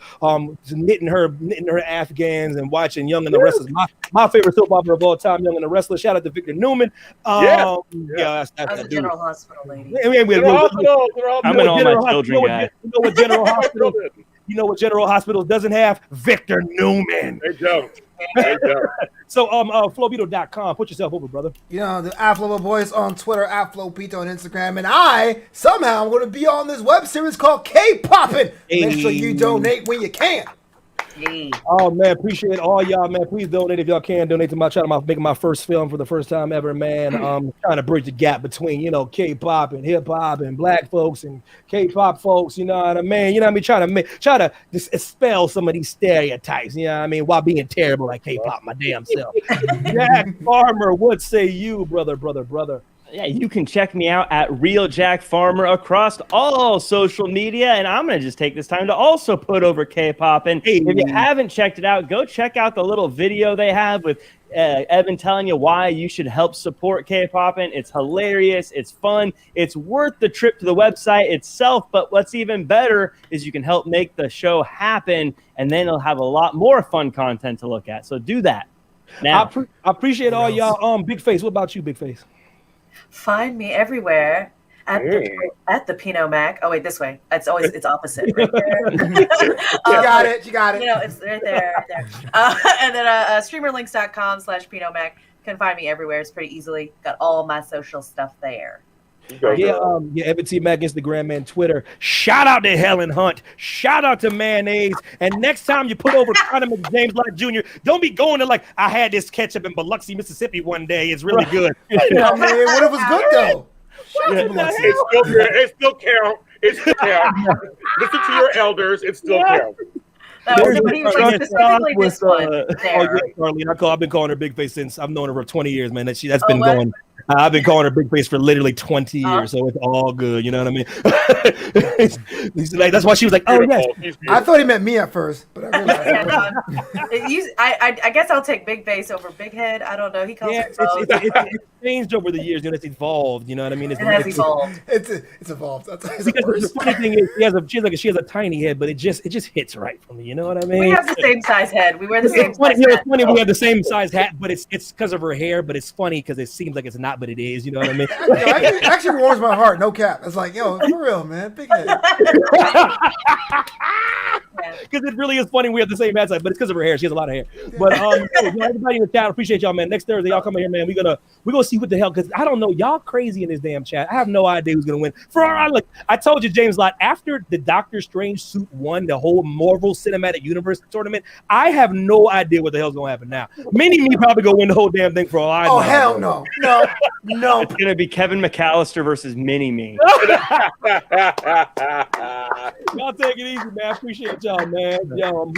Speaker 1: knitting her Afghans and watching Young and the Restless. My favorite soap opera of all time, Young and the Restless. Shout out to Victor Newman.
Speaker 2: That's the General Hospital lady.
Speaker 1: I'm in
Speaker 4: all my children, guy.
Speaker 1: You know what General Hospital? You know what General Hospital doesn't have? Victor Newman.
Speaker 5: They don't.
Speaker 1: So, Flowbito.com. Put yourself over, brother.
Speaker 3: You know, the Afflo Boys on Twitter, Flowbito on Instagram, and I somehow am going to be on this web series called K-Poppin'. Make sure you donate when you can.
Speaker 1: Oh man, appreciate all y'all, man. Please donate if y'all can. Donate to making my first film for the first time ever, man. Trying to bridge the gap between K-pop and hip hop and black folks and K-pop folks. You know what I mean? You know what I mean? Try to just expel some of these stereotypes. You know what I mean? While being terrible like K-pop, my damn self. Jack Farmer, what say you, brother?
Speaker 4: Yeah, you can check me out at Real Jack Farmer across all social media, and I'm going to just take this time to also put over K-Poppin'. If you haven't checked it out, go check out the little video they have with Evan telling you why you should help support K-Poppin'. It's hilarious. It's fun. It's worth the trip to the website itself, but what's even better is you can help make the show happen, and then it'll have a lot more fun content to look at. So do that. Now,
Speaker 1: I appreciate all y'all. Big Face, what about you, Big Face?
Speaker 2: Find me everywhere at the Pinot Mac. Oh wait, this way. It's opposite. Right there.
Speaker 3: You got it.
Speaker 2: You know, it's right there. And then streamerlinks.com/Pinot Mac. You can find me everywhere. It's pretty easily. Got all my social stuff there.
Speaker 1: Evan T. Mac, Instagram and Twitter. Shout out to Helen Hunt. Shout out to Mayonnaise. And next time you put over Condiment James Lott Jr., don't be going to I had this ketchup in Biloxi, Mississippi one day. It's really good.
Speaker 3: Yeah, man, what if it was good though?
Speaker 5: It still counts. Listen to your elders. It still counts.
Speaker 2: Specifically this one.
Speaker 1: I've been calling her Big Face since I've known her for 20 years, man. That's been going. I've been calling her Big Face for literally 20 years, so it's all good. You know what I mean? That's why she was like, "Oh yes."
Speaker 3: I thought he meant me at first, but I realized.
Speaker 2: I guess I'll take Big Face over Big Head. I don't know. He calls it both.
Speaker 1: It's changed over the years. It's evolved. You know what I mean?
Speaker 2: It has evolved.
Speaker 3: It's evolved.
Speaker 1: Because the funny thing is, she has a tiny head, but it just hits right for me. You know what I mean?
Speaker 2: We have the same size head. We wear the same size hat.
Speaker 1: It's funny we have the same size hat, but it's because of her hair. But it's funny because it seems like it's not, but it is. You know what I mean?
Speaker 3: It actually warms my heart. No cap. It's like, yo, for real, man. Big head.
Speaker 1: Because it really is funny we have the same hat size, but it's because of her hair. She has a lot of hair. But everybody in the chat, appreciate y'all, man. Next Thursday, y'all come in here, man. We're gonna see what the hell, because I don't know. Y'all crazy in this damn chat. I have no idea who's gonna win. Look, I told you, James Lott, after the Doctor Strange suit won the whole Marvel Cinematic Universe tournament, I have no idea what the hell's gonna happen now. Mini-Me probably gonna win the whole damn thing for all I know.
Speaker 3: Oh hell no.
Speaker 4: It's gonna be Kevin McAllister versus Mini-Me.
Speaker 1: Y'all take it easy, man. I appreciate y'all, man. Yo,